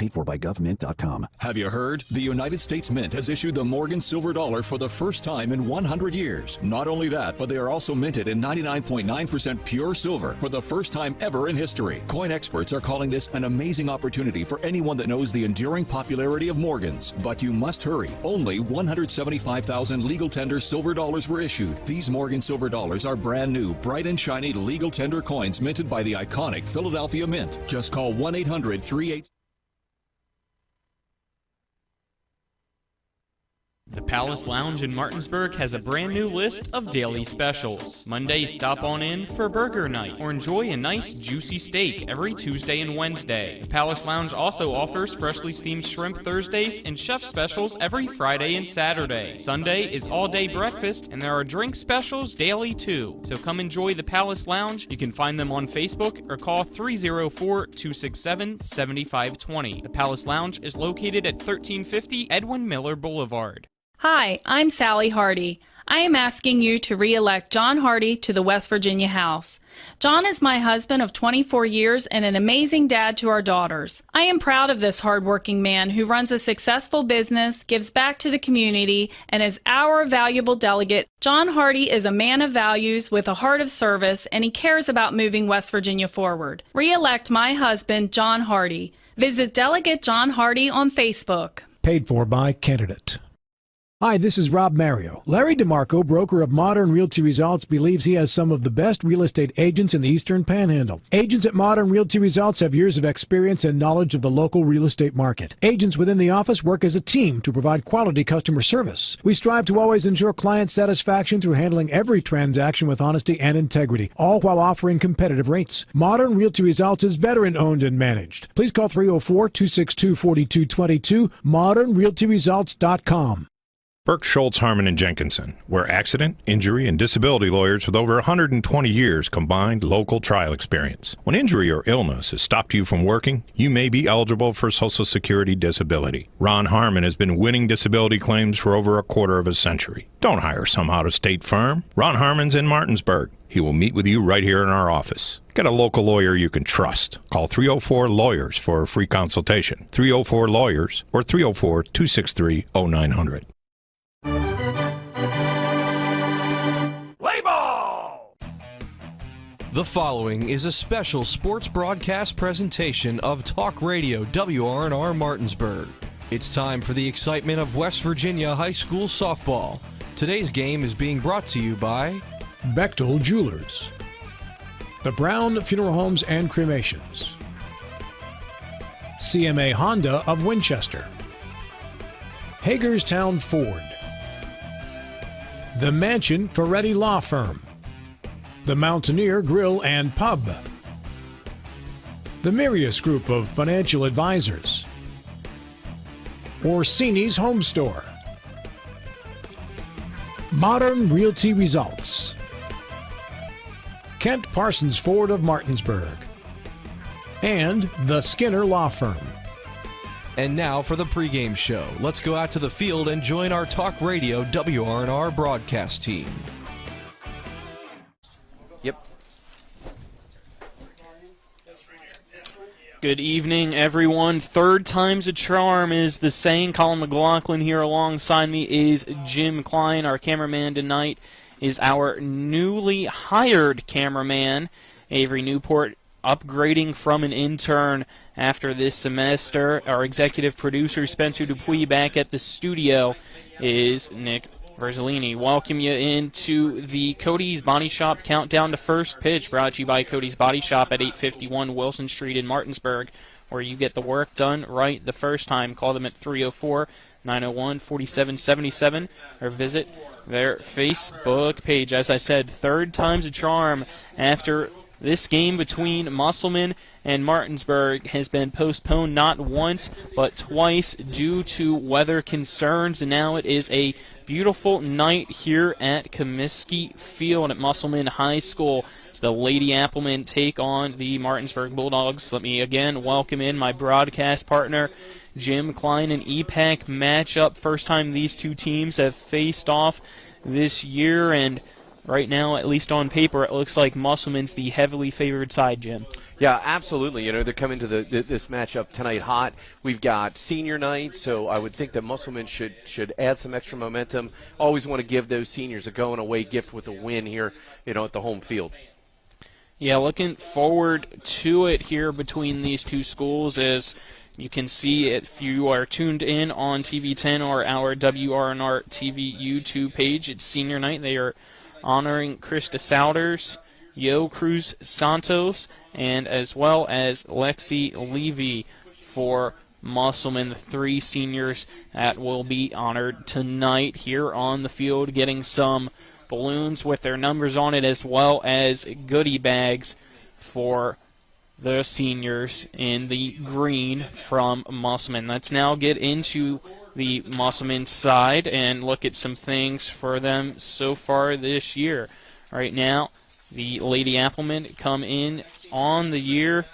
paidforbygovmint.com. Have you heard? The United States Mint has issued the Morgan Silver Dollar for the first time in 100 years. Not only that, but they are also minted in 99.9% pure silver for the first time ever in history. Coin experts are calling this an amazing opportunity for anyone that knows the enduring popularity of Morgans. But you must hurry. Only 175,000 legal tender silver dollars were issued. These Morgan Silver Dollars are brand new, bright and shiny legal tender coins minted by the iconic Philadelphia Mint. Just call 1-800-38... The Palace Lounge in Martinsburg has a brand new list of daily specials. Monday, stop on in for burger night or enjoy a nice juicy steak every Tuesday and Wednesday. The Palace Lounge also offers freshly steamed shrimp Thursdays and chef specials every Friday and Saturday. Sunday is all-day breakfast and there are drink specials daily too. So come enjoy the Palace Lounge. You can find them on Facebook or call 304-267-7520. The Palace Lounge is located at 1350 Edwin Miller Boulevard. Hi, I'm Sally Hardy. I am asking you to re-elect John Hardy to the West Virginia House. John is my husband of 24 years and an amazing dad to our daughters. I am proud of this hardworking man who runs a successful business, gives back to the community, and is our valuable delegate. John Hardy is a man of values with a heart of service, and he cares about moving West Virginia forward. Re-elect my husband, John Hardy. Visit Delegate John Hardy on Facebook. Paid for by candidate. Hi, this is Rob Mario. Larry DeMarco, broker of Modern Realty Results, believes he has some of the best real estate agents in the Eastern Panhandle. Agents at Modern Realty Results have years of experience and knowledge of the local real estate market. Agents within the office work as a team to provide quality customer service. We strive to always ensure client satisfaction through handling every transaction with honesty and integrity, all while offering competitive rates. Modern Realty Results is veteran-owned and managed. Please call 304-262-4222, modernrealtyresults.com. Burke, Schultz, Harmon, and Jenkinson. We're accident, injury, and disability lawyers with over 120 years combined local trial experience. When injury or illness has stopped you from working, you may be eligible for Social Security disability. Ron Harmon has been winning disability claims for over a quarter of a century. Don't hire some out-of-state firm. Ron Harmon's in Martinsburg. He will meet with you right here in our office. Get a local lawyer you can trust. Call 304-LAWYERS for a free consultation. 304-LAWYERS or 304-263-0900. Play ball! The following is a special sports broadcast presentation of Talk Radio WRNR Martinsburg. It's time for the excitement of West Virginia high school softball. Today's game is being brought to you by Bechtel Jewelers, the Brown Funeral Homes and Cremations, CMA Honda of Winchester, Hagerstown Ford, The Mansion Ferretti Law Firm, the Mountaineer Grill and Pub, the Mirius Group of Financial Advisors, Orsini's Home Store, Modern Realty Results, Kent Parsons Ford of Martinsburg, and the Skinner Law Firm. And now for the pregame show. Let's go out to the field and join our Talk Radio WRNR broadcast team. Yep. Good evening, everyone. Third time's a charm is the saying. Colin McLaughlin here alongside me is Jim Klein. Our cameraman tonight is our newly hired cameraman, Avery Newport, upgrading from an intern after this semester. Our executive producer, Spencer Dupuis, back at the studio is Nick Verzolini. Welcome you into the Cody's Body Shop Countdown to First Pitch, brought to you by Cody's Body Shop at 851 Wilson Street in Martinsburg, where you get the work done right the first time. Call them at 304-901-4777 or visit their Facebook page. As I said, third time's a charm after this game between Musselman and Martinsburg has been postponed not once but twice due to weather concerns, and now it is a beautiful night here at Comiskey Field at Musselman High School. It's the Lady Applemen take on the Martinsburg Bulldogs. Let me again welcome in my broadcast partner, Jim Klein, an EPAC matchup. First time these two teams have faced off this year, and right now, at least on paper, it looks like Musselman's the heavily favored side, Jim. Yeah, absolutely. You know, they're coming to this matchup tonight hot. We've got senior night, so I would think that Musselman should add some extra momentum. Always want to give those seniors a going-away gift with a win here, you know, at the home field. Yeah, looking forward to it here between these two schools. As you can see, if you are tuned in on TV10 or our WRNR TV YouTube page, it's senior night. They are honoring Krista Souders, Yo Cruz Santos, and as well as Lexi Levy for Musselman, the 3 seniors that will be honored tonight here on the field, getting some balloons with their numbers on it, as well as goodie bags for the seniors in the green from Musselman. Let's now get into the Musselman side and look at some things for them so far this year. Right now, the Lady Applemen come in on the year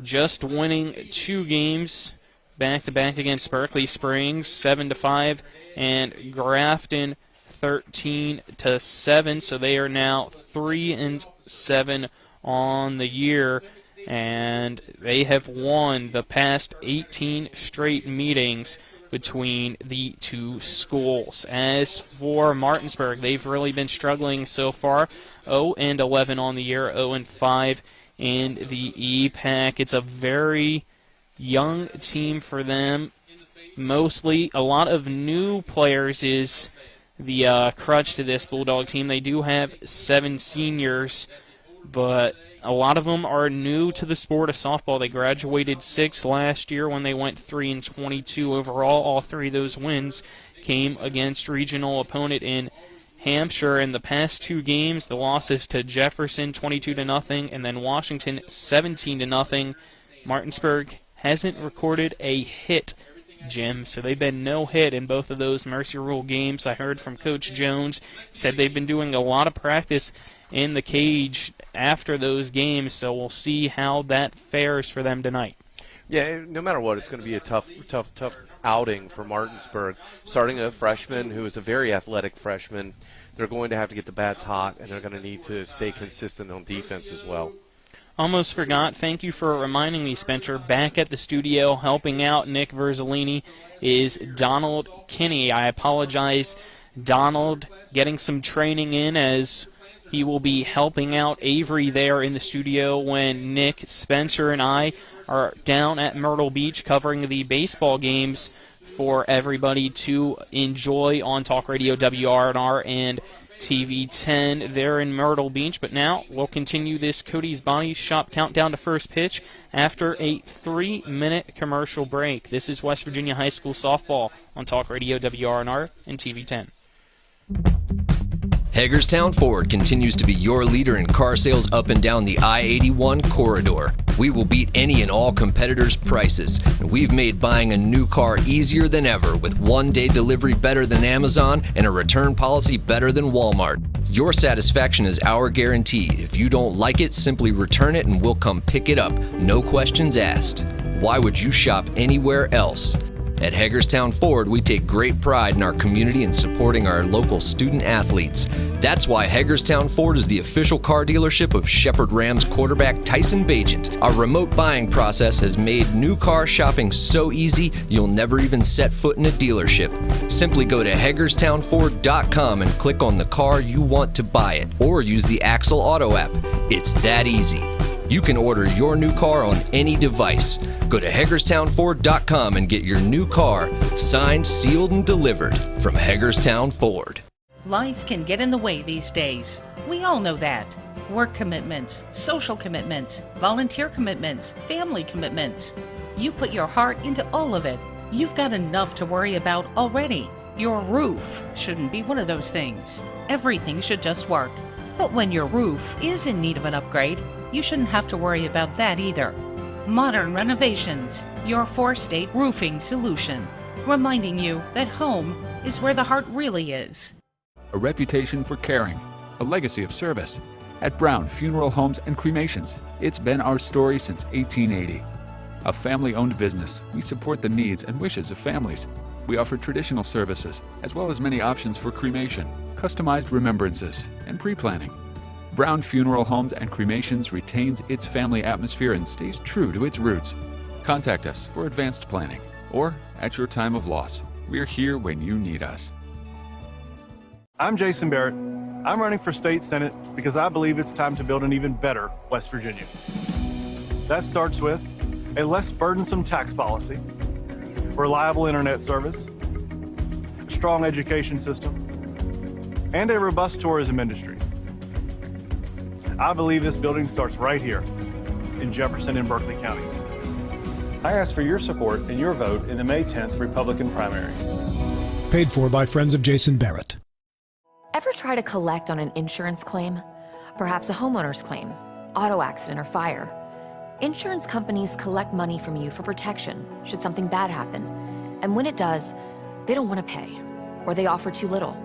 just winning 2 games back-to-back against Berkeley Springs, 7-5, and Grafton 13-7, so they are now 3-7 on the year, and they have won the past 18 straight meetings between the two schools. As for Martinsburg, they've really been struggling so far, 0-11 on the year, 0-5 in the EPAC. It's a very young team for them. Mostly, a lot of new players is the crutch to this Bulldog team. They do have 7 seniors, but a lot of them are new to the sport of softball. They graduated 6 last year when they went 3-22 overall. All 3 of those wins came against regional opponent in Hampshire. In the past 2 games, the losses to Jefferson 22-0 and then Washington 17-0. Martinsburg hasn't recorded a hit, Jim, so they've been no hit in both of those Mercy Rule games. I heard from Coach Jones, said they've been doing a lot of practice in the cage after those games, so we'll see how that fares for them tonight. Yeah, no matter what, it's going to be a tough outing for Martinsburg. Starting a freshman who is a very athletic freshman, they're going to have to get the bats hot, and they're going to need to stay consistent on defense as well. Almost forgot. Thank you for reminding me, Spencer. Back at the studio helping out Nick Verzolini is Donald Kinney. I apologize, Donald, getting some training in as he will be helping out Avery there in the studio when Nick, Spencer, and I are down at Myrtle Beach covering the baseball games for everybody to enjoy on Talk Radio WRNR and TV10 there in Myrtle Beach. But now we'll continue this Cody's Body Shop countdown to first pitch after a 3-minute commercial break. This is West Virginia High School softball on Talk Radio WRNR and TV10. Hagerstown Ford continues to be your leader in car sales up and down the I-81 corridor. We will beat any and all competitors' prices, and we've made buying a new car easier than ever with one-day delivery better than Amazon and a return policy better than Walmart. Your satisfaction is our guarantee. If you don't like it, simply return it and we'll come pick it up. No questions asked. Why would you shop anywhere else? At Hagerstown Ford, we take great pride in our community and supporting our local student athletes. That's why Hagerstown Ford is the official car dealership of Shepherd Rams quarterback Tyson Bagent. Our remote buying process has made new car shopping so easy, you'll never even set foot in a dealership. Simply go to HagerstownFord.com and click on the car you want to buy it, or use the Axle Auto app. It's that easy. You can order your new car on any device. Go to HagerstownFord.com and get your new car signed, sealed, and delivered from Hagerstown Ford. Life can get in the way these days. We all know that. Work commitments, social commitments, volunteer commitments, family commitments. You put your heart into all of it. You've got enough to worry about already. Your roof shouldn't be one of those things. Everything should just work. But when your roof is in need of an upgrade, you shouldn't have to worry about that either. Modern Renovations, your 4-state roofing solution, reminding you that home is where the heart really is. A reputation for caring, a legacy of service. At Brown Funeral Homes and Cremations, it's been our story since 1880. A family-owned business, we support the needs and wishes of families. We offer traditional services, as well as many options for cremation. customized remembrances, and pre-planning. Brown Funeral Homes and Cremations retains its family atmosphere and stays true to its roots. Contact us for advanced planning or at your time of loss. We're here when you need us. I'm Jason Barrett. I'm running for state senate because I believe it's time to build an even better West Virginia. That starts with a less burdensome tax policy, reliable internet service, a strong education system, and a robust tourism industry. I believe this building starts right here in Jefferson and Berkeley counties. I ask for your support and your vote in the May 10th Republican primary. Paid for by Friends of Jason Barrett. Ever try to collect on an insurance claim? Perhaps a homeowner's claim, auto accident, or fire. Insurance companies collect money from you for protection should something bad happen. And when it does, they don't want to pay, or they offer too little.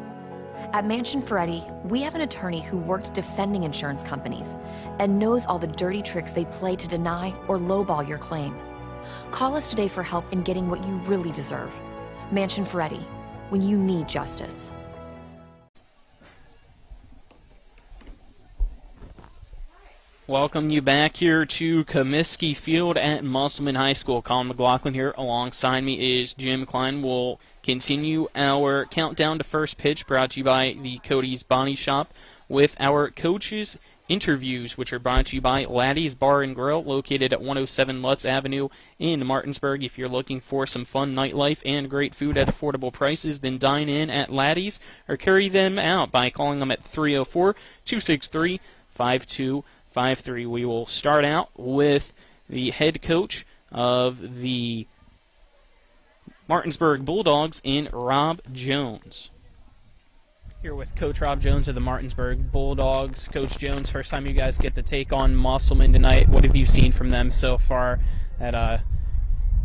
At Mansion Ferretti, we have an attorney who worked defending insurance companies and knows all the dirty tricks they play to deny or lowball your claim. Call us today for help in getting what you really deserve. Mansion Ferretti, when you need justice. Welcome you back here to Comiskey Field at Musselman High School. Colin McLaughlin here. Alongside me is Jim Klein. We'll continue our countdown to first pitch, brought to you by the Cody's Body Shop, with our coaches' interviews, which are brought to you by Laddie's Bar and Grill, located at 107 Lutz Avenue in Martinsburg. If you're looking for some fun nightlife and great food at affordable prices, then dine in at Laddie's or carry them out by calling them at 304-263-5253. We will start out with the head coach of the Martinsburg Bulldogs in Rob Jones. Here with Coach Rob Jones of the Martinsburg Bulldogs. Coach Jones, first time you guys get to take on Musselman tonight. What have you seen from them so far that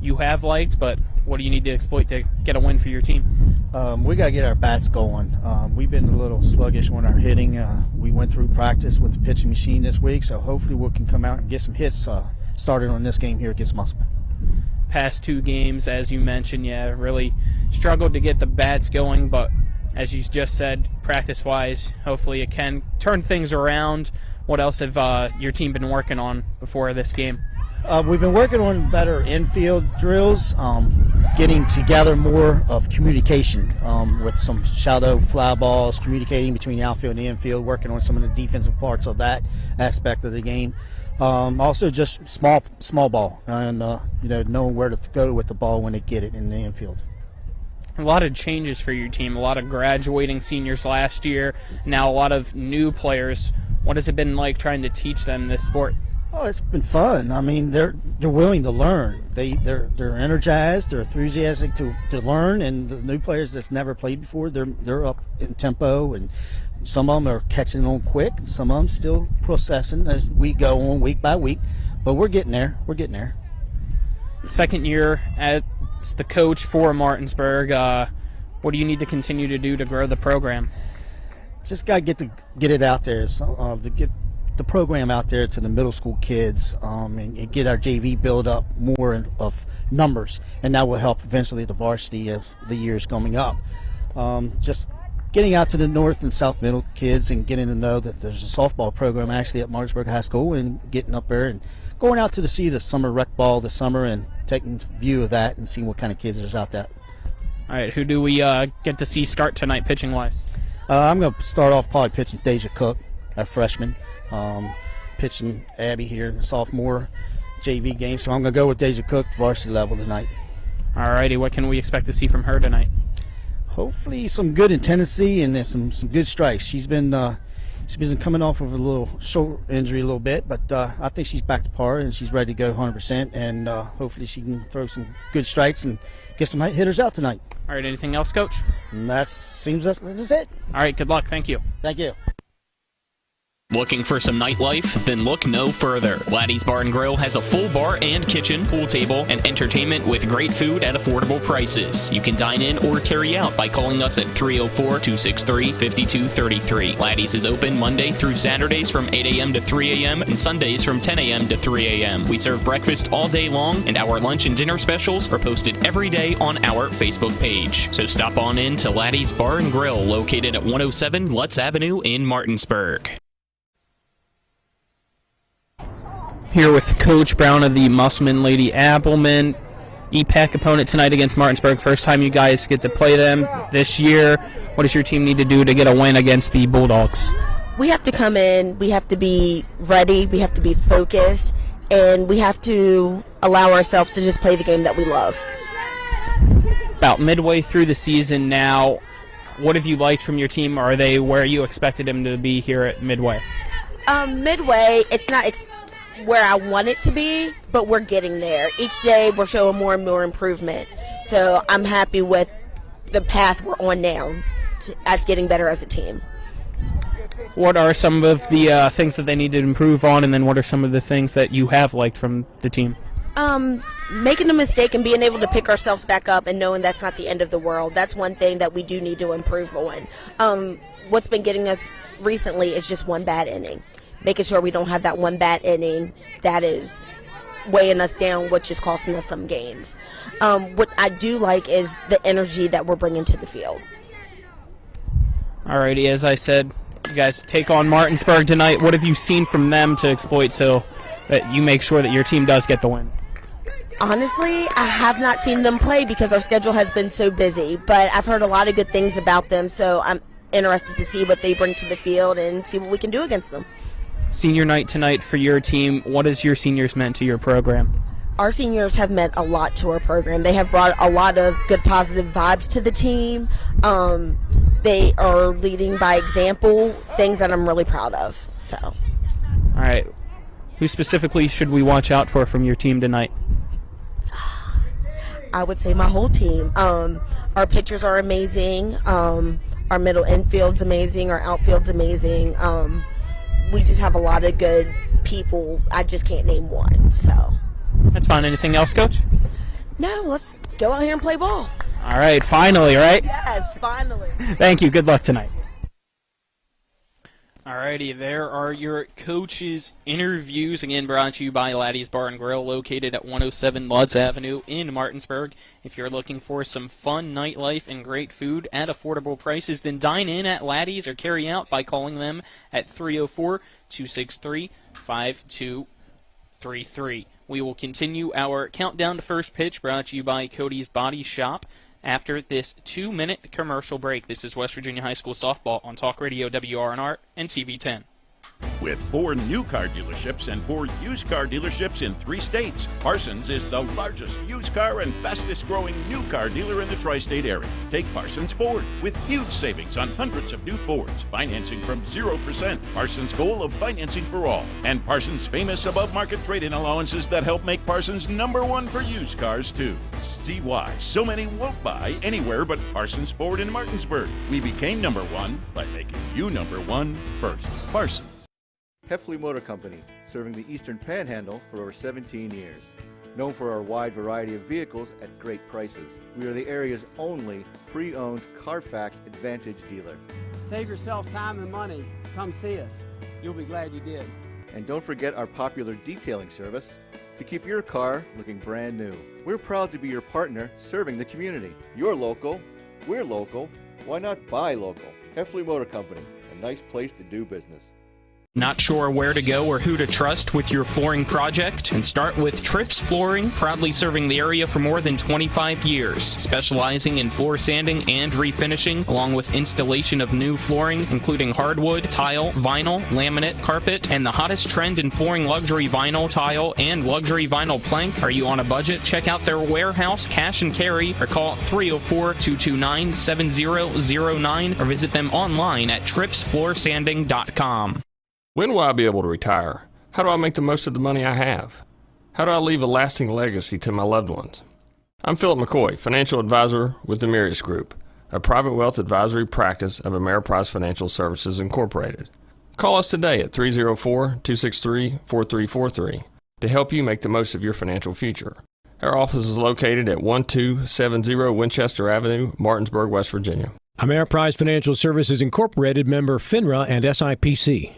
you have liked, but what do you need to exploit to get a win for your team? We got to get our bats going. We've been a little sluggish on our hitting. We went through practice with the pitching machine this week, so hopefully we can come out and get some hits started on this game here against Musselman. Past two games, as you mentioned, really struggled to get the bats going, but as you just said, practice-wise, hopefully it can turn things around. What else have your team been working on before this game? We've been working on better infield drills, getting together more of communication with some shallow fly balls, communicating between the outfield and the infield, working on some of the defensive parts of that aspect of the game. Also just small ball and knowing where to go with the ball when they get it in the infield. A lot of changes for your team, a lot of graduating seniors last year, now a lot of new players. What has it been like trying to teach them this sport? Oh, it's been fun. I mean, they're willing to learn. They're energized. They're enthusiastic to learn. And the new players that's never played before, they're up in tempo, and some of them are catching on quick. And some of them still processing as we go on week by week. But we're getting there. We're getting there. Second year as the coach for Martinsburg. What do you need to continue to do to grow the program? Just got to get it out there. So, to get the program out there to the middle school kids and get our JV build up more of numbers, and that will help eventually the varsity of the years coming up. Just getting out to the north and south middle kids and getting to know that there's a softball program actually at Martinsburg High School, and getting up there and going out to see the summer rec ball this summer and taking view of that and seeing what kind of kids there's out there. All right, who do we get to see start tonight pitching wise? I'm going to start off probably pitching Deja Cook, our freshman. Pitching Abby here in the sophomore JV game, so I'm going to go with Deja Cook, varsity level tonight. All righty, what can we expect to see from her tonight? Hopefully some good intensity and some good strikes. She's been coming off of a little shoulder injury a little bit, but I think she's back to par and she's ready to go 100%, and hopefully she can throw some good strikes and get some hitters out tonight. All right, anything else, Coach? And that seems that's it. All right, good luck. Thank you. Thank you. Looking for some nightlife? Then look no further. Laddie's Bar and Grill has a full bar and kitchen, pool table, and entertainment with great food at affordable prices. You can dine in or carry out by calling us at 304-263-5233. Laddie's is open Monday through Saturdays from 8 a.m. to 3 a.m. and Sundays from 10 a.m. to 3 a.m. We serve breakfast all day long, and our lunch and dinner specials are posted every day on our Facebook page. So stop on in to Laddie's Bar and Grill, located at 107 Lutz Avenue in Martinsburg. Here with Coach Brown of the Musselman Lady Applemen. EPAC opponent tonight against Martinsburg. First time you guys get to play them this year. What does your team need to do to get a win against the Bulldogs? We have to come in, we have to be ready, we have to be focused, and we have to allow ourselves to just play the game that we love. About midway through the season now, what have you liked from your team? Are they where you expected them to be here at Midway? Midway, it's not where I want it to be, but we're getting there. Each day we're showing more and more improvement. So I'm happy with the path we're on now as getting better as a team. What are some of the things that they need to improve on, and then what are some of the things that you have liked from the team? Making a mistake and being able to pick ourselves back up and knowing that's not the end of the world. That's one thing that we do need to improve on. What's been getting us recently is just one bad inning. Making sure we don't have that one bad inning that is weighing us down, which is costing us some games. What I do like is the energy that we're bringing to the field. Alrighty, as I said, you guys take on Martinsburg tonight. What have you seen from them to exploit so that you make sure that your team does get the win? Honestly, I have not seen them play because our schedule has been so busy, but I've heard a lot of good things about them, so I'm interested to see what they bring to the field and see what we can do against them. Senior night tonight for your team. What has your seniors meant to your program? Our seniors have meant a lot to our program. They have brought a lot of good positive vibes to the team. They are leading by example, things that I'm really proud of. So, all right. Who specifically should we watch out for from your team tonight? I would say my whole team. Our pitchers are amazing. Our middle infield's amazing. Our outfield's amazing. We just have a lot of good people. I just can't name one. So that's fine. Anything else, Coach? No, let's go out here and play ball. All right, finally, right? Yes, finally. Thank you. Good luck tonight. Alrighty, there are your coaches' interviews, again brought to you by Laddie's Bar and Grill, located at 107 Lutz Avenue in Martinsburg. If you're looking for some fun nightlife and great food at affordable prices, then dine in at Laddie's or carry out by calling them at 304-263-5233. We will continue our countdown to first pitch, brought to you by Cody's Body Shop, after this 2-minute commercial break. This is West Virginia High School Softball on Talk Radio WRNR and TV 10. With 4 new car dealerships and 4 used car dealerships in 3 states, Parsons is the largest used car and fastest growing new car dealer in the tri-state area. Take Parsons Ford with huge savings on hundreds of new Fords, financing from 0%, Parsons' goal of financing for all, and Parsons' famous above-market trade-in allowances that help make Parsons #1 for used cars too. See why so many won't buy anywhere but Parsons Ford in Martinsburg. We became #1 by making you #1 first. Parsons. Heffley Motor Company, serving the Eastern Panhandle for over 17 years. Known for our wide variety of vehicles at great prices, we are the area's only pre-owned Carfax Advantage dealer. Save yourself time and money. Come see us. You'll be glad you did. And don't forget our popular detailing service to keep your car looking brand new. We're proud to be your partner serving the community. You're local, we're local, why not buy local? Heffley Motor Company, a nice place to do business. Not sure where to go or who to trust with your flooring project? And start with Trips Flooring, proudly serving the area for more than 25 years, specializing in floor sanding and refinishing, along with installation of new flooring, including hardwood, tile, vinyl, laminate, carpet, and the hottest trend in flooring, luxury vinyl, tile, and luxury vinyl plank. Are you on a budget? Check out their warehouse, cash and carry, or call 304-229-7009, or visit them online at tripsfloorsanding.com. When will I be able to retire? How do I make the most of the money I have? How do I leave a lasting legacy to my loved ones? I'm Philip McCoy, financial advisor with the Mirius Group, a private wealth advisory practice of Ameriprise Financial Services Incorporated. Call us today at 304-263-4343 to help you make the most of your financial future. Our office is located at 1270 Winchester Avenue, Martinsburg, West Virginia. Ameriprise Financial Services Incorporated, member FINRA and SIPC.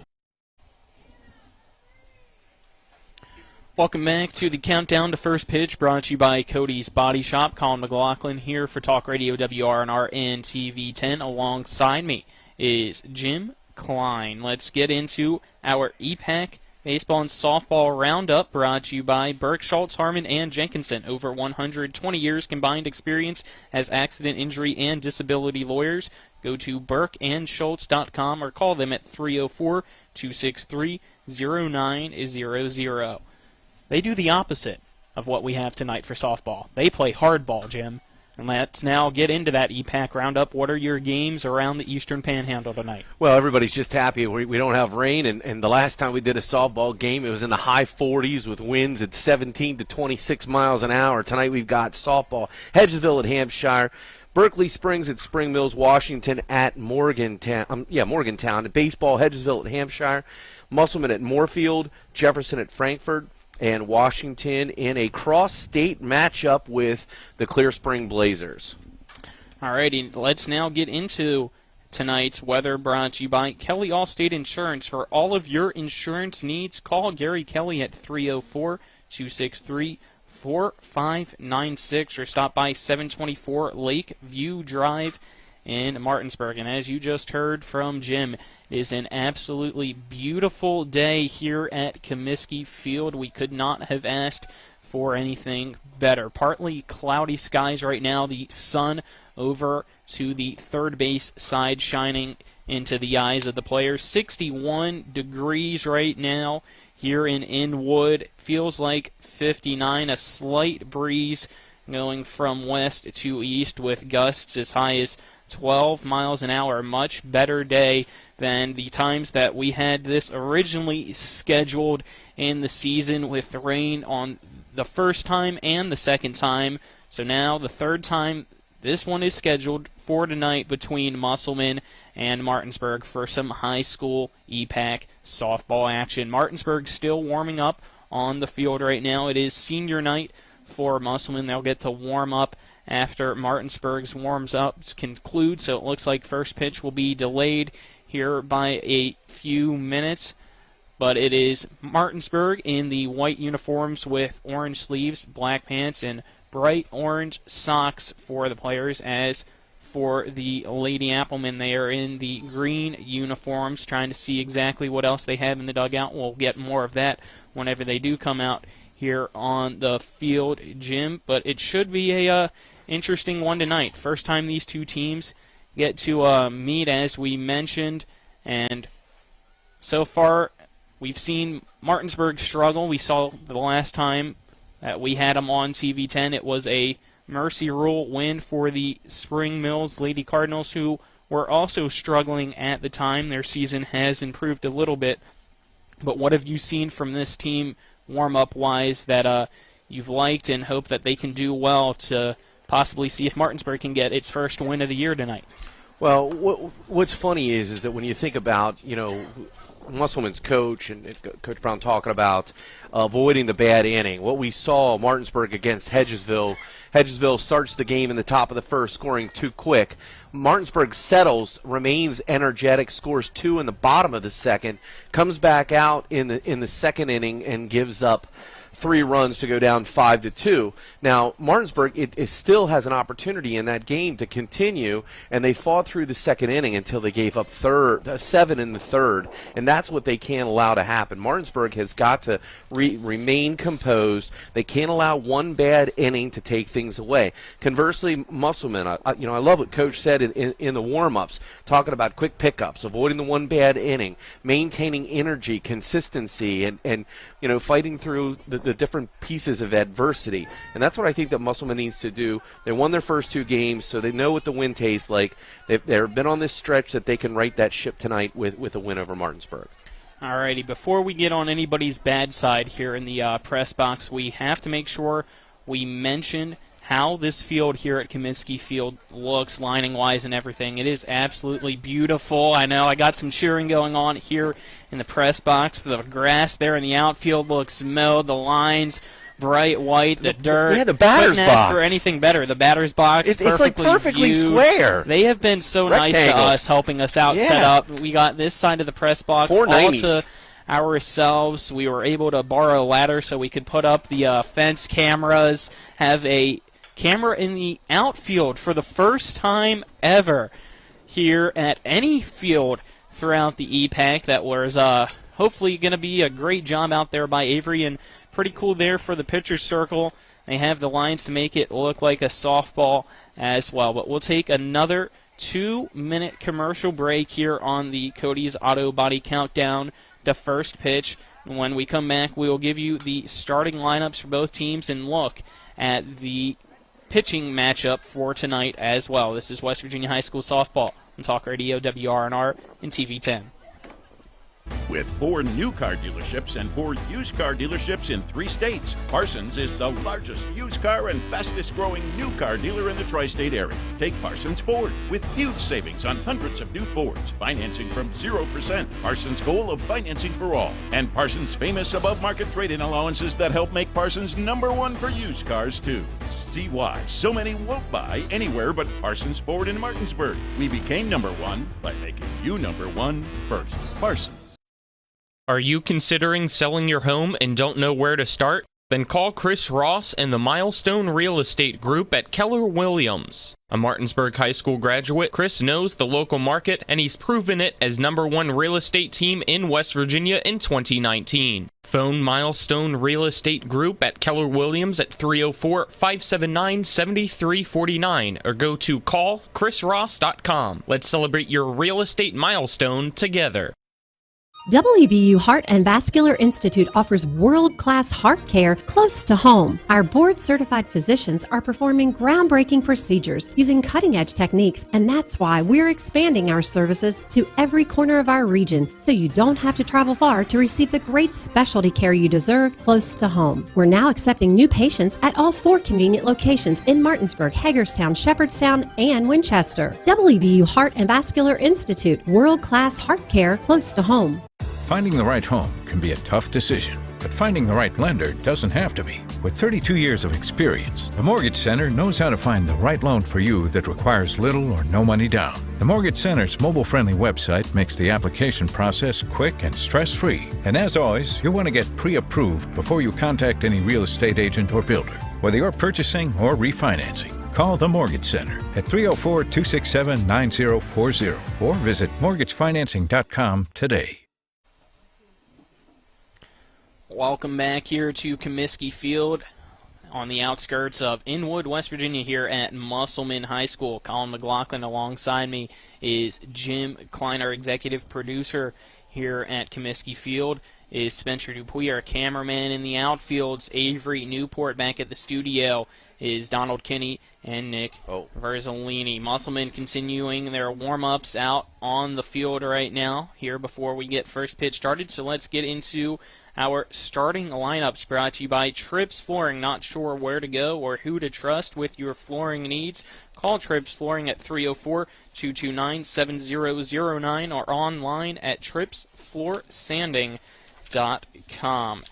Welcome back to the countdown to first pitch, brought to you by Cody's Body Shop. Colin McLaughlin here for Talk Radio WRNR and TV10. Alongside me is Jim Klein. Let's get into our EPAC baseball and softball roundup, brought to you by Burke, Schultz, Harmon, and Jenkinson. Over 120 years combined experience as accident, injury, and disability lawyers. Go to burkeandschultz.com or call them at 304-263-0900. They do the opposite of what we have tonight for softball. They play hardball, Jim. And let's now get into that EPAC roundup. What are your games around the Eastern Panhandle tonight? Well, everybody's just happy we don't have rain, and the last time we did a softball game, it was in the high 40s with winds at 17 to 26 miles an hour. Tonight we've got softball. Hedgesville at Hampshire, Berkeley Springs at Spring Mills, Washington at Morgantown. Morgantown. Baseball, Hedgesville at Hampshire, Musselman at Moorfield, Jefferson at Frankfort, and Washington in a cross-state matchup with the Clear Spring Blazers. Alrighty, let's now get into tonight's weather, brought to you by Kelly Allstate Insurance. For all of your insurance needs, call Gary Kelly at 304-263-4596 or stop by 724 Lakeview Drive in Martinsburg. And as you just heard from Jim, it is an absolutely beautiful day here at Comiskey Field. We could not have asked for anything better. Partly cloudy skies right now, the sun over to the third base side shining into the eyes of the players. 61 degrees right now here in Inwood. Feels like 59, a slight breeze going from west to east with gusts as high as 12 miles an hour. Much better day than the times that we had this originally scheduled in the season, with the rain on the first time and the second time. So now the third time this one is scheduled for tonight between Musselman and Martinsburg for some high school EPAC softball action. Martinsburg still warming up on the field right now. It is senior night for Musselman. They'll get to warm up after Martinsburg's warms-ups conclude, so it looks like first pitch will be delayed here by a few minutes. But it is Martinsburg in the white uniforms with orange sleeves, black pants, and bright orange socks for the players. As for the Lady Applemen, they are in the green uniforms, trying to see exactly what else they have in the dugout. We'll get more of that whenever they do come out here on the field, Jim. But it should be a interesting one tonight. First time these two teams get to meet, as we mentioned, and so far we've seen Martinsburg struggle. We saw the last time that we had them on TV10, it was a mercy rule win for the Spring Mills Lady Cardinals, who were also struggling at the time. Their season has improved a little bit, but what have you seen from this team warm-up wise that you've liked and hope that they can do well to possibly see if Martinsburg can get its first win of the year tonight? Well, what's funny is that when you think about, Musselman's coach and Coach Brown talking about avoiding the bad inning, what we saw Martinsburg against Hedgesville starts the game in the top of the first, scoring too quick. Martinsburg settles, remains energetic, scores 2 in the bottom of the second, comes back out in the second inning and gives up 3 runs to go down 5-2. Now, Martinsburg, it still has an opportunity in that game to continue, and they fought through the second inning until they gave up 7 in the third, and that's what they can't allow to happen. Martinsburg has got to remain composed. They can't allow one bad inning to take things away. Conversely, Musselman, I love what Coach said in the warm-ups, talking about quick pickups, avoiding the one bad inning, maintaining energy, consistency, and fighting through the different pieces of adversity. And that's what I think that Musselman needs to do. They won their first 2 games, so they know what the win tastes like. They've been on this stretch that they can right that ship tonight with a win over Martinsburg. Alrighty, before we get on anybody's bad side here in the press box, we have to make sure we mention how this field here at Comiskey Field looks lining-wise and everything. It is absolutely beautiful. I know I got some cheering going on here in the press box. The grass there in the outfield looks mowed. The lines bright white. The dirt. Yeah, the batter's couldn't ask box. for anything better. The batter's box It's like perfectly viewed. square. They have been so nice to Rectangle. us, helping us out, set Yeah. up. We got this side of the press box all 490s. to ourselves. We were able to borrow a ladder so we could put up the fence cameras, have a camera in the outfield for the first time ever here at any field throughout the EPAC. That was hopefully going to be a great job out there by Avery, and pretty cool there for the pitcher's circle. They have the lines to make it look like a softball as well. But we'll take another 2-minute commercial break here on the Cody's Auto Body Countdown to first pitch. And when we come back, we will give you the starting lineups for both teams and look at the pitching matchup for tonight as well. This is West Virginia High School Softball on Talk Radio, WRNR, and TV 10. With 4 new car dealerships and 4 used car dealerships in 3 states, Parsons is the largest used car and fastest growing new car dealer in the tri-state area. Take Parsons Ford with huge savings on hundreds of new Fords, financing from 0%, Parsons' goal of financing for all, and Parsons' famous above-market trade-in allowances that help make Parsons #1 for used cars too. See why so many won't buy anywhere but Parsons Ford in Martinsburg. We became #1 by making you #1 first. Parsons. Are you considering selling your home and don't know where to start? Then call Chris Ross and the Milestone Real Estate Group at Keller Williams. A Martinsburg High School graduate, Chris knows the local market, and he's proven it as #1 real estate team in West Virginia in 2019. Phone Milestone Real Estate Group at Keller Williams at 304-579-7349 or go to callchrisross.com. Let's celebrate your real estate milestone together. WVU Heart and Vascular Institute offers world-class heart care close to home. Our board-certified physicians are performing groundbreaking procedures using cutting-edge techniques, and that's why we're expanding our services to every corner of our region so you don't have to travel far to receive the great specialty care you deserve close to home. We're now accepting new patients at all 4 convenient locations in Martinsburg, Hagerstown, Shepherdstown, and Winchester. WVU Heart and Vascular Institute, world-class heart care close to home. Finding the right home can be a tough decision, but finding the right lender doesn't have to be. With 32 years of experience, the Mortgage Center knows how to find the right loan for you that requires little or no money down. The Mortgage Center's mobile-friendly website makes the application process quick and stress-free. And as always, you'll want to get pre-approved before you contact any real estate agent or builder, whether you're purchasing or refinancing. Call the Mortgage Center at 304-267-9040 or visit mortgagefinancing.com today. Welcome back here to Comiskey Field on the outskirts of Inwood, West Virginia, here at Musselman High School. Colin McLaughlin alongside me is Jim Klein, our executive producer here at Comiskey Field. Is Spencer Dupuy, our cameraman in the outfields. Avery Newport back at the studio is Donald Kinney and Nick Verzolini. Musselman continuing their warm-ups out on the field right now here before we get first pitch started. So let's get into our starting lineups, brought to you by Trips Flooring. Not sure where to go or who to trust with your flooring needs? Call Trips Flooring at 304-229-7009 or online at tripsfloorsanding.com.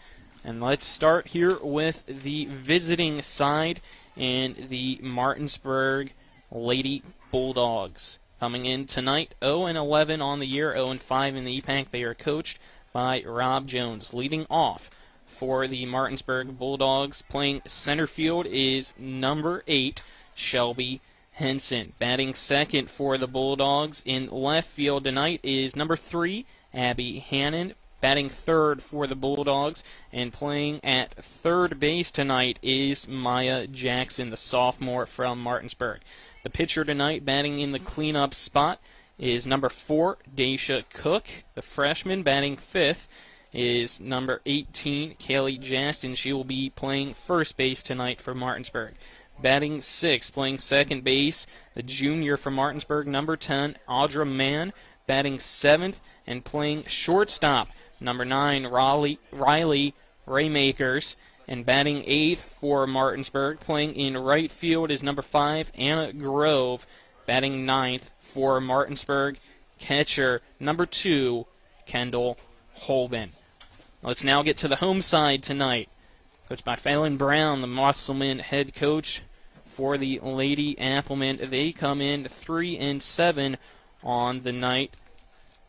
And let's start here with the visiting side and the Martinsburg Lady Bulldogs. Coming in tonight, 0-11 on the year, 0-5 in the EPAC. They are coached by Rob Jones. Leading off for the Martinsburg Bulldogs, playing center field, is number 8, Shelby Henson. Batting second for the Bulldogs in left field tonight is number 3, Abby Hannon. Batting third for the Bulldogs and playing at third base tonight is Maya Jackson, the sophomore from Martinsburg. The pitcher tonight batting in the cleanup spot is number 4, Daisha Cook. The freshman batting fifth is number 18, Kaylee Jastin. She will be playing first base tonight for Martinsburg. Batting sixth, playing second base, the junior from Martinsburg, number 10, Audra Mann. Batting seventh and playing shortstop, number 9, Riley Raymakers. And batting 8th for Martinsburg, playing in right field, is number 5, Anna Grove. Batting 9th for Martinsburg, catcher number 2, Kendall Holman. Let's now get to the home side tonight. Coached by Phelan Brown, the Musselman head coach for the Lady Applemen. They come in 3-7 on the night.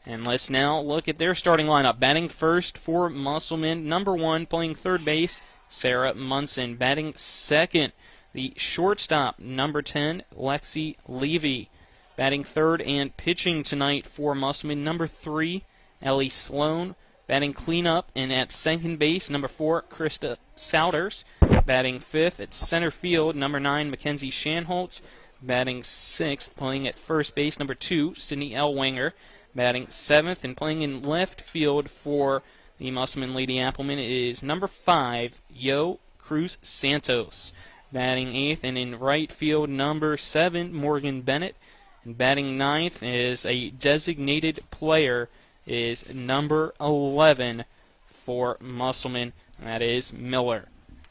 And let's now look at their starting lineup. Batting first for Musselman, number 1, playing third base, Sarah Munson. Batting second, the shortstop, number 10, Lexi Levy. Batting third and pitching tonight for Musselman, number 3, Ellie Sloan. Batting cleanup and at second base, number 4, Krista Souders. Batting fifth at center field, number 9, Mackenzie Shanholtz. Batting sixth, playing at first base, number 2, Sydney Elwanger. Batting seventh and playing in left field for the Musselman Lady Applemen is number 5, Yo Cruz Santos. Batting 8th and in right field, number 7, Morgan Bennett. And batting 9th is a designated player, is number 11 for Musselman. That is Miller.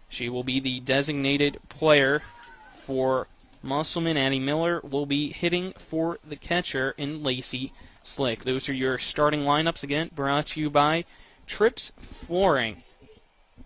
She will be the designated player for Musselman. Addie Miller will be hitting for the catcher in Lacey Slick. Those are your starting lineups, again, brought to you by Trips Flooring.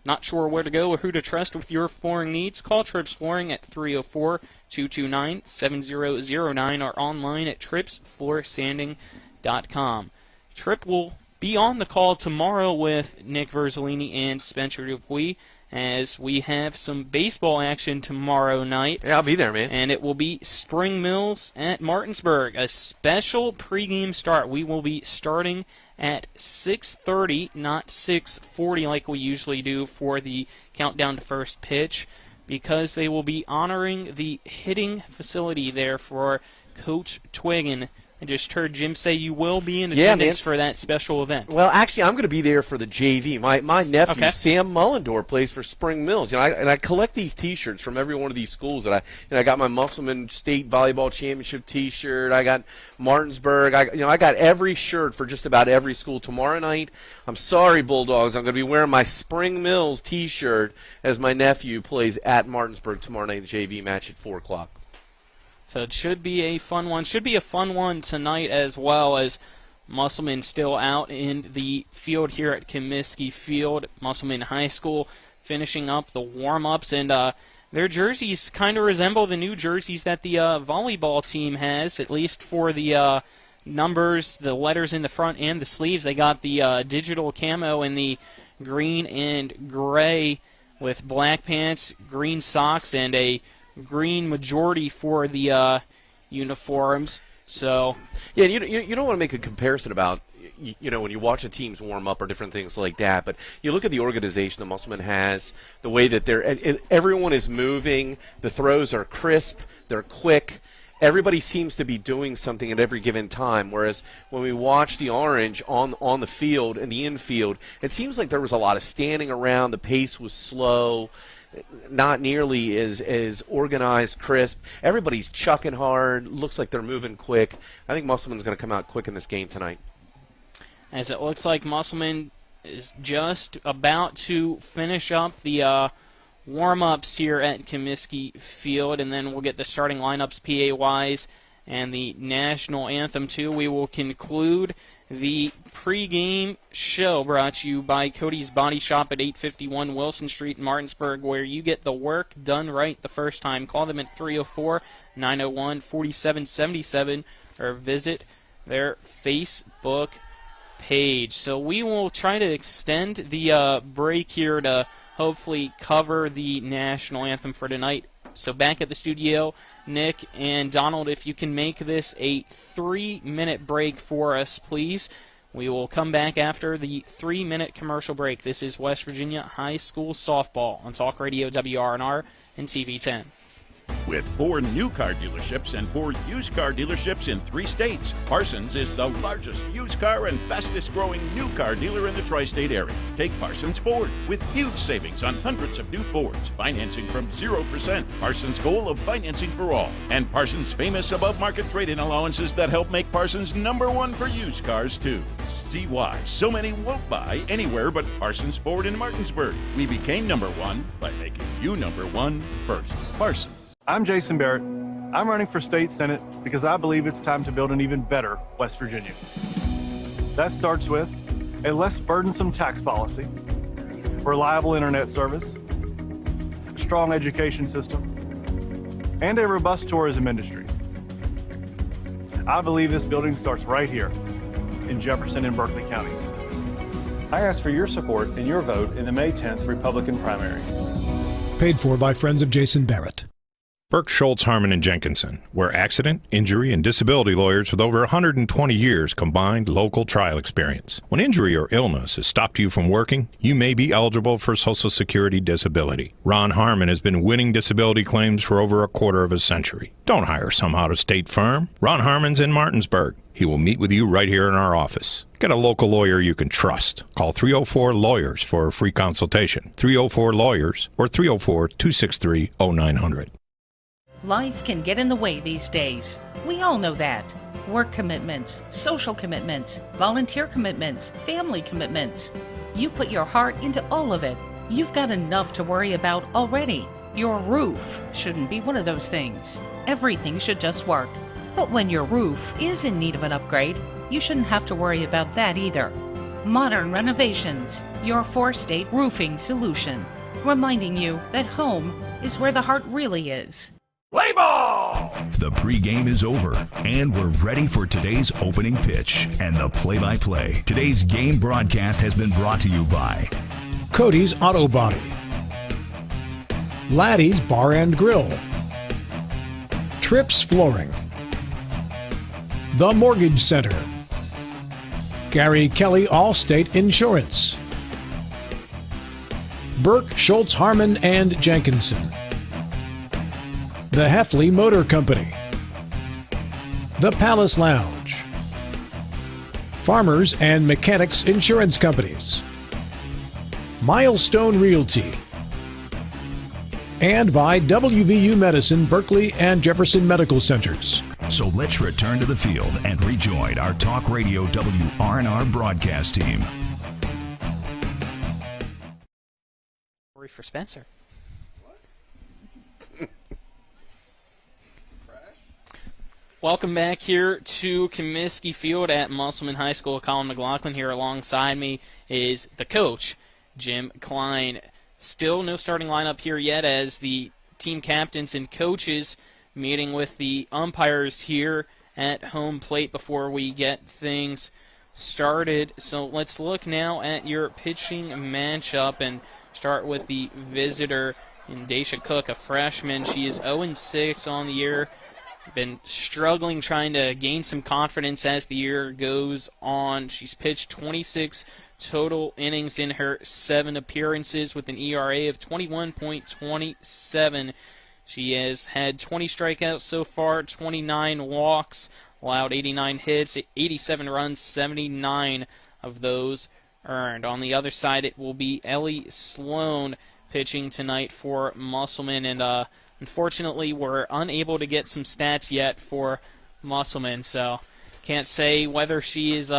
Not sure where to go or who to trust with your flooring needs? Call Trips Flooring at 304-229-7009 or online at tripsfloorsanding.com. Tripp will be on the call tomorrow with Nick Verzolini and Spencer Dupuis, as we have some baseball action tomorrow night. Yeah, I'll be there, man. And it will be Spring Mills at Martinsburg. A special pregame start. We will be starting at 6:30, not 6:40 like we usually do for the countdown to first pitch, because they will be honoring the hitting facility there for Coach Twiggin. I just heard Jim say you will be in attendance for that special event. Well, actually, I'm going to be there for the JV. My nephew, Okay. Sam Mullendorf, plays for Spring Mills. I collect these T-shirts from every one of these schools. I got my Musselman State Volleyball Championship T-shirt. I got Martinsburg. I got every shirt for just about every school. Tomorrow night, I'm sorry, Bulldogs, I'm going to be wearing my Spring Mills T-shirt as my nephew plays at Martinsburg tomorrow night, the JV match at 4 o'clock. So it should be a fun one. Should be a fun one tonight, as well as Musselman still out in the field here at Comiskey Field. Musselman High School finishing up the warm-ups, and their jerseys kind of resemble the new jerseys that the volleyball team has, at least for the numbers, the letters in the front and the sleeves. They got the digital camo in the green and gray with black pants, green socks, and a green majority for the uniforms. So yeah, you don't want to make a comparison about when you watch a team's warm up or different things like that, but you look at the organization the Musselman has, the way that everyone is moving, the throws are crisp, they're quick. Everybody seems to be doing something at every given time, whereas when we watch the Orange on the field and the infield, it seems like there was a lot of standing around, the pace was slow, not nearly as organized, crisp. Everybody's chucking hard. Looks like they're moving quick. I think Musselman's going to come out quick in this game tonight. As it looks like Musselman is just about to finish up the warm-ups here at Comiskey Field, and then we'll get the starting lineups PA-wise and the national anthem too. We will conclude the pregame show brought to you by Cody's Body Shop at 851 Wilson Street in Martinsburg, where you get the work done right the first time. Call them at 304-901-4777 or visit their Facebook page. So we will try to extend the break here to hopefully cover the national anthem for tonight. So back at the studio, Nick and Donald, if you can make this a 3-minute break for us, please. We will come back after the 3-minute commercial break. This is West Virginia High School Softball on Talk Radio WRNR and TV 10. With 4 new car dealerships and 4 used car dealerships in 3 states, Parsons is the largest used car and fastest growing new car dealer in the tri-state area. Take Parsons Ford with huge savings on hundreds of new Fords, financing from 0%. Parsons' goal of financing for all. And Parsons' famous above-market trade-in allowances that help make Parsons #1 for used cars, too. See why so many won't buy anywhere but Parsons Ford in Martinsburg. We became #1 by making you #1 first. Parsons. I'm Jason Barrett. I'm running for state senate because I believe it's time to build an even better West Virginia. That starts with a less burdensome tax policy, reliable internet service, a strong education system, and a robust tourism industry. I believe this building starts right here in Jefferson and Berkeley counties. I ask for your support and your vote in the May 10th Republican primary. Paid for by Friends of Jason Barrett. Burke, Schultz, Harmon, and Jenkinson, where accident, injury, and disability lawyers with over 120 years combined local trial experience. When injury or illness has stopped you from working, you may be eligible for Social Security disability. Ron Harmon has been winning disability claims for over a quarter of a century. Don't hire some out-of-state firm. Ron Harmon's in Martinsburg. He will meet with you right here in our office. Get a local lawyer you can trust. Call 304-LAWYERS for a free consultation. 304-LAWYERS or 304-263-0900. Life can get in the way these days. We all know that. Work commitments, social commitments, volunteer commitments, family commitments. You put your heart into all of it. You've got enough to worry about already. Your roof shouldn't be one of those things. Everything should just work. But when your roof is in need of an upgrade, you shouldn't have to worry about that either. Modern Renovations, your 4-state roofing solution. Reminding you that home is where the heart really is. Play ball! The pregame is over, and we're ready for today's opening pitch and the play-by-play. Today's game broadcast has been brought to you by Cody's Auto Body, Laddie's Bar and Grill, Trips Flooring, The Mortgage Center, Gary Kelly Allstate Insurance, Burke, Schultz, Harmon, and Jenkinson, the Heffley Motor Company, the Palace Lounge, Farmers and Mechanics Insurance Companies, Milestone Realty, and by WVU Medicine, Berkeley, and Jefferson Medical Centers. So let's return to the field and rejoin our Talk Radio WRNR broadcast team. Sorry for Spencer. Welcome back here to Comiskey Field at Musselman High School. Colin McLaughlin here alongside me is the coach, Jim Klein. Still no starting lineup here yet as the team captains and coaches meeting with the umpires here at home plate before we get things started. So let's look now at your pitching matchup and start with the visitor in Daisha Cook, a freshman. She is 0-6 on the year. Been struggling trying to gain some confidence as the year goes on. She's pitched 26 total innings in her 7 appearances with an ERA of 21.27. She has had 20 strikeouts so far, 29 walks, allowed 89 hits, 87 runs, 79 of those earned. On the other side, it will be Ellie Sloan pitching tonight for Musselman, and unfortunately, we're unable to get some stats yet for Musselman, so can't say whether she is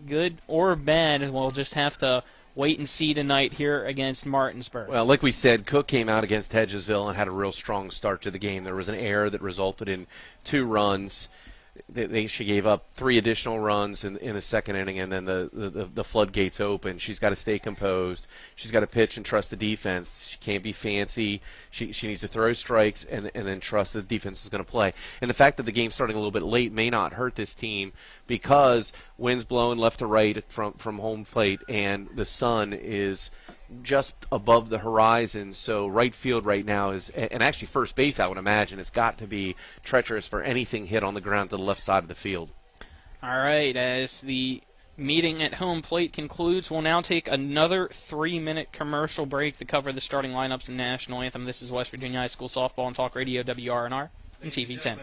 good or bad. We'll just have to wait and see tonight here against Martinsburg. Well, like we said, Cook came out against Hedgesville and had a real strong start to the game. There was an error that resulted in 2 runs. She gave up 3 additional runs in the second inning, and then the floodgates open. She's got to stay composed. She's got to pitch and trust the defense. She can't be fancy. She needs to throw strikes and then trust that the defense is going to play. And the fact that the game's starting a little bit late may not hurt this team because wind's blowing left to right from home plate, and the sun is just above the horizon, so right field right now is, and actually first base I would imagine, it's got to be treacherous for anything hit on the ground to the left side of the field. All right, as the Meeting at home plate concludes. We'll now take another 3-minute commercial break to cover the starting lineups and national anthem. This is West Virginia High School Softball on Talk Radio WRNR and TV 10.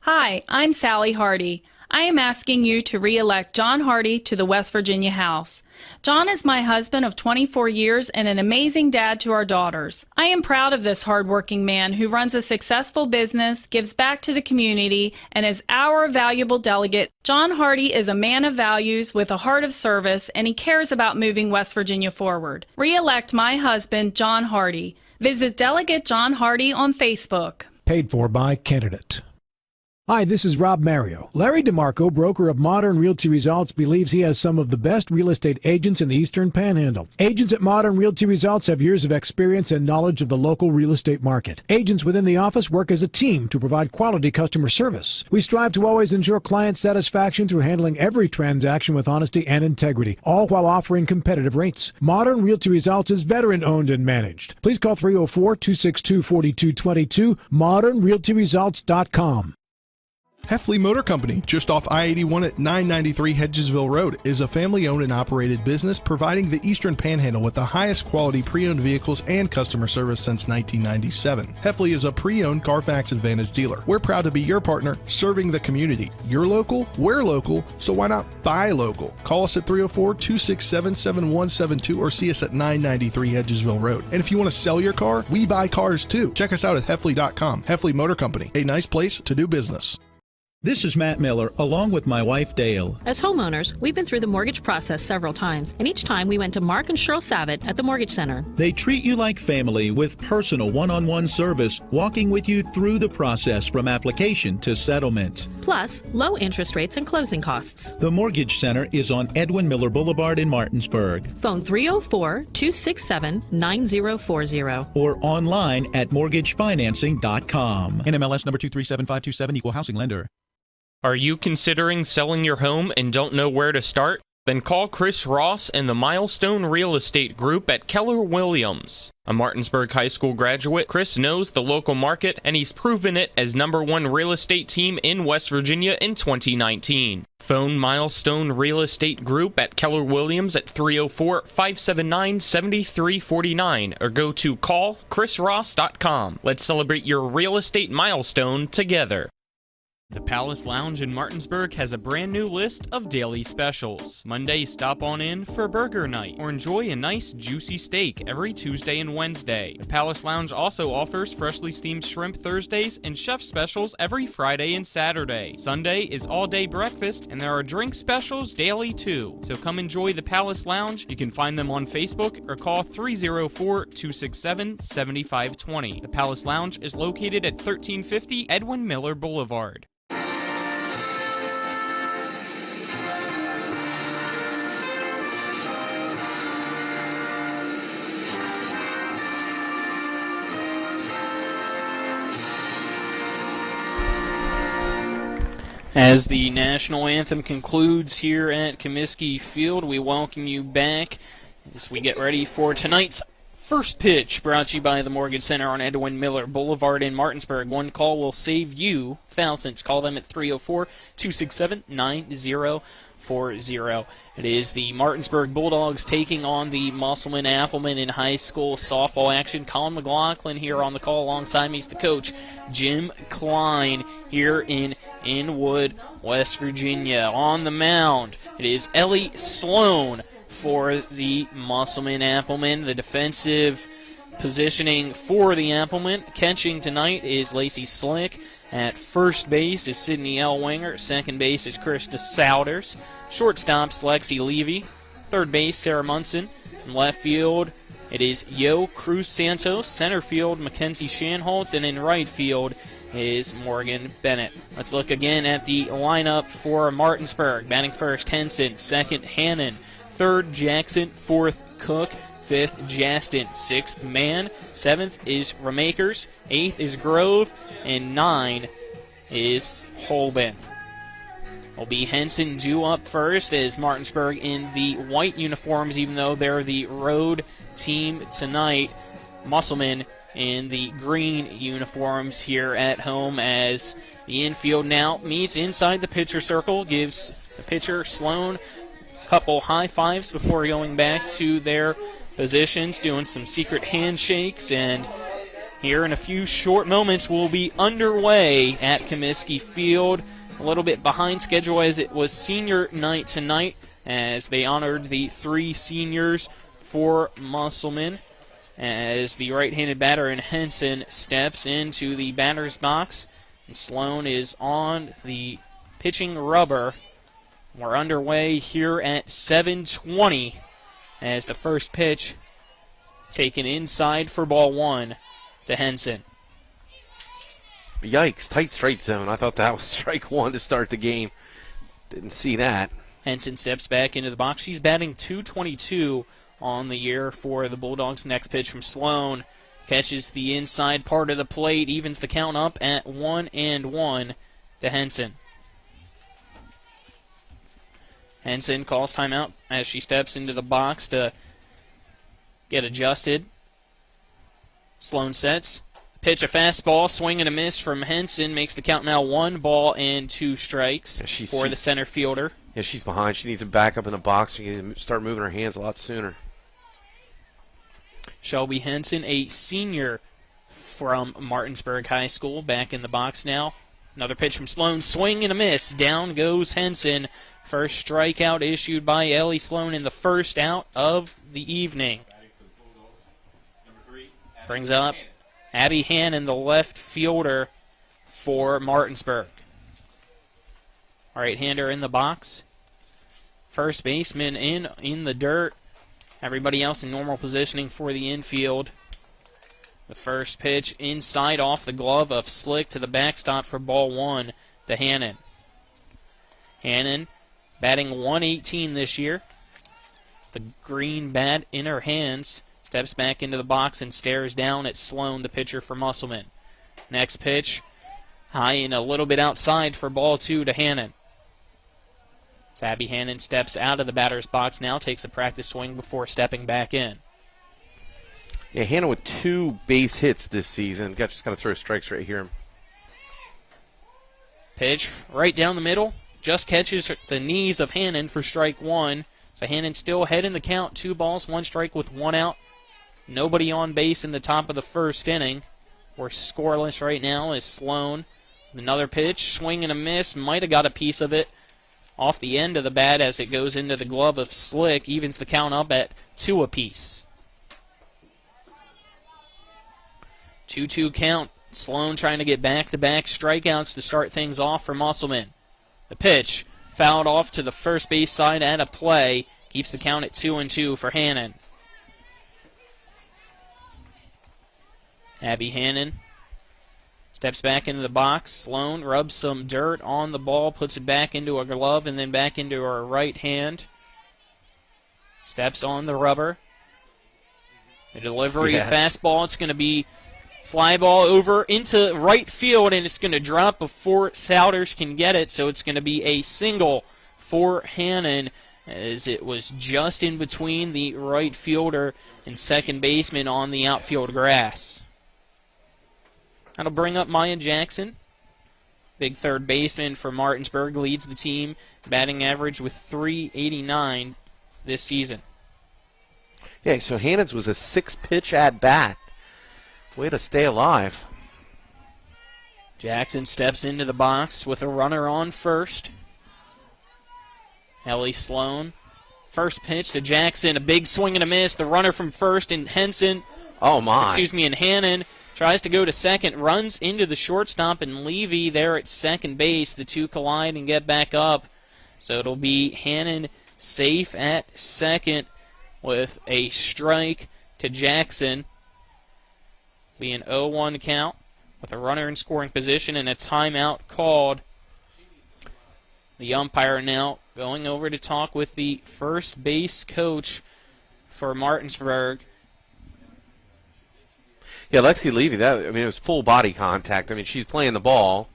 Hi, I'm Sally Hardy. I am asking you to re-elect John Hardy to the West Virginia House. John is my husband of 24 years and an amazing dad to our daughters. I am proud of this hardworking man who runs a successful business, gives back to the community, and is our valuable delegate. John Hardy is a man of values with a heart of service, and he cares about moving West Virginia forward. Re-elect my husband, John Hardy. Visit Delegate John Hardy on Facebook. Paid for by candidate. Hi, this is Rob Mario. Larry DeMarco, broker of Modern Realty Results, believes he has some of the best real estate agents in the Eastern Panhandle. Agents at Modern Realty Results have years of experience and knowledge of the local real estate market. Agents within the office work as a team to provide quality customer service. We strive to always ensure client satisfaction through handling every transaction with honesty and integrity, all while offering competitive rates. Modern Realty Results is veteran-owned and managed. Please call 304-262-4222, modernrealtyresults.com. Heffley Motor Company, just off I-81 at 993 Hedgesville Road, is a family-owned and operated business providing the Eastern Panhandle with the highest quality pre-owned vehicles and customer service since 1997. Heffley is a pre-owned Carfax Advantage dealer. We're proud to be your partner, serving the community. You're local, we're local, so why not buy local? Call us at 304-267-7172 or see us at 993 Hedgesville Road. And if you want to sell your car, we buy cars too. Check us out at Heffley.com. Heffley Motor Company, a nice place to do business. This is Matt Miller, along with my wife, Dale. As homeowners, we've been through the mortgage process several times, and each time we went to Mark and Cheryl Savitt at the Mortgage Center. They treat you like family with personal one-on-one service, walking with you through the process from application to settlement. Plus, low interest rates and closing costs. The Mortgage Center is on Edwin Miller Boulevard in Martinsburg. Phone 304-267-9040. Or online at mortgagefinancing.com. NMLS number 237527, equal housing lender. Are you considering selling your home and don't know where to start? Then call Chris Ross and the Milestone Real Estate Group at Keller Williams. A Martinsburg High School graduate, Chris knows the local market, and he's proven it as #1 real estate team in West Virginia in 2019. Phone Milestone Real Estate Group at Keller Williams at 304-579-7349 or go to callchrisross.com. Let's celebrate your real estate milestone together. The Palace Lounge in Martinsburg has a brand new list of daily specials. Monday, stop on in for burger night or enjoy a nice juicy steak every Tuesday and Wednesday. The Palace Lounge also offers freshly steamed shrimp Thursdays and chef specials every Friday and Saturday. Sunday is all-day breakfast and there are drink specials daily too. So come enjoy the Palace Lounge. You can find them on Facebook or call 304-267-7520. The Palace Lounge is located at 1350 Edwin Miller Boulevard. As the national anthem concludes here at Comiskey Field, we welcome you back as we get ready for tonight's first pitch, brought to you by the Mortgage Center on Edwin Miller Boulevard in Martinsburg. One call will save you thousands. Call them at 304-267-9040. It is the Martinsburg Bulldogs taking on the Musselman Appleman in high school softball action. Colin McLaughlin here on the call alongside me is the coach, Jim Klein, here in Inwood, West Virginia. On the mound, it is Ellie Sloan for the Musselman Appleman. The defensive positioning for the Appleman. Catching tonight is Lacey Slick. At first base is Sydney Elwanger. Second base is Krista Souders. Shortstop's Lexi Levy. Third base, Sarah Munson. In left field, it is Yo Cruz Santos. Center field, Mackenzie Shanholtz. And in right field is Morgan Bennett. Let's look again at the lineup for Martinsburg. Batting first, Henson. Second, Hannon. Third, Jackson. Fourth, Cook. Fifth, Jastin. Sixth, Mann. Seventh is Remakers. Eighth is Grove. And 9 is Holman. Will be Henson due up first as Martinsburg in the white uniforms, even though they're the road team tonight. Musselman in the green uniforms here at home as the infield now meets inside the pitcher circle. Gives the pitcher, Sloan, couple high fives before going back to their positions, doing some secret handshakes, and here in a few short moments we'll be underway at Comiskey Field. A little bit behind schedule as it was senior night tonight as they honored the 3 seniors for Musselman, as the right-handed batter in Henson steps into the batter's box. And Sloan is on the pitching rubber. We're underway here at 7:20 as the first pitch taken inside for ball 1 to Henson. Yikes, tight strike zone. I thought that was strike 1 to start the game. Didn't see that. Henson steps back into the box. She's batting .222 on the year for the Bulldogs. Next pitch from Sloan. Catches the inside part of the plate, evens the count up at 1-1 to Henson. Henson calls timeout as she steps into the box to get adjusted. Sloan sets. Pitch a fastball, swing and a miss from Henson, makes the count now 1-2 strikes for the center fielder. Yeah, she's behind. She needs to back up in the box. She needs to start moving her hands a lot sooner. Shelby Henson, a senior from Martinsburg High School, back in the box now. Another pitch from Sloan, swing and a miss. Down goes Henson. First strikeout issued by Ellie Sloan in the first out of the evening. Brings up Abby Hannon, the left fielder for Martinsburg. Right-hander in the box. First baseman in the dirt. Everybody else in normal positioning for the infield. The first pitch inside off the glove of Slick to the backstop for ball 1 to Hannon. Hannon batting .118 this year. The green bat in her hands. Steps back into the box and stares down at Sloan, the pitcher for Musselman. Next pitch, high and a little bit outside for ball 2 to Hannon. Abby Hannon steps out of the batter's box now, takes a practice swing before stepping back in. Yeah, Hannon with 2 base hits this season. Just got to throw strikes right here. Pitch right down the middle, just catches the knees of Hannon for strike 1. So Hannon still ahead in the count, 2 balls, 1 strike with 1 out. Nobody on base in the top of the first inning. We're scoreless right now as Sloan. Another pitch, swing and a miss, might have got a piece of it off the end of the bat as it goes into the glove of Slick, evens the count up at 2 apiece. 2-2 count. Sloan trying to get back-to-back strikeouts to start things off for Musselman. The pitch fouled off to the first base side at a play. Keeps the count at 2-2 for Hannon. Abby Hannon steps back into the box. Sloan rubs some dirt on the ball, puts it back into a glove and then back into her right hand. Steps on the rubber. The delivery, fastball, it's going to be fly ball over into right field, and it's going to drop before Souders can get it, so it's going to be a single for Hannon, as it was just in between the right fielder and second baseman on the outfield grass. That'll bring up Maya Jackson. Big third baseman for Martinsburg, leads the team, batting average with .389 this season. Yeah, so Hannon's was a 6-pitch at-bat. Way to stay alive. Jackson steps into the box with a runner on first. Ellie Sloan. First pitch to Jackson, a big swing and a miss. The runner from first, and Henson. And Hannon tries to go to second, runs into the shortstop, and Levy there at second base. The two collide and get back up. So it'll be Hannon safe at second with a strike to Jackson. Be an 0-1 count with a runner in scoring position and a timeout called. The umpire now going over to talk with the first base coach for Martinsburg. Yeah, Lexi Levy, it was full body contact. She's playing the ball.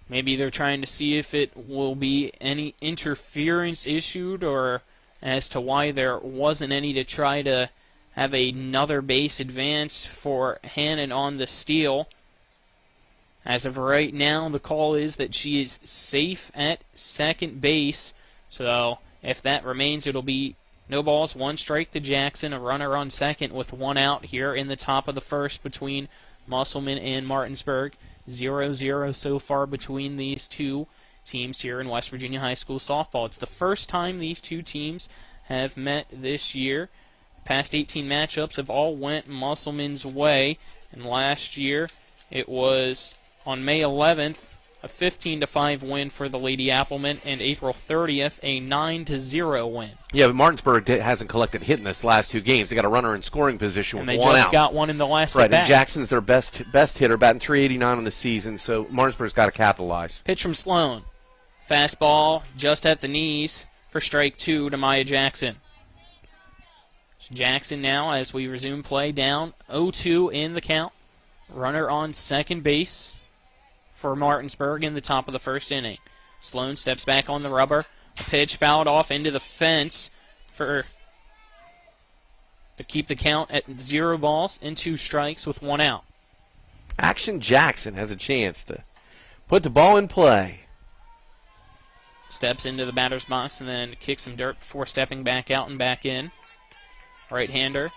Maybe they're trying to see if it will be any interference issued, or as to why there wasn't any, to try to have another base advance for Hannon on the steal. As of right now, the call is that she is safe at second base. So if that remains, it'll be no balls, 1 strike to Jackson, a runner on second with 1 out here in the top of the first between Musselman and Martinsburg. 0-0 so far between these two teams here in West Virginia High School softball. It's the first time these two teams have met this year. Past 18 matchups have all went Musselman's way, and last year it was on May 11th a 15-5 win for the Lady Applemen, and April 30th a 9-0 win. Yeah, but Martinsburg hasn't collected hit in this last 2 games. They got a runner in scoring position with 1 out. And they just got one in the last right, at bat. And Jackson's their best hitter, batting .389 on the season, so Martinsburg's got to capitalize. Pitch from Sloan. Fastball just at the knees for strike 2 to Maya Jackson. Jackson now, as we resume play, down 0-2 in the count. Runner on second base for Martinsburg in the top of the first inning. Sloan steps back on the rubber. A pitch fouled off into the fence to keep the count at 0 balls and 2 strikes with 1 out. Action Jackson has a chance to put the ball in play. Steps into the batter's box and then kicks some dirt before stepping back out and back in. Right-hander.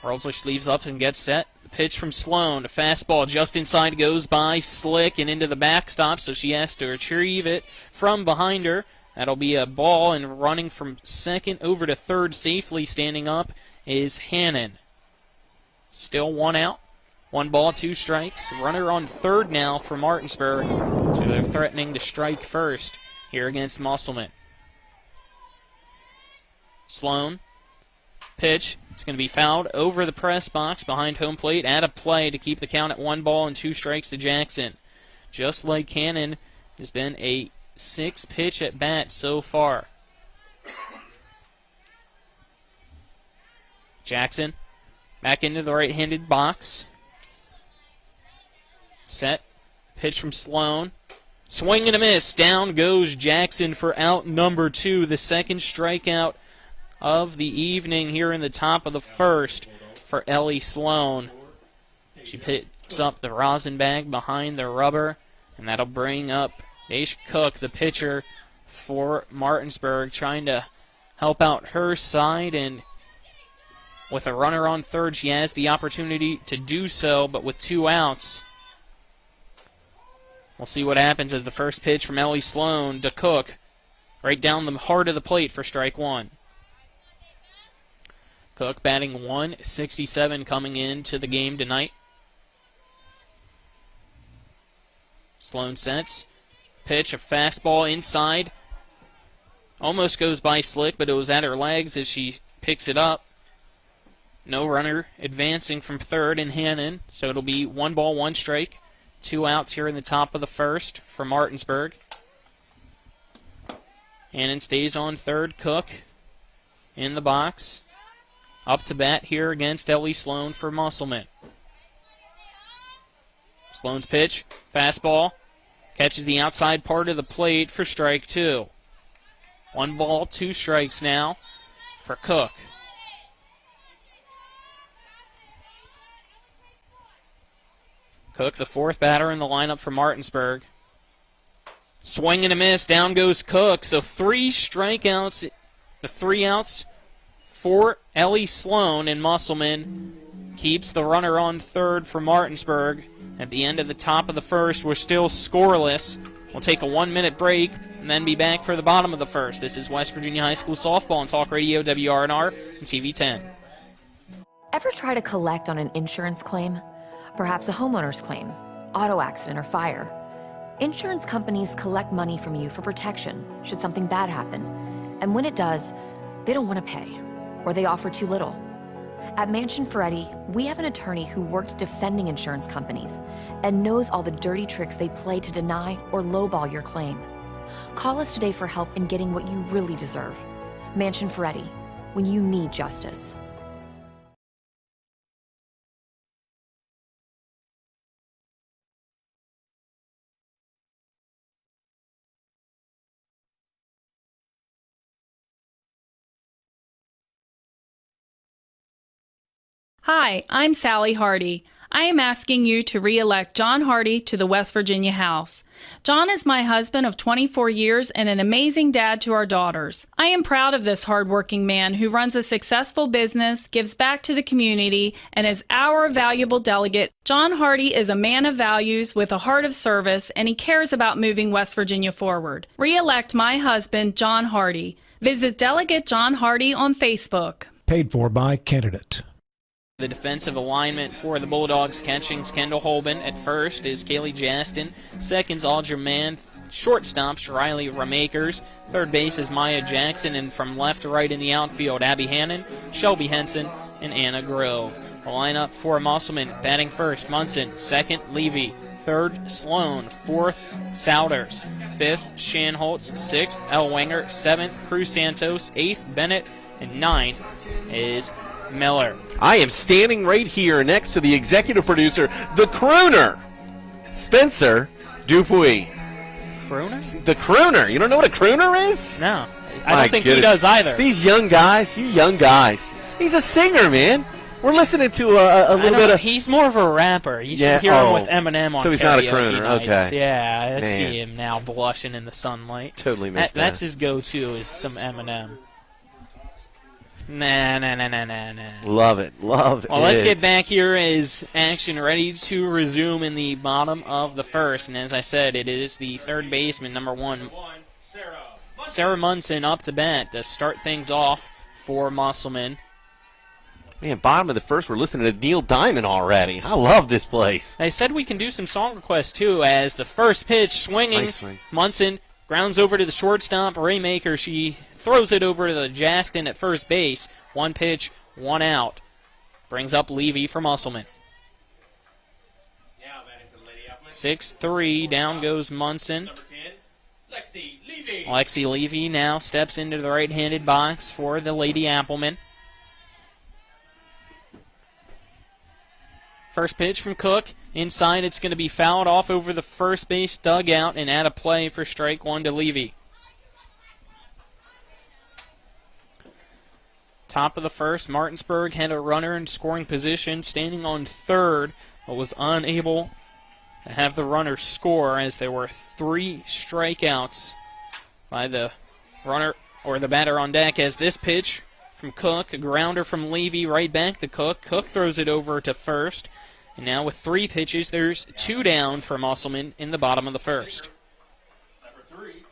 Rolls her sleeves up and gets set. The pitch from Sloan. A fastball just inside goes by Slick and into the backstop, so she has to retrieve it from behind her. That'll be a ball, and running from second over to third safely standing up is Hannon. Still 1 out. 1 ball, 2 strikes. Runner on third now for Martinsburg, so they're threatening to strike first here against Musselman. Sloan. Pitch. It's going to be fouled over the press box behind home plate. At a play to keep the count at 1 ball and 2 strikes to Jackson. Just like Hannon, has been a 6-pitch at bat so far. Jackson back into the right-handed box. Set. Pitch from Sloan. Swing and a miss. Down goes Jackson for out number 2. The second strikeout of the evening here in the top of the first for Ellie Sloan. She picks up the rosin bag behind the rubber, and that'll bring up Daisha Cook, the pitcher for Martinsburg, trying to help out her side, and with a runner on third, she has the opportunity to do so, but with 2 outs, we'll see what happens as the first pitch from Ellie Sloan to Cook, right down the heart of the plate for strike 1. Cook batting .167 coming into the game tonight. Sloan sets. Pitch, a fastball inside. Almost goes by Slick, but it was at her legs as she picks it up. No runner advancing from third in Hannon, so it'll be 1 ball, 1 strike. 2 outs here in the top of the first for Martinsburg. Hannon stays on third. Cook in the box. Up to bat here against Ellie Sloan for Musselman. Sloan's pitch, fastball, catches the outside part of the plate for strike 2. 1 ball, 2 strikes now for Cook. Cook, the 4th batter in the lineup for Martinsburg. Swing and a miss, down goes Cook. So 3 strikeouts, the 3 outs for Ellie Sloan, and Musselman keeps the runner on third for Martinsburg. At the end of the top of the first, we're still scoreless. We'll take a 1-minute break and then be back for the bottom of the first. This is West Virginia High School Softball on Talk Radio, WRNR, and TV 10. Ever try to collect on an insurance claim? Perhaps a homeowner's claim, auto accident, or fire. Insurance companies collect money from you for protection should something bad happen. And when it does, they don't want to pay, or they offer too little. At Mansion Ferretti, we have an attorney who worked defending insurance companies and knows all the dirty tricks they play to deny or lowball your claim. Call us today for help in getting what you really deserve. Mansion Ferretti, when you need justice. Hi, I'm Sally Hardy. I am asking you to re-elect John Hardy to the West Virginia House. John is my husband of 24 years and an amazing dad to our daughters. I am proud of this hardworking man who runs a successful business, gives back to the community, and is our valuable delegate. John Hardy is a man of values with a heart of service, and he cares about moving West Virginia forward. Re-elect my husband, John Hardy. Visit Delegate John Hardy on Facebook. Paid for by candidate. The defensive alignment for the Bulldogs, catching's Kendall Holman. At first is Kaylee Jastin. Second's Aldrin Mann. Shortstops, Riley Ramakers. Third base is Maya Jackson. And from left to right in the outfield, Abby Hannon, Shelby Henson, and Anna Grove. The lineup for Musselman, batting first, Munson. Second, Levy. Third, Sloan. Fourth, Souders. Fifth, Shanholtz. Sixth, Elwanger. Seventh, Cruz Santos. Eighth, Bennett. And ninth is Miller. I am standing right here next to the executive producer, the crooner, Spencer Dupuis. Crooner? The crooner. You don't know what a crooner is? No. I don't think he does either. These young guys, you young guys. He's a singer, man. We're listening to a little bit of... He's more of a rapper. You should hear him with Eminem on so he's not a crooner. Nights. Okay. Yeah, I Man. see him now blushing in the sunlight. Totally missed that. That's his go-to is some Eminem. Nah. Love it. Well, let's get back here as action ready to resume in the bottom of the first. And as I said, it is the third baseman, number 1, Sarah Munson, up to bat to start things off for Musselman. Man, bottom of the first, we're listening to Neil Diamond already. I love this place. I said we can do some song requests, too, as the first pitch swinging. Nice swing. Munson grounds over to the shortstop. Raymaker, she throws it over to the Jastin at first base. 1 pitch, 1 out. Brings up Levy for Musselman. 6-3, down goes Munson. Lexi Levy now steps into the right-handed box for the Lady Appleman. First pitch from Cook. Inside, it's going to be fouled off over the first base dugout and out of play for strike 1 to Levy. Top of the first, Martinsburg had a runner in scoring position, standing on third, but was unable to have the runner score as there were 3 strikeouts by the runner or the batter on deck. As this pitch from Cook, a grounder from Levy right back to Cook. Cook throws it over to first. And now with 3 pitches, there's 2 down for Musselman in the bottom of the first. Number 3,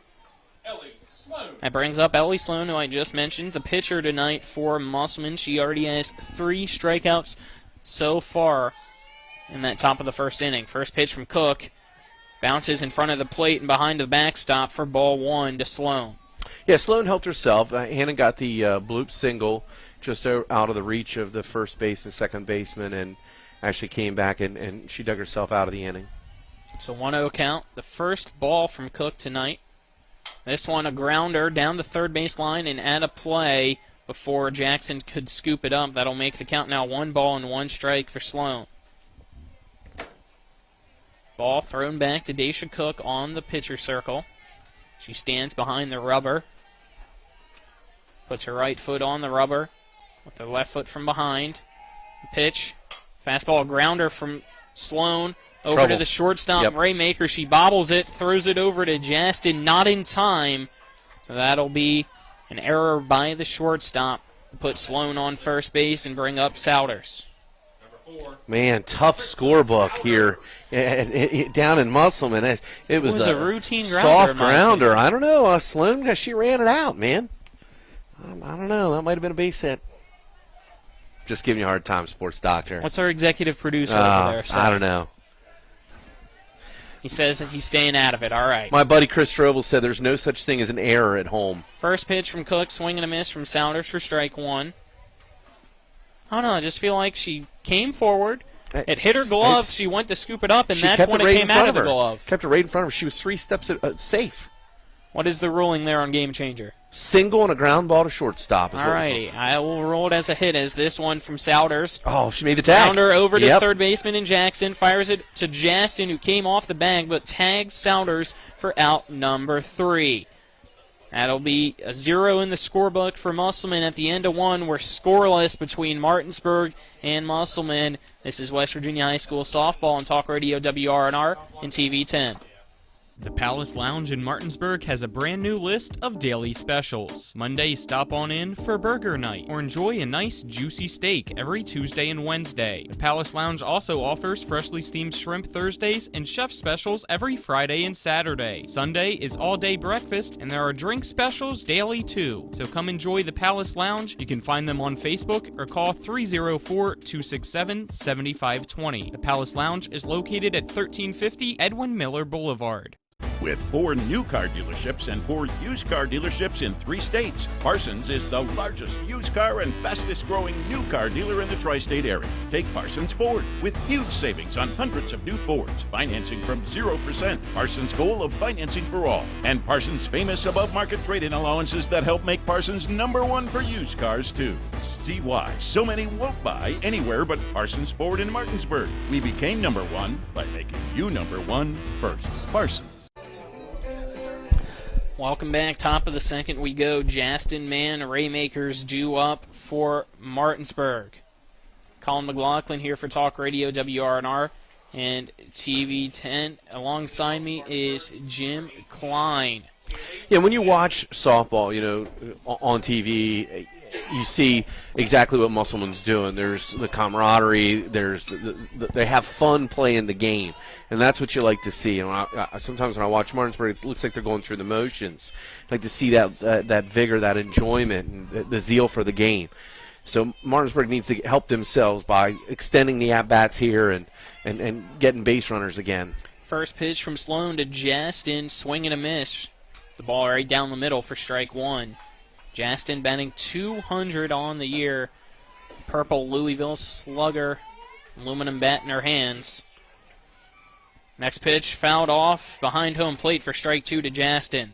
Ellie Sloan. That brings up Ellie Sloan, who I just mentioned, the pitcher tonight for Musselman. She already has 3 strikeouts so far in that top of the first inning. First pitch from Cook. Bounces in front of the plate and behind the backstop for ball 1 to Sloan. Yeah, Sloan helped herself. Hannon got the bloop single just out of the reach of the first base and second baseman and actually came back and she dug herself out of the inning. It's a 1-0 count. The first ball from Cook tonight. This one a grounder down the third base line and out of play before Jackson could scoop it up. That'll make the count now 1 ball and 1 strike for Sloan. Ball thrown back to Daisha Cook on the pitcher circle. She stands behind the rubber. Puts her right foot on the rubber with her left foot from behind. Pitch. Fastball grounder from Sloan over to the shortstop, Raymaker. She bobbles it, throws it over to Jastin, not in time. So that'll be an error by the shortstop to put Sloan on first base and bring up Souders. Man, tough scorebook here down in Musselman. It was a routine grounder, soft grounder. I don't know. Sloan, she ran it out, man. I don't know. That might have been a base hit. Just giving you a hard time, sports doctor. What's our executive producer over there saying? I don't know. He says that he's staying out of it. All right. My buddy Chris Strobel said there's no such thing as an error at home. First pitch from Cook, swing and a miss from Souders for strike 1. I don't know. I just feel like she came forward. It hit her glove. She went to scoop it up, and that's when it came out of the glove. Kept it right in front of her. She was 3 steps safe. What is the ruling there on Game Changer? Single and a ground ball to shortstop. All righty. I will roll it as a hit as this one from Souders. Oh, she made the tag. Grounder over to third baseman and Jackson. Fires it to Jastin, who came off the bag, but tags Souders for out number 3. That'll be a 0 in the scorebook for Musselman. At the end of one, we're scoreless between Martinsburg and Musselman. This is West Virginia High School softball on Talk Radio WRNR and TV 10. The Palace Lounge in Martinsburg has a brand new list of daily specials. Monday, stop on in for burger night or enjoy a nice juicy steak every Tuesday and Wednesday. The Palace Lounge also offers freshly steamed shrimp Thursdays and chef specials every Friday and Saturday. Sunday is all-day breakfast and there are drink specials daily too. So come enjoy the Palace Lounge. You can find them on Facebook or call 304-267-7520. The Palace Lounge is located at 1350 Edwin Miller Boulevard. With 4 new car dealerships and 4 used car dealerships in 3 states, Parsons is the largest used car and fastest growing new car dealer in the tri-state area. Take Parsons Ford with huge savings on hundreds of new Fords, financing from 0%, Parsons' goal of financing for all, and Parsons' famous above-market trade-in allowances that help make Parsons #1 for used cars too. See why so many won't buy anywhere but Parsons Ford in Martinsburg. We became #1 by making you #1 first. Parsons. Welcome back. Top of the second we go. Jastin Man, Raymakers due up for Martinsburg. Colin McLaughlin here for Talk Radio WRNR and TV 10. Alongside me is Jim Klein. Yeah, when you watch softball, on TV, you see exactly what Musselman's doing. There's the camaraderie. They have fun playing the game, and that's what you like to see. And sometimes when I watch Martinsburg, it looks like they're going through the motions. I like to see that vigor, that enjoyment, and the zeal for the game. So Martinsburg needs to help themselves by extending the at-bats here and getting base runners again. First pitch from Sloan to Jastin, swing and a miss. The ball right down the middle for strike one. Jastin batting .200 on the year. Purple Louisville slugger, aluminum bat in her hands. Next pitch fouled off behind home plate for strike 2 to Jastin.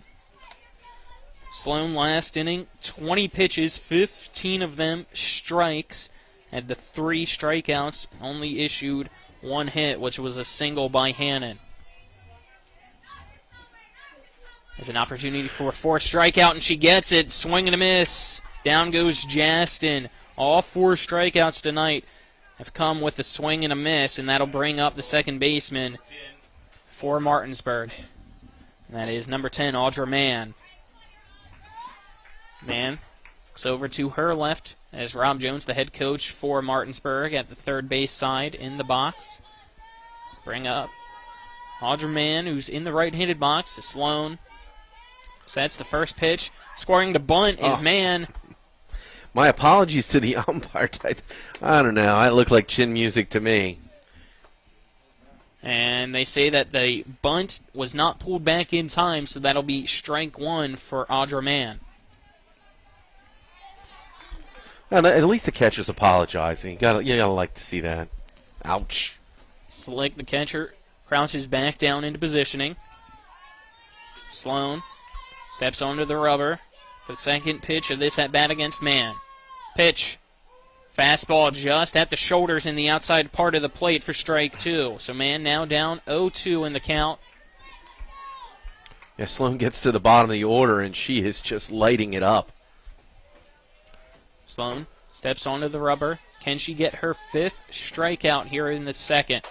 Sloan last inning, 20 pitches, 15 of them strikes. Had the 3 strikeouts, only issued 1 hit, which was a single by Hannon. There's an opportunity for a 4th strikeout, and she gets it. Swing and a miss. Down goes Jastin. All 4 strikeouts tonight have come with a swing and a miss, and that'll bring up the second baseman for Martinsburg. And that is number 10, Audra Mann. Mann looks over to her left as Rob Jones, the head coach for Martinsburg, at the third base side in the box. Bring up Audra Mann, who's in the right-handed box, to Sloan. So that's the first pitch. Scoring the bunt is Mann. My apologies to the umpire. I don't know. It looked like chin music to me. And they say that the bunt was not pulled back in time, so that'll be strike 1 for Audra Mann. Well, at least the catcher's apologizing. You gotta like to see that. Ouch. Slick, the catcher, crouches back down into positioning. Sloan steps onto the rubber for the second pitch of this at-bat against Mann. Pitch. Fastball just at the shoulders in the outside part of the plate for strike 2. So Mann now down 0-2 in the count. Yeah, Sloan gets to the bottom of the order, and she is just lighting it up. Sloan steps onto the rubber. Can she get her 5th strikeout here in the second?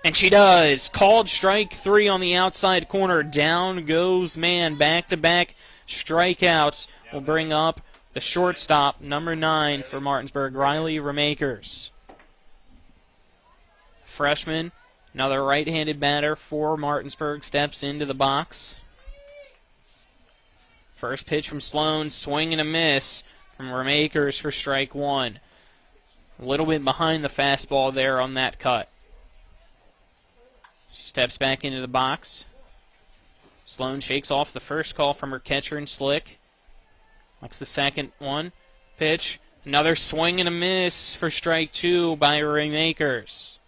And she does. Called strike 3 on the outside corner. Down goes Mann. Back-to-back strikeouts will bring up the shortstop, number 9 for Martinsburg, Riley Remakers. Freshman, another right-handed batter for Martinsburg, steps into the box. First pitch from Sloan, swing and a miss from Remakers for strike 1. A little bit behind the fastball there on that cut. Steps back into the box. Sloan shakes off the first call from her catcher and Slick. Likes the second one. Pitch. Another swing and a miss for strike 2 by Remakers.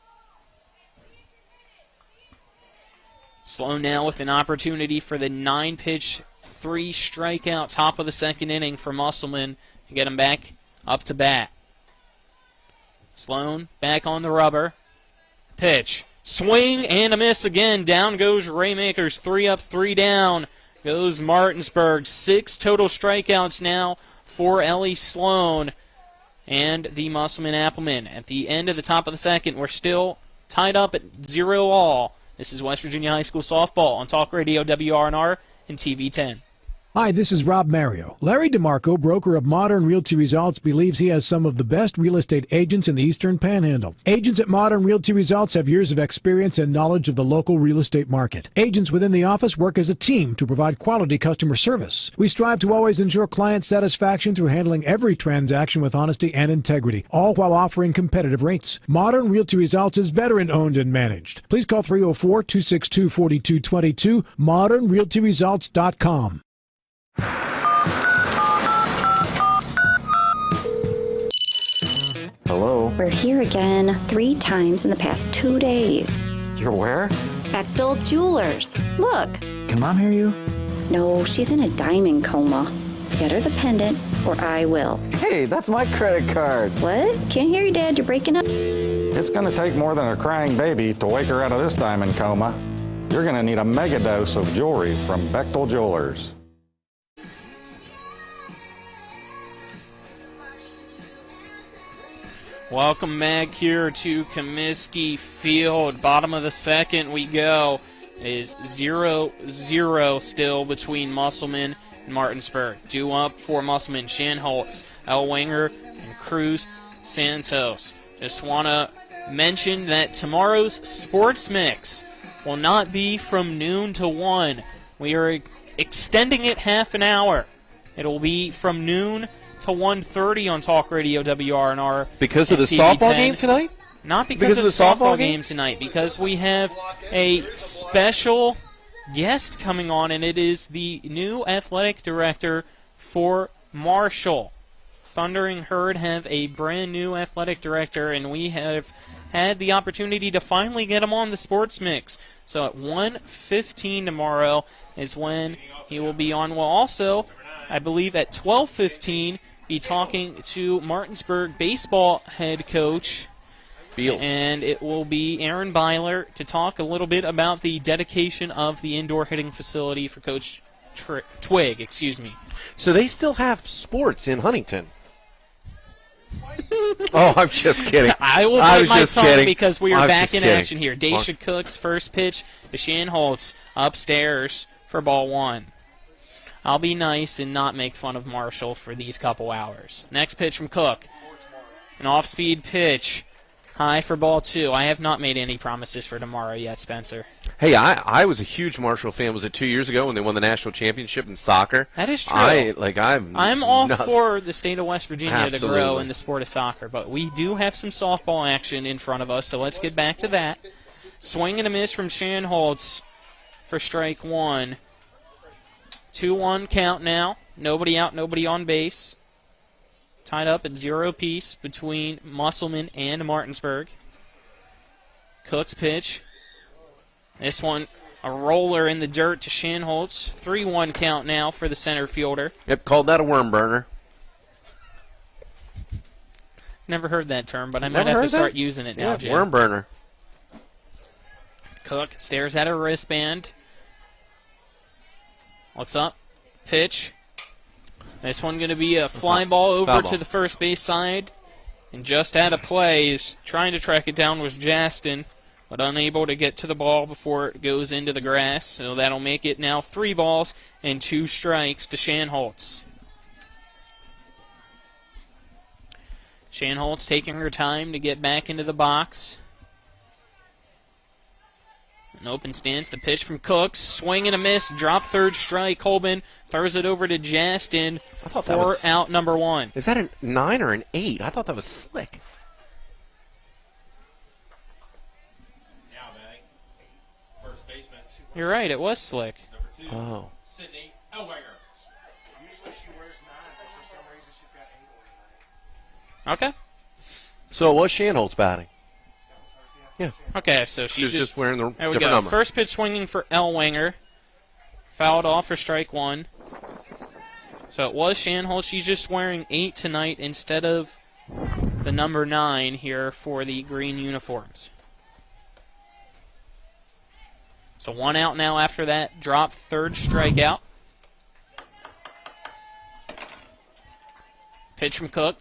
Sloan now with an opportunity for the 9-pitch, 3 strikeout top of the second inning for Musselman to get him back up to bat. Sloan back on the rubber. Pitch. Swing and a miss again. Down goes Raymakers. 3 up, 3 down. goes Martinsburg. 6 total strikeouts now for Ellie Sloan and the Musselman Applemen. At the end of the top of the second, we're still tied up at 0-all. This is West Virginia High School softball on Talk Radio WRNR and TV 10. Hi, this is Rob Mario. Larry DeMarco, broker of Modern Realty Results, believes he has some of the best real estate agents in the Eastern Panhandle. Agents at Modern Realty Results have years of experience and knowledge of the local real estate market. Agents within the office work as a team to provide quality customer service. We strive to always ensure client satisfaction through handling every transaction with honesty and integrity, all while offering competitive rates. Modern Realty Results is veteran-owned and managed. Please call 304-262-4222, modernrealtyresults.com. Hello? We're here again 3 times in the past 2 days. You're where? Bechtel Jewelers. Look. Can Mom hear you? No, she's in a diamond coma. Get her the pendant, or I will. Hey, that's my credit card. What? Can't hear you, Dad. You're breaking up. It's going to take more than a crying baby to wake her out of this diamond coma. You're going to need a mega dose of jewelry from Bechtel Jewelers. Welcome back here to Comiskey Field. Bottom of the second we go. It is 0-0 still between Musselman and Martinsburg. Due up for Musselman, Shanholtz, Elwanger, and Cruz Santos. Just want to mention that tomorrow's sports mix will not be from noon to 1. We are extending it half an hour. It will be from noon to 1:30 on Talk Radio WRNR. Because of the softball game tonight? Not because of the softball game tonight, because we have a special guest coming on, and it is the new athletic director for Marshall. Thundering Herd have a brand new athletic director, and we have had the opportunity to finally get him on the sports mix. So at 1:15 tomorrow is when he will be on. We'll also, I believe, at 12:15 be talking to Martinsburg baseball head coach, Beals. And it will be Aaron Byler to talk a little bit about the dedication of the indoor hitting facility for Coach Twig. So they still have sports in Huntington. Oh, I'm just kidding. I will bite my tongue kidding. because we are back in kidding. action here. Daisha Cook's first pitch to Shanholtz upstairs for ball 1. I'll be nice and not make fun of Marshall for these couple hours. Next pitch from Cook. An off-speed pitch. High for ball 2. I have not made any promises for tomorrow yet, Spencer. Hey, I was a huge Marshall fan. Was it 2 years ago when they won the national championship in soccer? That is true. I'm all for the state of West Virginia to grow Absolutely. in the sport of soccer, but we do have some softball action in front of us, so let's get back to that. Swing and a miss from Shanholtz for strike 1. 2-1 count now. Nobody out, nobody on base. Tied up at 0 apiece between Musselman and Martinsburg. Cook's pitch. This one, a roller in the dirt to Shanholtz. 3-1 count now for the center fielder. Yep, called that a worm burner. Never heard that term, but I might have to start using it now, Jim. Worm burner. Cook stares at her wristband. Looks up. Pitch. This one going to be a fly ball over to the first base side. And just out of play, is trying to track it down was Jastin, but unable to get to the ball before it goes into the grass. So that'll make it now 3 balls and 2 strikes to Shanholtz. Shanholtz taking her time to get back into the box. An open stance, the pitch from Cooks, swing and a miss, drop third strike. Colbin throws it over to Jastin for out number 1. Is that a 9 or an 8? I thought that was slick. First baseman. You're right, it was slick. Number 2. Oh. Sydney Elwanger. Usually she wears 9, but for some reason she's got 8 on. Okay. So it was Shanholtz batting. Yeah. Okay, so she's just wearing the there we different go. number. First pitch swinging for Elwanger. Fouled off for strike 1. So it was Shanholtz. She's just wearing 8 tonight instead of the number 9 here for the green uniforms. So 1 out now after that drop third strikeout. Pitch from Cook.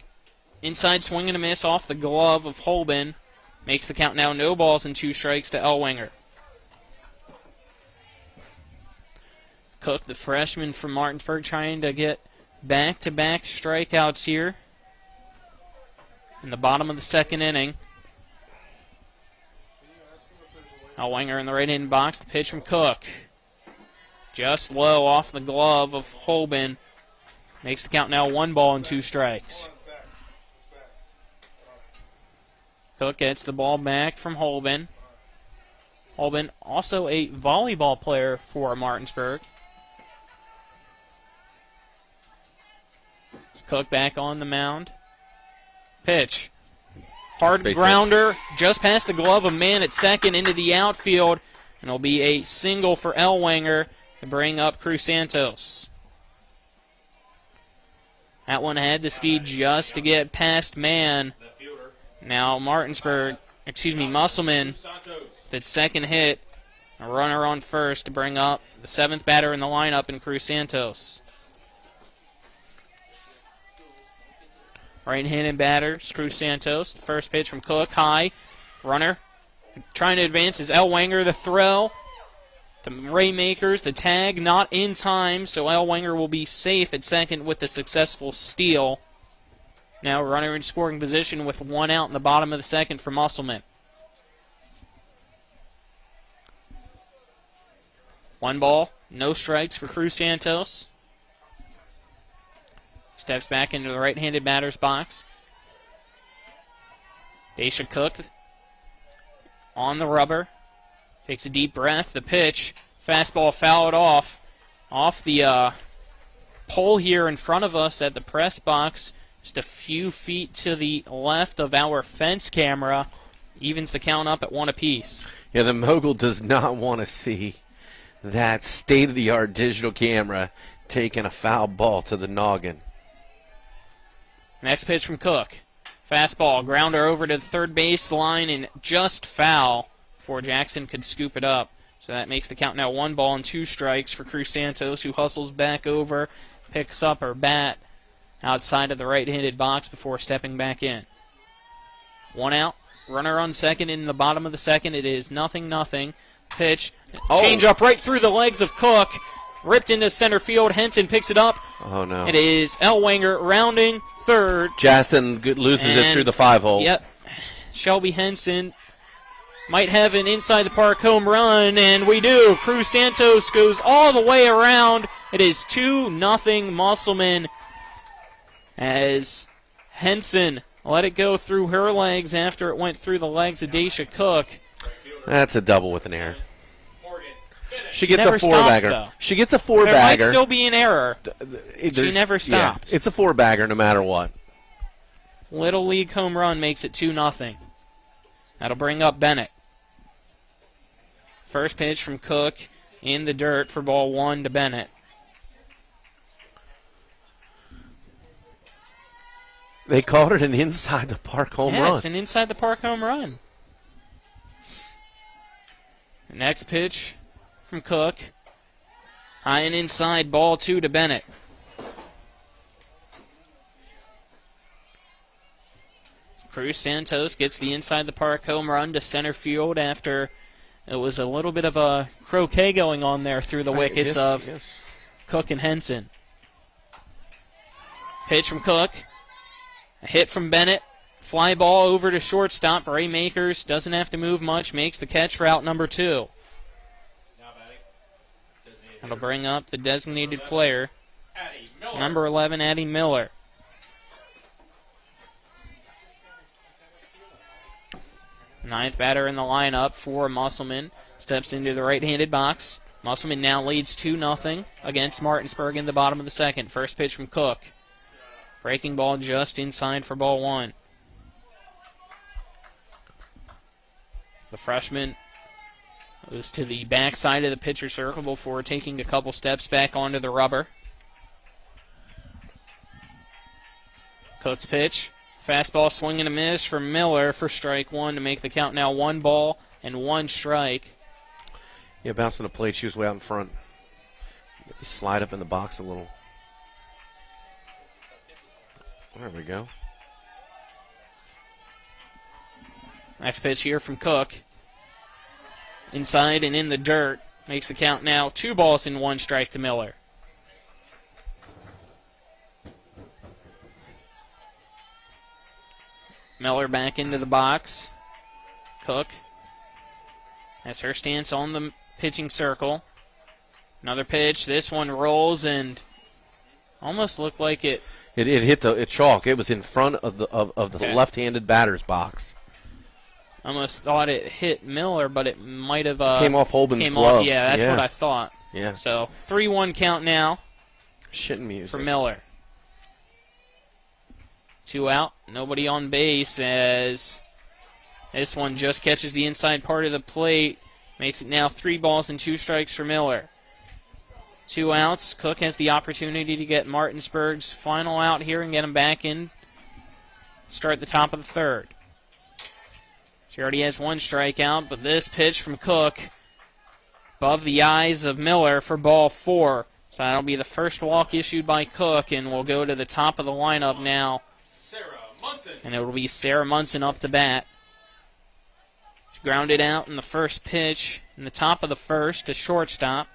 Inside swing and a miss off the glove of Holman. Makes the count now 0 balls and 2 strikes to Ellwanger. Cook, the freshman from Martinsburg, trying to get back-to-back strikeouts here in the bottom of the second inning. Ellwanger in the right-hand box. The pitch from Cook. Just low off the glove of Holman. Makes the count now 1 ball and 2 strikes. Cook gets the ball back from Holman. Holman, also a volleyball player for Martinsburg. Cook back on the mound. Pitch. Hard grounder just past the glove of man at second into the outfield. And it'll be a single for Ellwanger to bring up Cruz Santos. That one had the speed just to get past man. Now Musselman, that second hit. A runner on first to bring up the 7th batter in the lineup in Cruz Santos. Right-handed batter, Cruz Santos. The first pitch from Cook, high. Runner trying to advance is Ellwanger. The throw. The Raymakers, the tag, not in time, so Ellwanger will be safe at second with the successful steal. Now runner in scoring position with 1 out in the bottom of the second for Musselman. 1 ball, no strikes for Cruz Santos. Steps back into the right-handed batter's box. Daisha Cook on the rubber. Takes a deep breath. The pitch. Fastball fouled off the pole here in front of us at the press box. Just a few feet to the left of our fence camera. Evens the count up at 1 apiece. Yeah, the mogul does not want to see that state-of-the-art digital camera taking a foul ball to the noggin. Next pitch from Cook. Fastball, grounder over to the third base line and just foul before Jackson could scoop it up. So that makes the count now 1 ball and 2 strikes for Cruz Santos, who hustles back over, picks up her bat outside of the right-handed box before stepping back in. 1 out, runner on second in the bottom of the second. It is 0-0. Pitch, change up right through the legs of Cook. Ripped into center field. Henson picks it up. Oh, no. It is Ellwanger rounding third. Justin loses it through the 5-hole. Yep. Shelby Henson might have an inside the park home run, and we do. Cruz Santos goes all the way around. It is 2-0 Musselman as Henson let it go through her legs after it went through the legs of Daisha Cook. That's a double with an error. She gets a 4-bagger. Stopped, she gets a 4-bagger. There might still be an error. She never stopped. Yeah, it's a 4-bagger no matter what. Little League home run makes it 2-0. That'll bring up Bennett. First pitch from Cook in the dirt for ball 1 to Bennett. They called it an inside the park home run. Yeah, it's an inside the park home run. The next pitch from Cook. High and inside, ball 2 to Bennett. Cruz Santos gets the inside the park home run to center field after it was a little bit of a croquet going on there through the wickets of Cook and Henson. Pitch from Cook. A hit from Bennett. Fly ball over to shortstop. Raymakers doesn't have to move much. Makes the catch for out number 2. That'll bring up the designated player, number 11, Addie Miller. Ninth batter in the lineup for Musselman. Steps into the right-handed box. Musselman now leads 2-0 against Martinsburg in the bottom of the second. First pitch from Cook. Breaking ball just inside for ball 1. The freshman goes to the backside of the pitcher circle before taking a couple steps back onto the rubber. Cook's pitch. Fastball swing and a miss for Miller for strike 1 to make the count now 1 ball and 1 strike. Yeah, bouncing the plate. She was way out in front. Slide up in the box a little. There we go. Next pitch here from Cook. Inside and in the dirt. Makes the count now 2 balls and 1 strike to Miller. Miller back into the box. Cook has her stance on the pitching circle. Another pitch. This one rolls and almost looked like it. It hit the chalk. It was in front of the left-handed batter's box. Almost thought it hit Miller, but it might have came off Holman's glove. Yeah, that's what I thought. Yeah. So 3-1 count now. Shitting music for Miller. 2 out, nobody on base as this one just catches the inside part of the plate. Makes it now 3 balls and 2 strikes for Miller. 2 outs. Cook has the opportunity to get Martinsburg's final out here and get him back in. Start the top of the third. She already has 1 strikeout, but this pitch from Cook above the eyes of Miller for ball 4. So that'll be the first walk issued by Cook, and we'll go to the top of the lineup now. Sarah Munson. And it will be Sarah Munson up to bat. She grounded out in the first pitch in the top of the first to shortstop.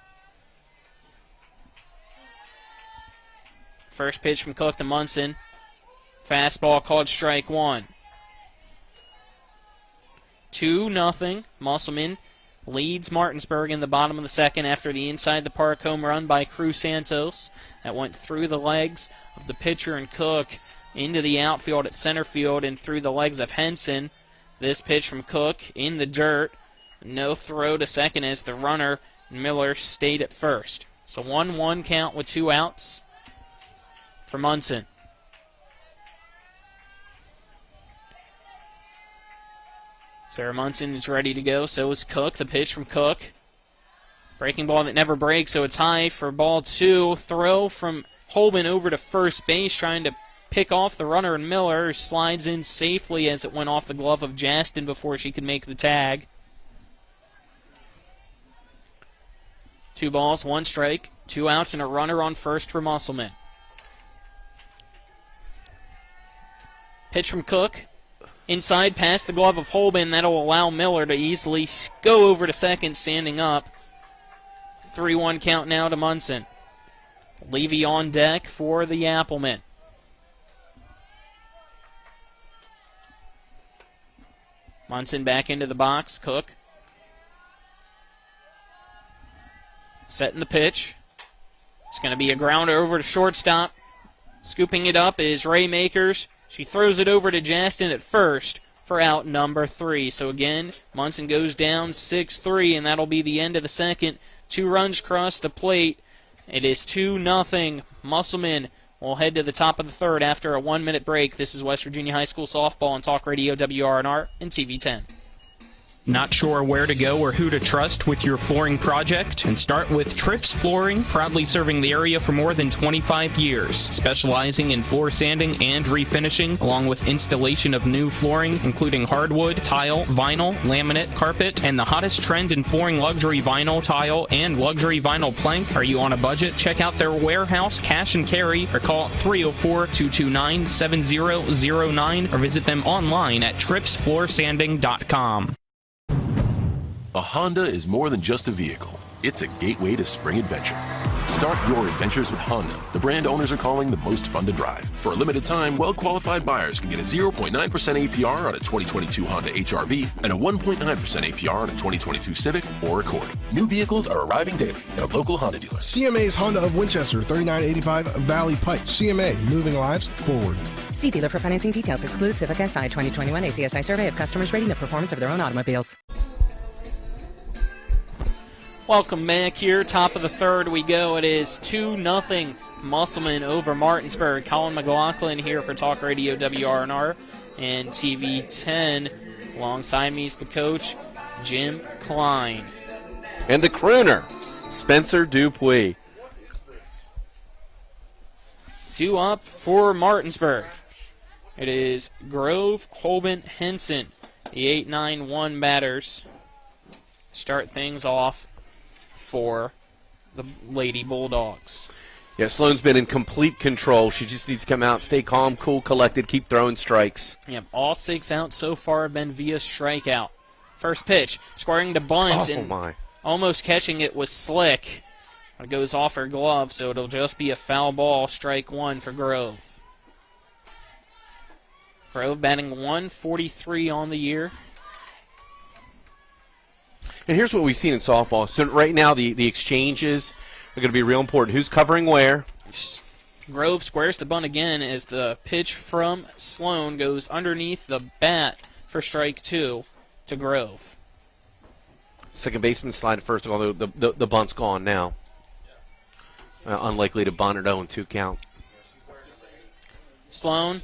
First pitch from Cook to Munson. Fastball called strike 1. 2-0. Musselman leads Martinsburg in the bottom of the second after the inside the park home run by Cruz Santos that went through the legs of the pitcher and Cook into the outfield at center field and through the legs of Henson. This pitch from Cook in the dirt. No throw to second as the runner, Miller, stayed at first. So 1-1 count with 2 outs for Munson. Sarah Munson is ready to go. So is Cook. The pitch from Cook. Breaking ball that never breaks, so it's high for ball 2. Throw from Holman over to first base, trying to pick off the runner, and Miller slides in safely as it went off the glove of Justin before she could make the tag. 2 balls, 1 strike, 2 outs, and a runner on first for Musselman. Pitch from Cook. Inside past the glove of Holman. That'll allow Miller to easily go over to second standing up. 3-1 count now to Munson. Levy on deck for the Applemen. Munson back into the box. Cook. Setting the pitch. It's going to be a grounder over to shortstop. Scooping it up is Ray Makers. She throws it over to Justin at first for out number 3. So again, Munson goes down 6-3, and that'll be the end of the second. 2 runs across the plate. It is 2-0. Musselman will head to the top of the third after a 1-minute break. This is West Virginia High School Softball on Talk Radio WRNR and TV 10. Not sure where to go or who to trust with your flooring project? And start with Trips Flooring, proudly serving the area for more than 25 years, specializing in floor sanding and refinishing, along with installation of new flooring, including hardwood, tile, vinyl, laminate, carpet, and the hottest trend in flooring, luxury vinyl, tile, and luxury vinyl plank. Are you on a budget? Check out their warehouse, cash and carry, or call 304-229-7009, or visit them online at tripsfloorsanding.com. A Honda is more than just a vehicle. It's a gateway to spring adventure. Start your adventures with Honda, the brand owners are calling the most fun to drive. For a limited time, well-qualified buyers can get a 0.9% APR on a 2022 Honda HR-V and a 1.9% APR on a 2022 Civic or Accord. New vehicles are arriving daily at a local Honda dealer. CMA's Honda of Winchester, 3985 Valley Pike. CMA, moving lives forward. See dealer for financing details. Exclude Civic SI 2021 ACSI survey of customers rating the performance of their own automobiles. Welcome back here. Top of the third we go. It is 2-0 Musselman over Martinsburg. Colin McLaughlin here for Talk Radio WRNR and TV 10. Alongside me is the coach, Jim Klein. And the crooner, Spencer Dupuis. Due up for Martinsburg. It is Grove, Holman, Henson, the 8-9-1 batters. Start things off for the Lady Bulldogs. Yeah, Sloan's been in complete control. She just needs to come out, stay calm, cool, collected, keep throwing strikes. Yep, all 6 outs so far have been via strikeout. First pitch, squaring to bunts, and almost catching it was Slick. It goes off her glove, so it'll just be a foul ball, strike 1 for Grove. Grove batting .143 on the year. And here's what we've seen in softball. So right now the exchanges are going to be real important. Who's covering where? Grove squares the bunt again as the pitch from Sloan goes underneath the bat for strike 2 to Grove. Second baseman slide first, although the bunt's gone now. Unlikely to bunt at 0-2 count. Sloan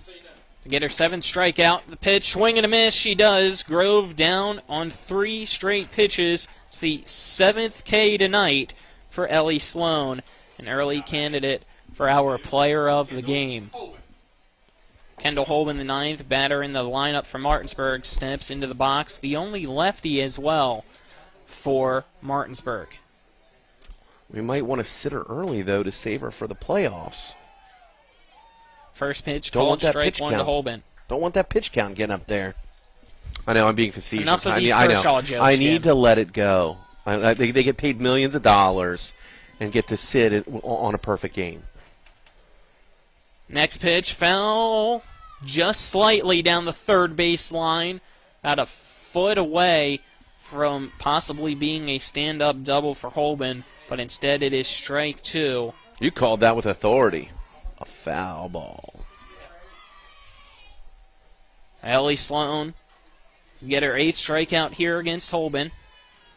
to get her 7th strikeout. The pitch, swing and a miss. She does. Grove down on 3 straight pitches. It's the 7th K tonight for Ellie Sloan, an early candidate for our player of the game. Kendall Holman, the 9th batter in the lineup for Martinsburg, steps into the box. The only lefty as well for Martinsburg. We might want to sit her early, though, to save her for the playoffs. First pitch, called strike 1 to Holman. Don't want that pitch count getting up there. I know, I'm being facetious. Enough of these Kershaw jokes, I need to let it go. They get paid millions of dollars and get to sit on a perfect game. Next pitch, foul just slightly down the third base line, about a foot away from possibly being a stand-up double for Holman, but instead it is strike 2. You called that with authority. A foul ball. Ellie Sloan get her 8th strikeout here against Holman.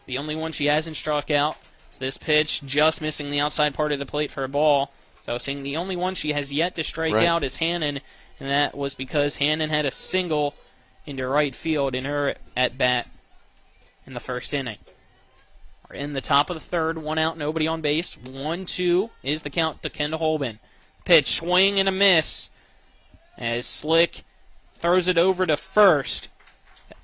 The only one she hasn't struck out is this pitch, just missing the outside part of the plate for a ball. So saying the only one she has yet to strike out is Hannon, and that was because Hannon had a single into right field in her at-bat in the first inning. We're in the top of the third, 1 out, nobody on base. 1-2 is the count to Kendall Holman. Pitch, swing and a miss as Slick throws it over to first.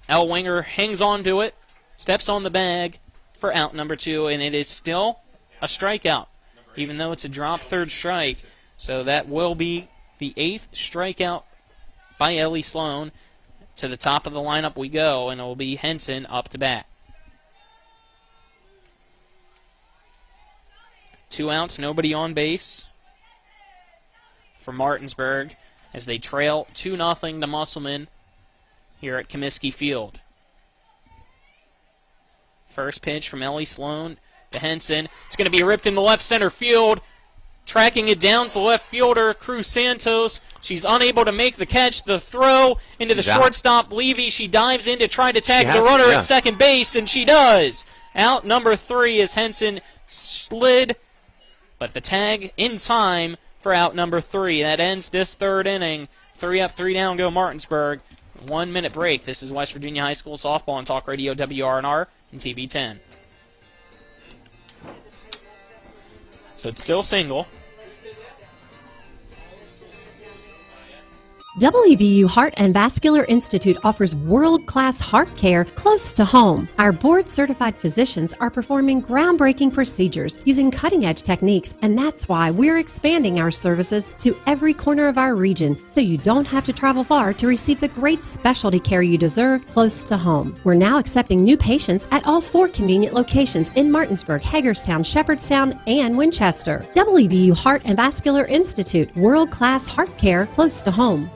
Elwinger hangs on to it, steps on the bag for out number 2, and it is still a strikeout, even though it's a drop third strike. So that will be the 8th strikeout by Ellie Sloan. To the top of the lineup we go, and it will be Henson up to bat. 2 outs, nobody on base for Martinsburg as they trail 2-0 to Musselman here at Comiskey Field. First pitch from Ellie Sloan to Henson. It's going to be ripped in the left center field. Tracking it down to the left fielder, Cruz Santos. She's unable to make the catch. The throw into the shortstop, Levy. She dives in to try to tag the runner at second base, and she does. Out number 3 as Henson slid, but the tag in time for out number 3. That ends this third inning. 3 up, 3 down, go Martinsburg. 1 minute break. This is West Virginia High School Softball on Talk Radio WRNR and TV 10. So it's still single. WVU Heart and Vascular Institute offers world-class heart care close to home. Our board-certified physicians are performing groundbreaking procedures using cutting-edge techniques, and that's why we're expanding our services to every corner of our region, so you don't have to travel far to receive the great specialty care you deserve close to home. We're now accepting new patients at all 4 convenient locations in Martinsburg, Hagerstown, Shepherdstown, and Winchester. WVU Heart and Vascular Institute, world-class heart care close to home.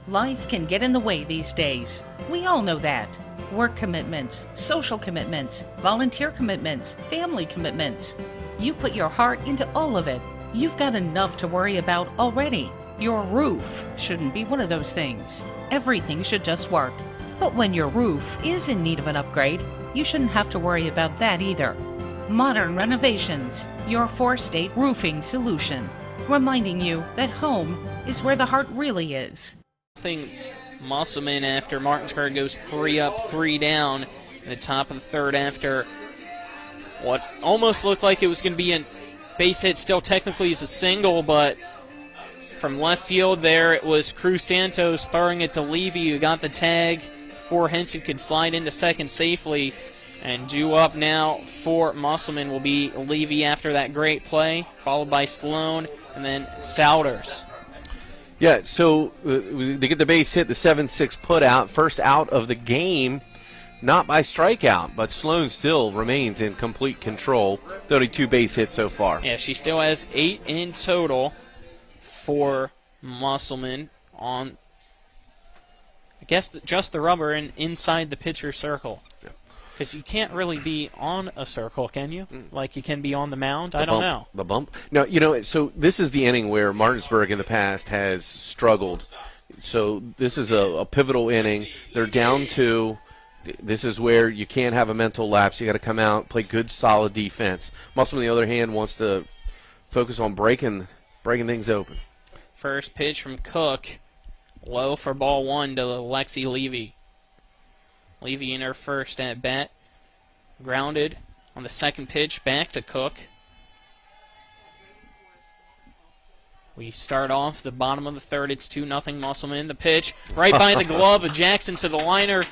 Life can get in the way these days. We all know that. Work commitments, social commitments, volunteer commitments, family commitments. You put your heart into all of it. You've got enough to worry about already. Your roof shouldn't be one of those things. Everything should just work. But when your roof is in need of an upgrade, you shouldn't have to worry about that either. Modern Renovations, your 4-state roofing solution. Reminding you that home is where the heart really is. Musselman after Martinsburg goes 3 up, 3 down at the top of the third after what almost looked like it was going to be a base hit. Still technically is a single, but from left field there it was Cruz Santos throwing it to Levy, who got the tag before Henson could slide into second safely. And due up now for Musselman will be Levy after that great play, followed by Sloan and then Souders. Yeah, so they get the base hit, the 7-6 put out, first out of the game, not by strikeout, but Sloan still remains in complete control. 32 base hits so far. Yeah, she still has 8 in total for Musselman on, I guess, just the rubber and inside the pitcher circle. Because you can't really be on a circle, can you? Like you can be on the mound? I don't know. The bump? No, so this is the inning where Martinsburg in the past has struggled. So this is a pivotal inning. They're down 2. This is where you can't have a mental lapse. You got to come out, play good, solid defense. Musselman, on the other hand, wants to focus on breaking things open. First pitch from Cook, low for ball 1 to Lexi Levy. Levy in her first at bat, grounded on the second pitch, back to Cook. We start off the bottom of the third. It's 2-0 Musselman. The pitch right by the glove of Jackson to the liner.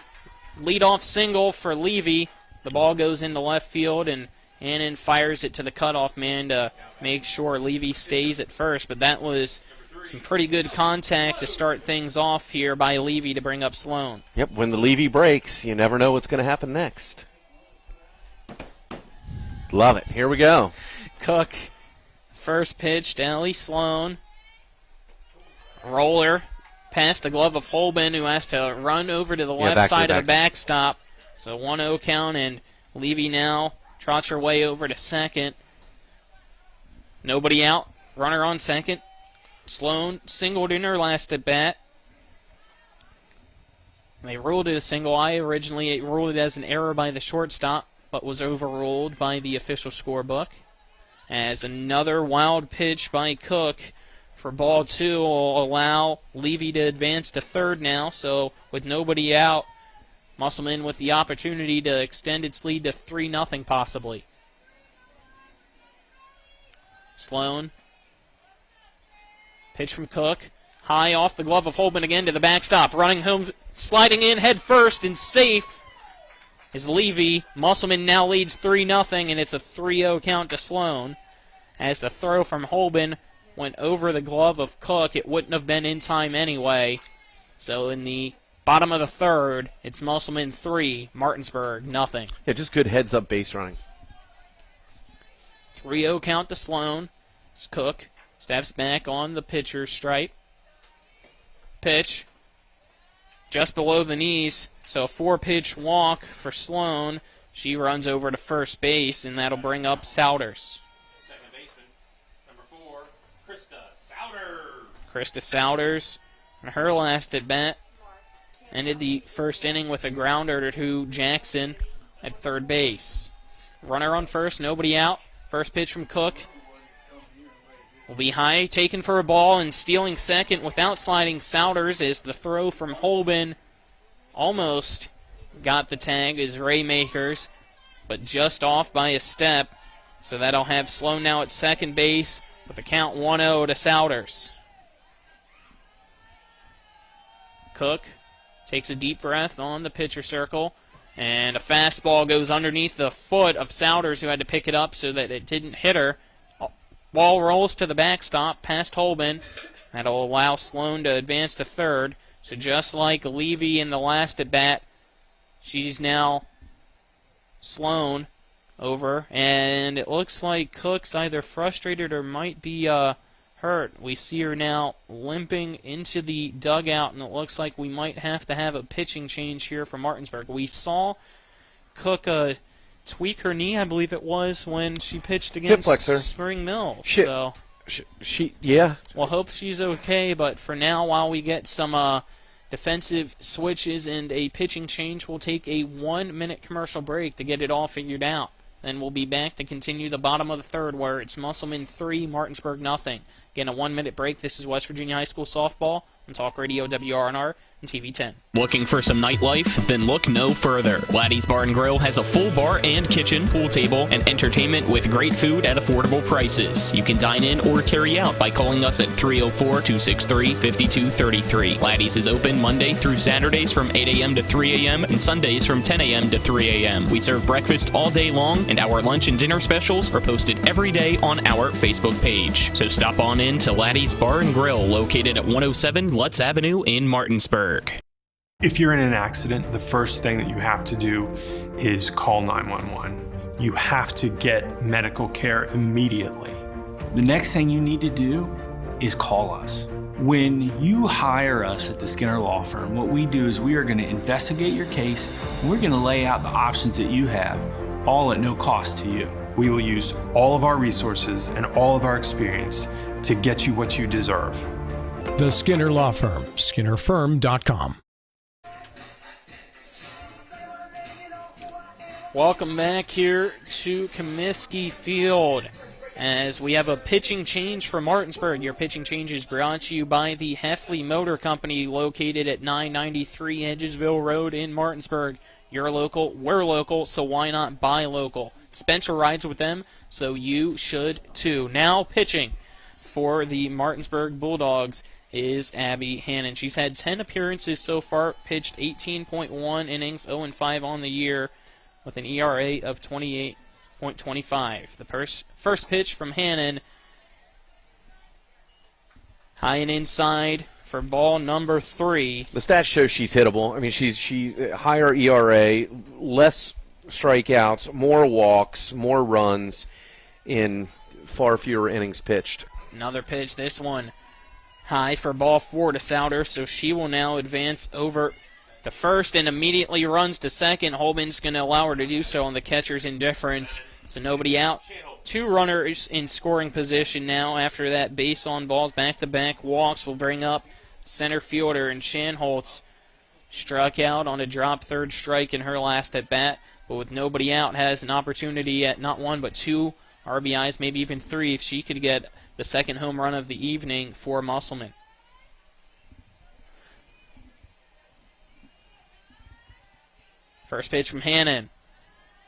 Leadoff single for Levy. The ball goes into left field, and Hannon fires it to the cutoff man to make sure Levy stays at first. But that was some pretty good contact to start things off here by Levy to bring up Sloan. Yep, when the Levy breaks, you never know what's going to happen next. Love it. Here we go. Cook, first pitch to Ellie Sloan. Roller past the glove of Holman, who has to run over to the left side of the backstop. So 1-0 count, and Levy now trots her way over to second. Nobody out. Runner on second. Sloan singled in her last at bat. They ruled it a single. Originally ruled it as an error by the shortstop, but was overruled by the official scorebook. As another wild pitch by Cook for ball 2 will allow Levy to advance to third now. So with nobody out, Musselman with the opportunity to extend its lead to 3-0 possibly. Sloan. Pitch from Cook. High off the glove of Holman again to the backstop. Running home, sliding in head first and safe is Levy. Musselman now leads 3-0, and it's a 3-0 count to Sloan. As the throw from Holman went over the glove of Cook, it wouldn't have been in time anyway. So in the bottom of the third, it's Musselman 3, Martinsburg 0. Yeah, just good heads-up base running. 3-0 count to Sloan. It's Cook. Steps back on the pitcher's stripe. Pitch just below the knees, so a 4-pitch walk for Sloan. She runs over to first base, and that'll bring up Souders. Second baseman, number 4, Krista Souders. Krista Souders, on her last at bat, ended the first inning with a grounder to Jackson at third base. Runner on first, nobody out. First pitch from Cook will be high, taken for a ball, and stealing second without sliding Souders as the throw from Holman almost got the tag as Raymakers, but just off by a step. So that'll have Sloan now at second base with the count 1-0 to Souders. Cook takes a deep breath on the pitcher circle, and a fastball goes underneath the foot of Souders, who had to pick it up so that it didn't hit her. Ball rolls to the backstop past Holman. That'll allow Sloan to advance to third. So just like Levy in the last at bat, she's now Sloan over. And it looks like Cook's either frustrated or might be hurt. We see her now limping into the dugout, and it looks like we might have to have a pitching change here for Martinsburg. We saw Cook tweak her knee, I believe it was, when she pitched against Spring Mills. So yeah. We'll hope she's okay, but for now, while we get some defensive switches and a pitching change, we'll take a 1-minute commercial break to get it all figured out. Then we'll be back to continue the bottom of the third, where it's Musselman 3, Martinsburg 0. Again, a 1-minute break. This is West Virginia High School softball on Talk Radio WRNR. and TV 10. Looking for some nightlife? Then look no further. Laddie's Bar and Grill has a full bar and kitchen, pool table, and entertainment with great food at affordable prices. You can dine in or carry out by calling us at 304-263-5233. Laddie's is open Monday through Saturdays from 8 a.m. to 3 a.m. and Sundays from 10 a.m. to 3 a.m. We serve breakfast all day long, and our lunch and dinner specials are posted every day on our Facebook page. So stop on in to Laddie's Bar and Grill, located at 107 Lutz Avenue in Martinsburg. If you're in an accident, the first thing that you have to do is call 911. You have to get medical care immediately. The next thing you need to do is call us. When you hire us at the Skinner Law Firm, what we do is we are going to investigate your case, and we're going to lay out the options that you have, all at no cost to you. We will use all of our resources and all of our experience to get you what you deserve. The Skinner Law Firm, SkinnerFirm.com. Welcome back here to Comiskey Field as we have a pitching change from Martinsburg. Your pitching change is brought to you by the Heffley Motor Company, located at 993 Hedgesville Road in Martinsburg. You're local, we're local, so why not buy local? Spencer rides with them, so you should too. Now pitching for the Martinsburg Bulldogs is Abby Hannon. She's had 10 appearances so far, pitched 18.1 innings, 0-5 on the year, with an ERA of 28.25. The first pitch from Hannon, high and inside for ball number 3. The stats show she's hittable. I mean, she's higher ERA, less strikeouts, more walks, more runs in far fewer innings pitched. Another pitch, this one high for ball 4 to Souter, so she will now advance over the first and immediately runs to second. Holman's going to allow her to do so on the catcher's indifference, so nobody out. 2 runners in scoring position now after that base on balls. Back-to-back walks will bring up center fielder, and Shanholtz struck out on a drop third strike in her last at-bat, but with nobody out has an opportunity at not 1 but 2 RBIs, maybe even 3 if she could get the second home run of the evening for Musselman. First pitch from Hannon.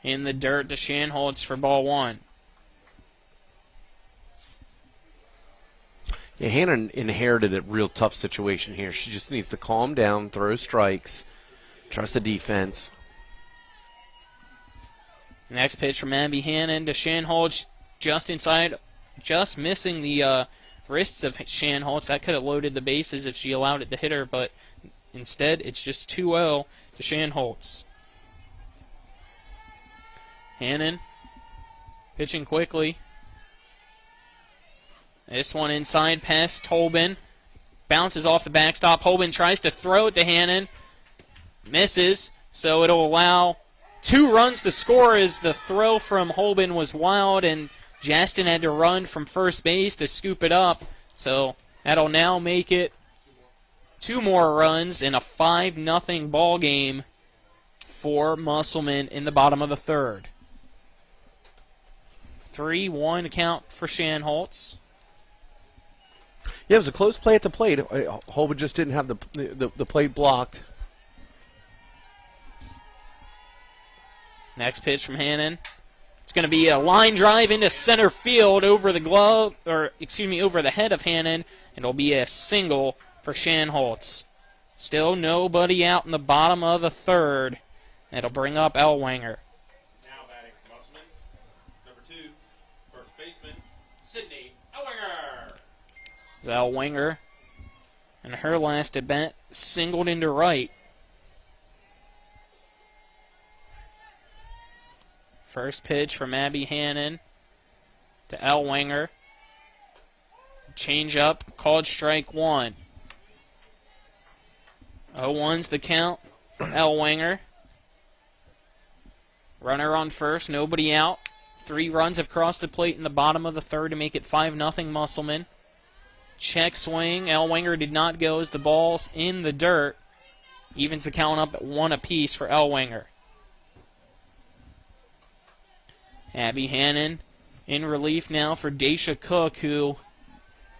In the dirt to Shanholtz for ball 1. Yeah, Hannon inherited a real tough situation here. She just needs to calm down, throw strikes, trust the defense. Next pitch from Abby Hannon to Shanholtz, just inside, just missing the wrists of Shanholtz. That could have loaded the bases if she allowed it to hit her, but instead it's just 2-0 to Shanholtz. Hannon pitching quickly. This one inside past Holman. Bounces off the backstop. Holman tries to throw it to Hannon. Misses, so it'll allow 2 runs to score as the throw from Holman was wild, and Justin had to run from first base to scoop it up. So that'll now make it 2 more runs in a 5-0 ball game for Musselman in the bottom of the 3rd. 3-1 count for Shanholtz. Yeah, it was a close play at the plate. Holman just didn't have the plate blocked. Next pitch from Hannon. It's going to be a line drive into center field over the glove, or excuse me, over the head of Hannon, and it'll be a single for Shanholtz. Still nobody out in the bottom of the 3rd. That'll bring up Elwanger. Now batting for Musselman. Number 2, first baseman, Sydney Elwanger. Elwanger, and her last at bat, singled into right. First pitch from Abby Hannon to Elwanger. Change up, called strike 1. 0-1's the count for Elwanger. Runner on first, nobody out. 3 runs have crossed the plate in the bottom of the 3rd to make it 5-0 Musselman. Check swing. Elwanger did not go as the ball's in the dirt. Evens the count up at 1 apiece for Elwanger. Abby Hannon in relief now for Daisha Cook, who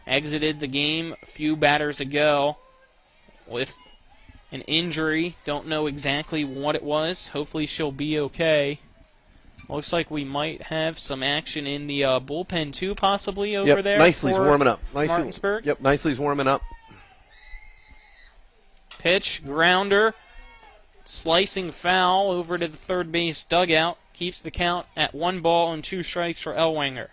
exited the game a few batters ago with an injury. Don't know exactly what it was. Hopefully she'll be okay. Looks like we might have some action in the bullpen too, possibly over there. Nicely's warming up. Martinsburg. Yep, Nicely's warming up. Pitch, grounder, slicing foul over to the third base dugout. Keeps the count at 1 ball and 2 strikes for Ellwanger.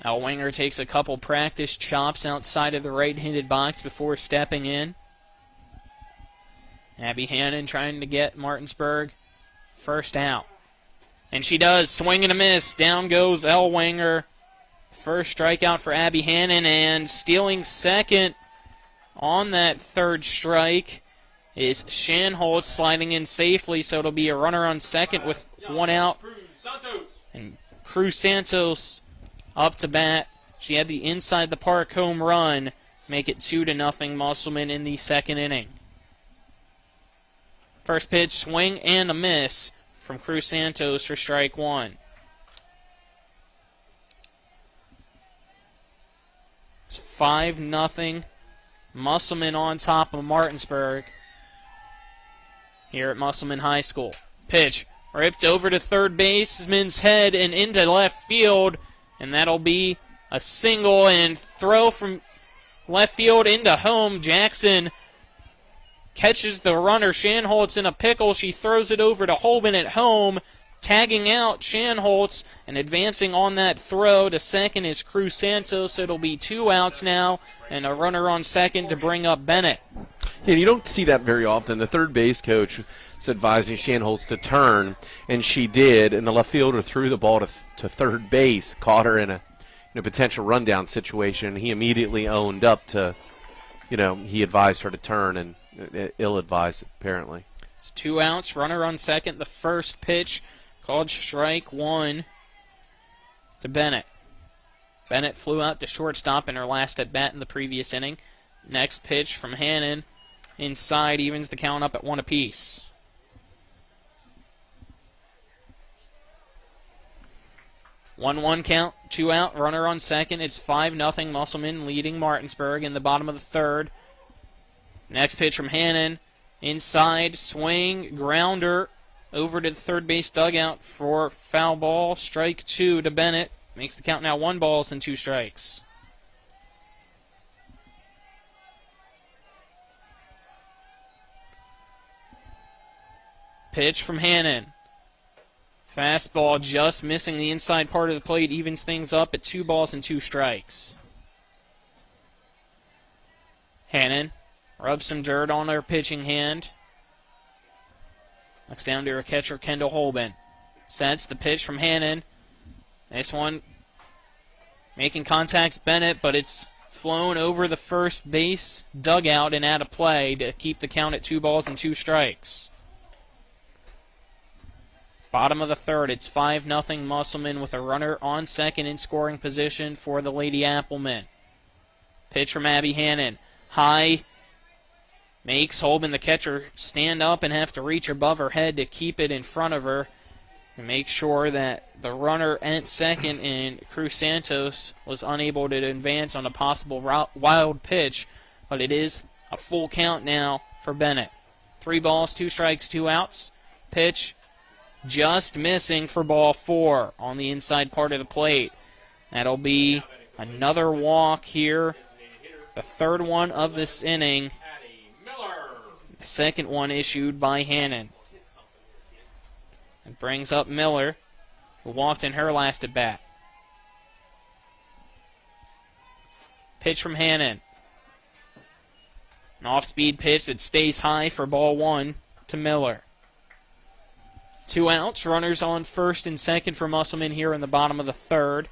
Ellwanger takes a couple practice chops outside of the right-handed box before stepping in. Abby Hannon trying to get Martinsburg first out. And she does. Swing and a miss. Down goes Ellwanger. First strikeout for Abby Hannon, and stealing second on that third strike is Shanholtz, sliding in safely, so it'll be a runner on second with 1 out. And Cruz Santos up to bat. She had the inside the park home run, make it 2-0 Musselman in the second inning. First pitch, swing and a miss from Cruz Santos for strike 1. It's 5-0. Musselman on top of Martinsburg here at Musselman High School. Pitch ripped over to third baseman's head and into left field, and that'll be a single, and throw from left field into home. Jackson catches the runner. Shanholtz in a pickle. She throws it over to Holman at home, tagging out Shanholtz, and advancing on that throw to second is Cruz Santos. It'll be 2 outs now, and a runner on second to bring up Bennett. Yeah, you don't see that very often. The third base coach is advising Shanholtz to turn, and she did, and the left fielder threw the ball to third base, caught her in a potential rundown situation. He immediately owned up to, he advised her to turn, and ill-advised, apparently. It's 2 outs, runner on second. The first pitch called strike 1 to Bennett. Bennett flew out to shortstop in her last at-bat in the previous inning. Next pitch from Hannon. Inside, evens the count up at 1 apiece. One count, 2 out, runner on second. It's 5-0 Musselman leading Martinsburg in the bottom of the third. Next pitch from Hannon. Inside, swing, grounder over to the third base dugout for foul ball. Strike 2 to Bennett. Makes the count now 1 ball and 2 strikes. Pitch from Hannon. Fastball just missing the inside part of the plate. Evens things up at 2 balls and 2 strikes. Hannon rubs some dirt on her pitching hand. Looks down to her catcher, Kendall Holman. Sets the pitch from Hannon. This one making contacts Bennett, but it's flown over the first base dugout and out of play to keep the count at 2 balls and 2 strikes. Bottom of the third, it's 5-0 Musselman with a runner on second in scoring position for the Lady Applemen. Pitch from Abby Hannon. High. Makes Holman, the catcher, stand up and have to reach above her head to keep it in front of her and make sure that the runner at second in Cruz Santos was unable to advance on a possible wild pitch, but it is a full count now for Bennett. 3 balls, 2 strikes, 2 outs. Pitch just missing for ball 4 on the inside part of the plate. That'll be another walk here. The third one of this inning. The second one issued by Hannon. It brings up Miller, who walked in her last at bat. Pitch from Hannon. An off-speed pitch that stays high for ball 1 to Miller. 2 outs, runners on first and second for Musselman here in the bottom of the third.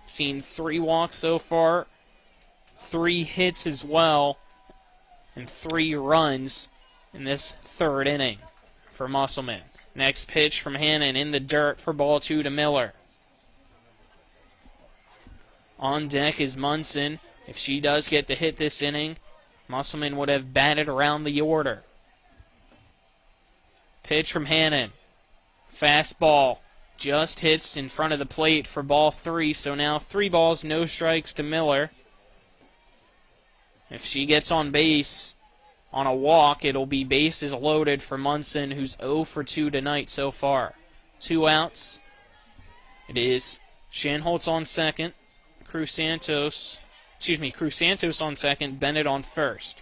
Seen 3 walks so far, 3 hits as well, and 3 runs in this third inning for Musselman. Next pitch from Hannon in the dirt for ball 2 to Miller. On deck is Munson. If she does get the hit this inning, Musselman would have batted around the order. Pitch from Hannon. Fastball just hits in front of the plate for ball 3, so now 3 balls, no strikes to Miller. If she gets on base on a walk, it'll be bases loaded for Munson, who's 0 for 2 tonight so far. 2 outs. It is Shanholtz on second, Cruz Santos on second, Bennett on first.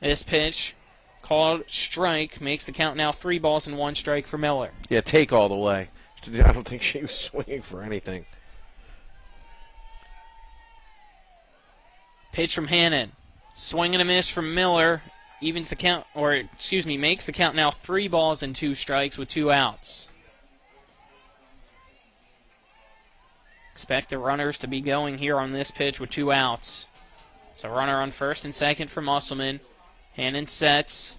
This pitch, called strike, makes the count now 3 balls and 1 strike for Miller. Yeah, take all the way. I don't think she was swinging for anything. Pitch from Hannon. Swing and a miss from Miller. Makes the count now 3 balls and 2 strikes with 2 outs. Expect the runners to be going here on this pitch with 2 outs. It's a runner on first and second for Musselman. Hannon sets.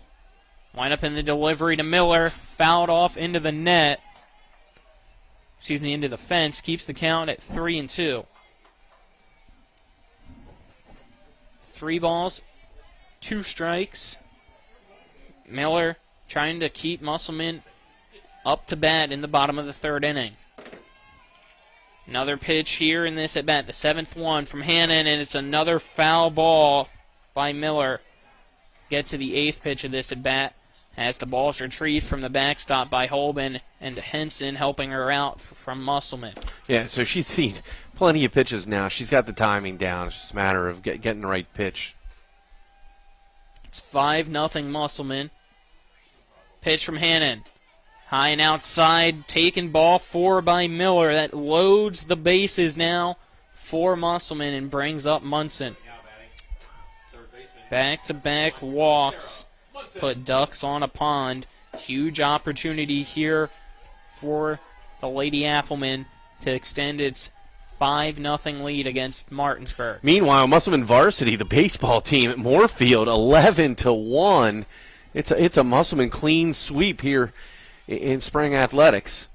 Wind up in the delivery to Miller. Fouled off into the net. Into the fence. Keeps the count at 3-2. 3 balls, 2 strikes. Miller trying to keep Musselman up to bat in the bottom of the 3rd inning. Another pitch here in this at bat, the 7th one from Hannon, and it's another foul ball by Miller. Get to the 8th pitch of this at bat as the ball's retrieved from the backstop by Holman, and Henson helping her out from Musselman. Yeah, so she's seen plenty of pitches now. She's got the timing down. It's just a matter of getting the right pitch. It's 5-0 Musselman. Pitch from Hannon. High and outside, taken ball 4 by Miller. That loads the bases now for Musselman and brings up Munson. Back-to-back walks, put ducks on a pond. Huge opportunity here for the Lady Applemen to extend its 5-0 lead against Martinsburg. Meanwhile, Musselman varsity, the baseball team at Moorfield, 11-1. It's a Musselman clean sweep here in spring athletics.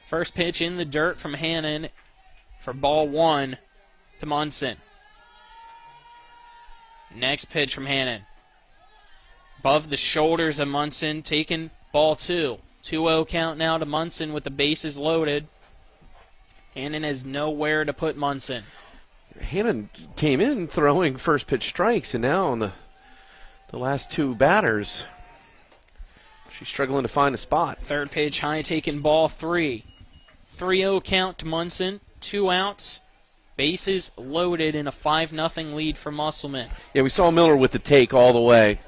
First pitch in the dirt from Hannon for ball 1 to Munson. Next pitch from Hannon. Above the shoulders of Munson, taking ball 2. 2-0 count now to Munson with the bases loaded. Hannon has nowhere to put Munson. Hannon came in throwing first pitch strikes, and now on the last 2 batters, she's struggling to find a spot. Third pitch, high, taking ball 3. 3-0 count to Munson. 2 outs. Bases loaded in a 5-0 lead for Musselman. Yeah, we saw Miller with the take all the way.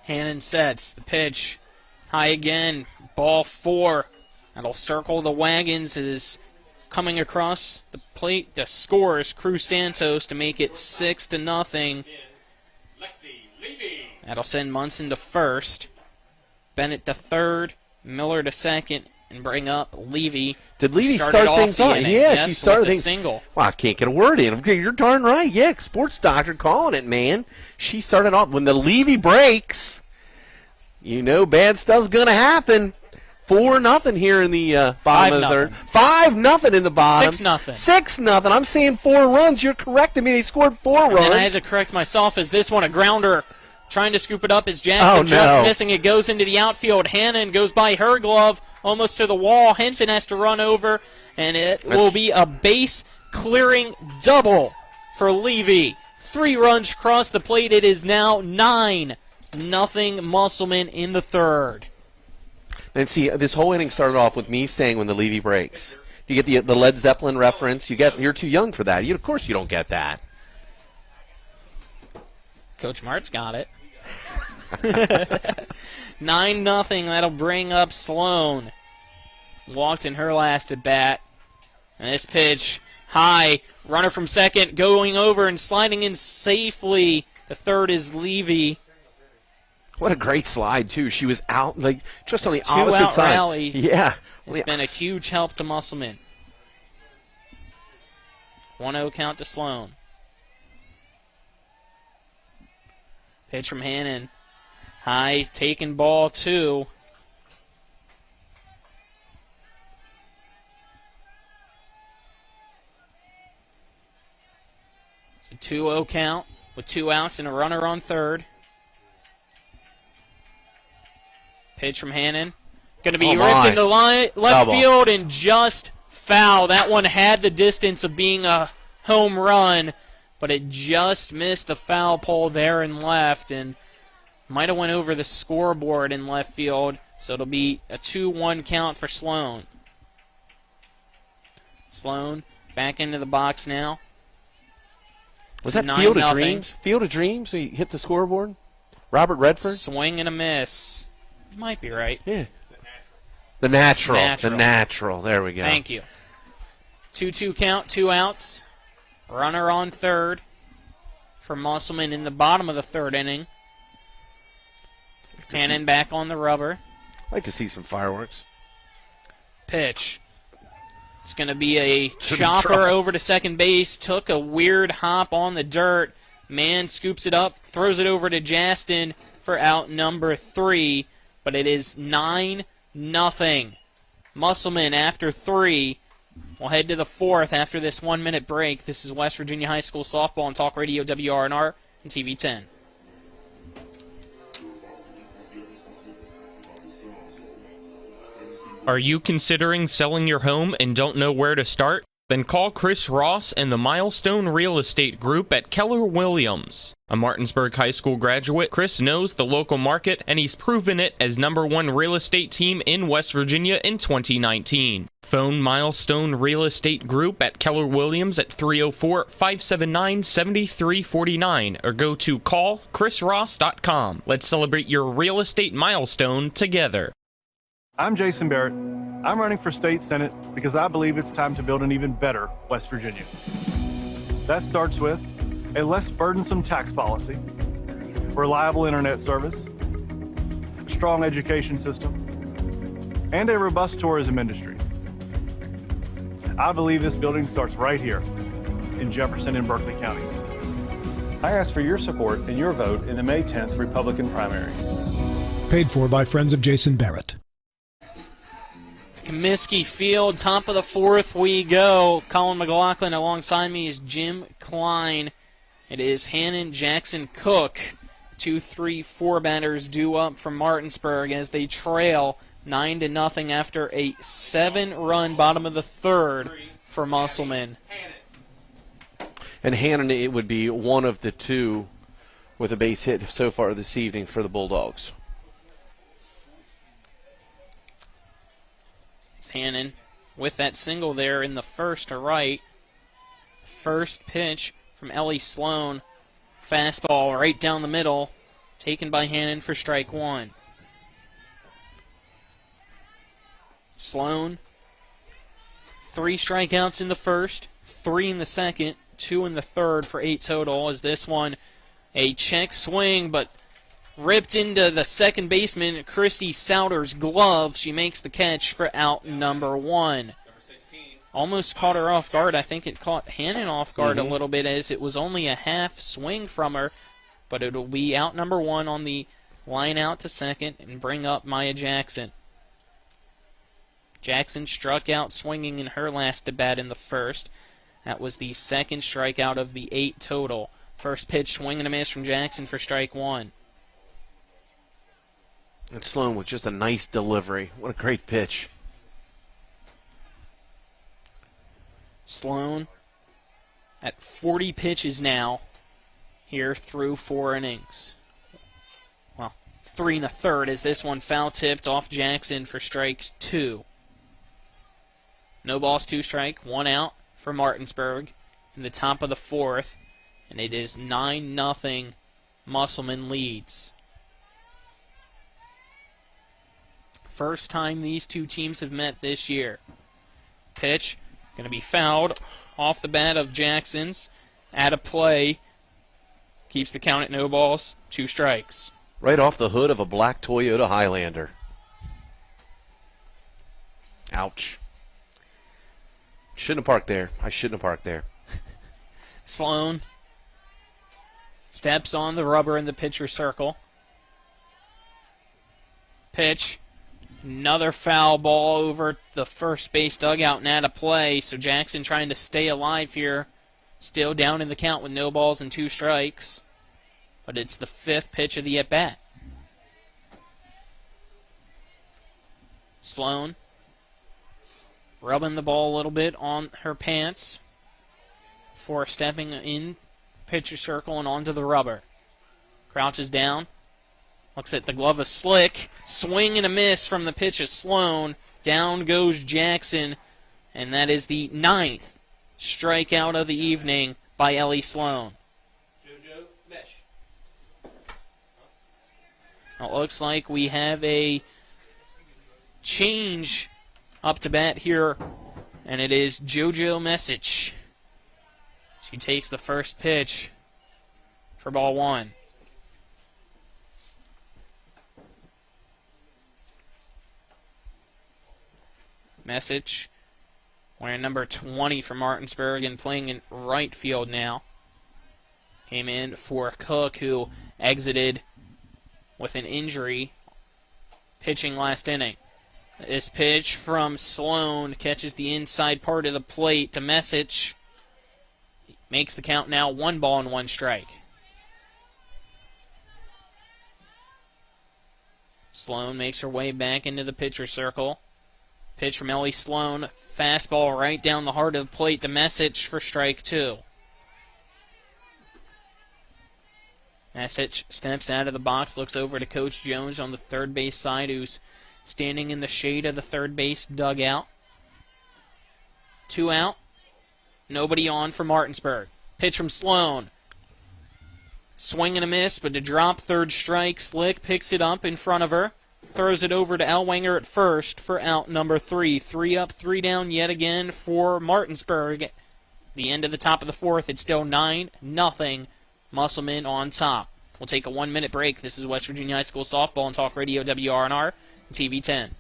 Hannon sets the pitch. High again. Ball 4. That'll circle the wagons. It is coming across the plate. The score is Cruz Santos to make it 6-0. That'll send Munson to first. Bennett to third. Miller to second. And bring up Levy. Did Levy start things off? Yeah, yes, she started things. Single. Well, I can't get a word in. Okay, you're darn right. Yeah, sports doctor calling it, man. She started off when the Levy breaks. You know, bad stuff's gonna happen. 4-0 here in the bottom of the third. 5-0 in the bottom. 6-0. 6-0. I'm saying 4 runs. You're correcting me. They scored 4 runs. And I had to correct myself as this one a grounder. Trying to scoop it up as Jackson just missing. It goes into the outfield. Hannon goes by her glove almost to the wall. Henson has to run over, and it will be a base-clearing double for Levy. 3 runs across the plate. It is now 9-0 Musselman in the third. And see, this whole inning started off with me saying when the Levy breaks. You get the Led Zeppelin reference. You're too young for that. Of course you don't get that. Coach Mart's got it. 9-0. That'll bring up Sloan. Walked in her last at bat. And this pitch, high. Runner from second going over and sliding in safely. The third is Levy. What a great slide, too. She was out, just on the This opposite two-out side. rally Yeah. It's been a huge help to Musselman. 1-0 count to Sloan. Pitch from Hannon. High, taken ball 2. It's a 2-0 count with 2 outs and a runner on third. Pitch from Hannon. Going to be Oh, ripped my. into left Double. field and just foul. That one had the distance of being a home run, but it just missed the foul pole there in left and might have went over the scoreboard in left field, so it'll be a 2-1 count for Sloan. Sloan back into the box now. Was It's that Field of 9-0. Dreams? Field of Dreams? He hit the scoreboard? Robert Redford? Swing and a miss. You might be right. Yeah. The natural. Natural. The natural. There we go. Thank you. 2-2 count, 2 outs. Runner on third for Musselman in the bottom of the third inning. Hannon back on the rubber. I'd like to see some fireworks. Pitch. It's going to be a chopper over to second base. Took a weird hop on the dirt. Man scoops it up, throws it over to Justin for out number 3. But it is 9-0. Musselman after 3. We'll head to the 4th after this 1-minute break. This is West Virginia High School Softball on Talk Radio WRNR and TV 10. Are you considering selling your home and don't know where to start? Then call Chris Ross and the Milestone Real Estate Group at Keller Williams. A Martinsburg High School graduate, Chris knows the local market, and he's proven it as #1 real estate team in West Virginia in 2019. Phone Milestone Real Estate Group at Keller Williams at 304-579-7349 or go to callchrisross.com. Let's celebrate your real estate milestone together. I'm Jason Barrett. I'm running for state senate because I believe it's time to build an even better West Virginia. That starts with a less burdensome tax policy, reliable internet service, a strong education system, and a robust tourism industry. I believe this building starts right here in Jefferson and Berkeley counties. I ask for your support and your vote in the May 10th Republican primary. Paid for by Friends of Jason Barrett. Comiskey Field, top of the 4th we go. Colin McLaughlin alongside me is Jim Klein. It is Hannon, Jackson, Cook. 2, 3, 4 batters due up from Martinsburg as they trail 9-0 after a 7-run bottom of the 3rd for Musselman. And Hannon, it would be one of the 2 with a base hit so far this evening for the Bulldogs. Hannon with that single there in the first to right. First pitch from Ellie Sloan. Fastball right down the middle. Taken by Hannon for strike 1. Sloan. 3 strikeouts in the first. 3 in the second. 2 in the third for 8 total. As this one a check swing, but ripped into the second baseman, Christy Souter's glove. She makes the catch for out number 1. Almost caught her off guard. I think it caught Hannon off guard a little bit as it was only a half swing from her. But it'll be out number 1 on the line out to second and bring up Maya Jackson. Jackson struck out swinging in her last at bat in the first. That was the second strikeout of the 8 total. First pitch swing and a miss from Jackson for strike 1. And Sloan with just a nice delivery. What a great pitch. Sloan at 40 pitches now here through 4 innings. Well, 3 1/3 as this one foul tipped off Jackson for strike 2. No balls, 2 strike, 1 out for Martinsburg in the top of the 4th. And it is 9-0 Musselman leads. First time these 2 teams have met this year. Pitch, going to be fouled off the bat of Jackson's. Out of play. Keeps the count at no balls, 2 strikes. Right off the hood of a black Toyota Highlander. Ouch. Shouldn't have parked there. I shouldn't have parked there. Sloan steps on the rubber in the pitcher circle. Pitch. Another foul ball over the first base dugout and out of play. So Jackson trying to stay alive here. Still down in the count with no balls and 2 strikes. But it's the 5th pitch of the at-bat. Sloan rubbing the ball a little bit on her pants before stepping in pitcher circle and onto the rubber. Crouches down. Looks at the glove of Slick. Swing and a miss from the pitch of Sloan. Down goes Jackson. And that is the 9th strikeout of the evening by Ellie Sloan. It looks like we have a change up to bat here, and it is JoJo Message. She takes the first pitch for ball 1. Message wearing number 20 for Martinsburg and playing in right field now. Came in for Cook, who exited with an injury, pitching last inning. This pitch from Sloan catches the inside part of the plate to Message. Makes the count now 1 ball and 1 strike. Sloan makes her way back into the pitcher circle. Pitch from Ellie Sloan. Fastball right down the heart of the plate. The Message for strike 2. Message steps out of the box, looks over to Coach Jones on the third base side, who's standing in the shade of the third base dugout. 2 out. Nobody on for Martinsburg. Pitch from Sloan. Swing and a miss, but to drop, third strike. Slick picks it up in front of her. Throws it over to Ellwanger at first for out number 3. 3 up, 3 down yet again for Martinsburg. The end of the top of the 4th, it's still 9-0. Musselman on top. We'll take a 1-minute break. This is West Virginia High School Softball and Talk Radio WRNR and TV 10.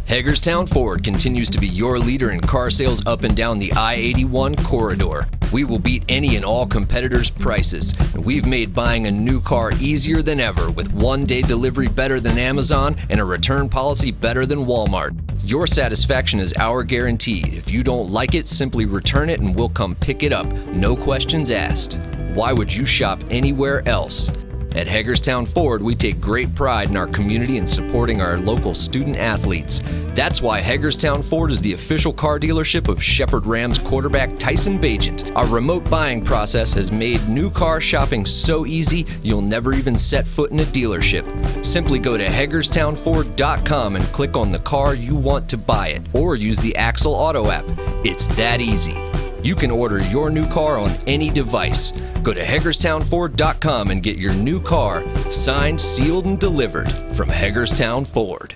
Hagerstown Ford continues to be your leader in car sales up and down the I-81 corridor. We will beat any and all competitors' prices, and we've made buying a new car easier than ever with 1-day delivery better than Amazon and a return policy better than Walmart. Your satisfaction is our guarantee. If you don't like it, simply return it and we'll come pick it up. No questions asked. Why would you shop anywhere else? At Hagerstown Ford, we take great pride in our community and supporting our local student athletes. That's why Hagerstown Ford is the official car dealership of Shepherd Rams quarterback Tyson Bagent. Our remote buying process has made new car shopping so easy, you'll never even set foot in a dealership. Simply go to HagerstownFord.com and click on the car you want to buy it, or use the Axle Auto app. It's that easy. You can order your new car on any device. Go to HagerstownFord.com and get your new car signed, sealed, and delivered from Hagerstown Ford.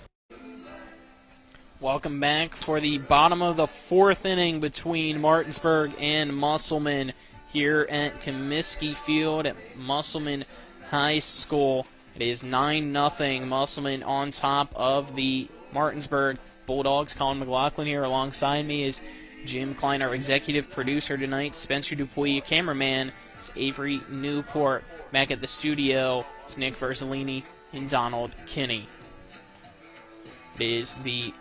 Welcome back for the bottom of the 4th inning between Martinsburg and Musselman here at Comiskey Field at Musselman High School. It is 9-0. Musselman on top of the Martinsburg Bulldogs. Colin McLaughlin here alongside me is Jim Klein, our executive producer tonight. Spencer Dupuy, cameraman. It's Avery Newport. Back at the studio, it's Nick Verzolini and Donald Kinney. It is the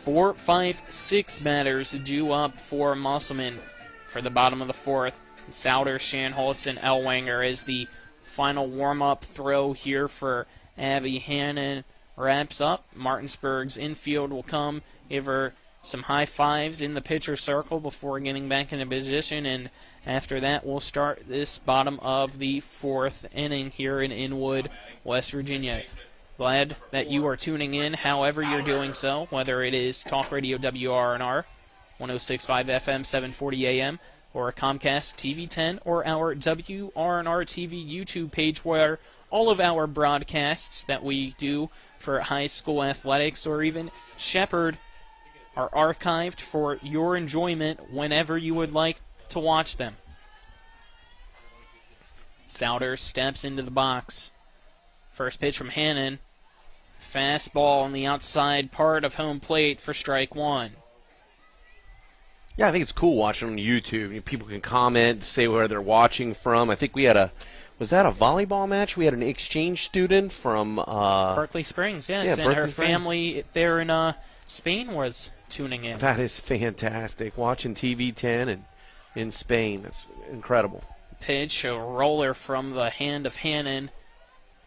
4, 5, 6 batters due up for Musselman for the bottom of the 4th. Souter, Shanholtz, and Ellwanger as the final warm-up throw here for Abby Hannon wraps up. Martinsburg's infield will come, give her some high fives in the pitcher circle before getting back into position, and after that we'll start this bottom of the 4th inning here in Inwood, West Virginia. Glad that you are tuning in however you're doing so, whether it is Talk Radio WRNR, 106.5 FM, 740 AM, or Comcast TV 10, or our WRNR TV YouTube page where all of our broadcasts that we do for high school athletics or even Shepherd are archived for your enjoyment whenever you would like to watch them. Souter steps into the box. First pitch from Hannon. Fastball on the outside part of home plate for strike 1. Yeah, I think it's cool watching on YouTube. People can comment, say where they're watching from. I think we had was that a volleyball match? We had an exchange student from Berkeley Springs, yes, yeah, and Berkeley her Springs. Family there in Spain was tuning in. That is fantastic. Watching TV 10 and in Spain. That's incredible. Pitch, a roller from the hand of Hannon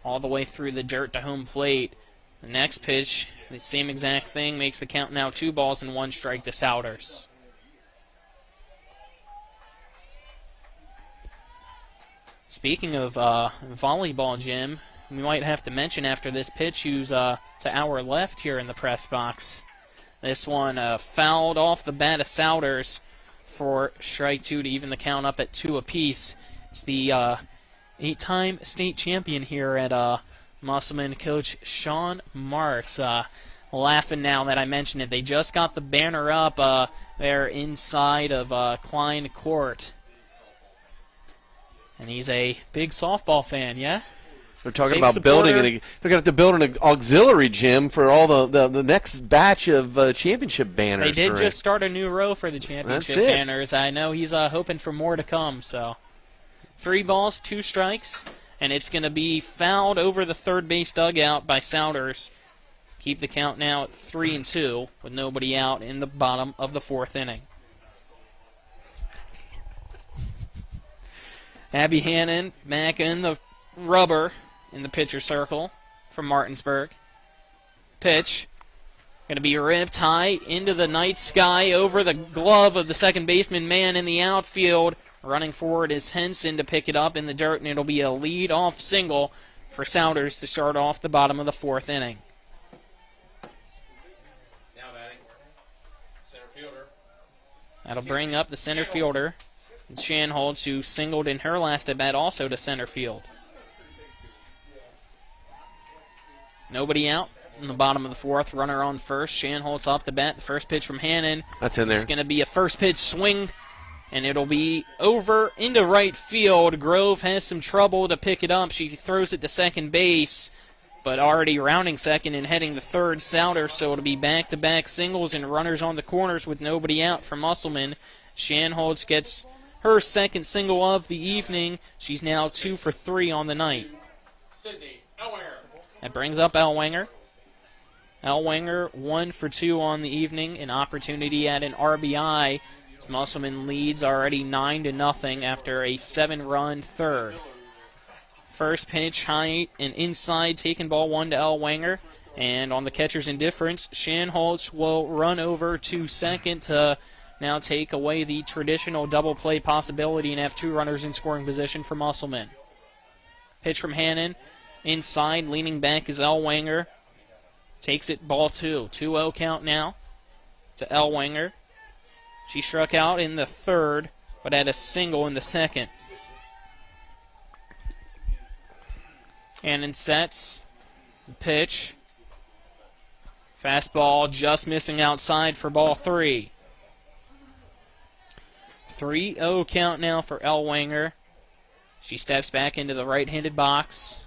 all the way through the dirt to home plate. The next pitch The same exact thing makes the count now 2 balls and 1 strike to Souders. Speaking of volleyball, Jim, we might have to mention after this pitch who's to our left here in the press box. This one fouled off the bat of Souders for strike 2 to even the count up at 2 apiece. It's the 8-time state champion here at Musselman, Coach Sean Marks. Laughing now that I mentioned it. They just got the banner up there inside of Klein Court. And he's a big softball fan, yeah? They're talking about building. They're going to have to build an auxiliary gym for all the next batch of championship banners. They did just start a new row for the championship banners. I know he's hoping for more to come. So 3 balls, 2 strikes, and it's going to be fouled over the third base dugout by Souders. Keep the count now at 3-2 with nobody out in the bottom of the 4th inning. Abby Hannon back in the rubber in the pitcher circle from Martinsburg. Pitch. Going to be ripped high into the night sky over the glove of the second baseman man in the outfield. Running forward is Henson to pick it up in the dirt, and it'll be a lead-off single for Souders to start off the bottom of the 4th inning. Now batting, center fielder. That'll bring up the center fielder. It's Shanholtz, who singled in her last at-bat also to center field. Nobody out in the bottom of the 4th. Runner on first. Shanholtz off the bat. The first pitch from Hannon. That's in there. It's going to be a first pitch swing, and it'll be over into right field. Grove has some trouble to pick it up. She throws it to second base, but already rounding second and heading to third, Souders, so it'll be back-to-back singles and runners on the corners with nobody out for Musselman. Shanholtz gets her second single of the evening. She's now 2 for 3 on the night. Sydney Elwinger. That brings up Elwinger. Elwinger 1 for 2 on the evening. An opportunity at an RBI. As Musselman leads already 9-0 after a 7-run third. First pitch high and inside, taking ball 1 to Elwinger. And on the catcher's indifference, Shanholtz will run over to second to now take away the traditional double play possibility and have 2 runners in scoring position for Musselman. Pitch from Hannon. Inside, leaning back is Elwinger. Takes it, ball 2. 2-0 count now to Elwinger. She struck out in the third, but had a single in the second. Hannon sets. Pitch. Fastball just missing outside for ball 3. 3-0 count now for Elwinger. She steps back into the right-handed box.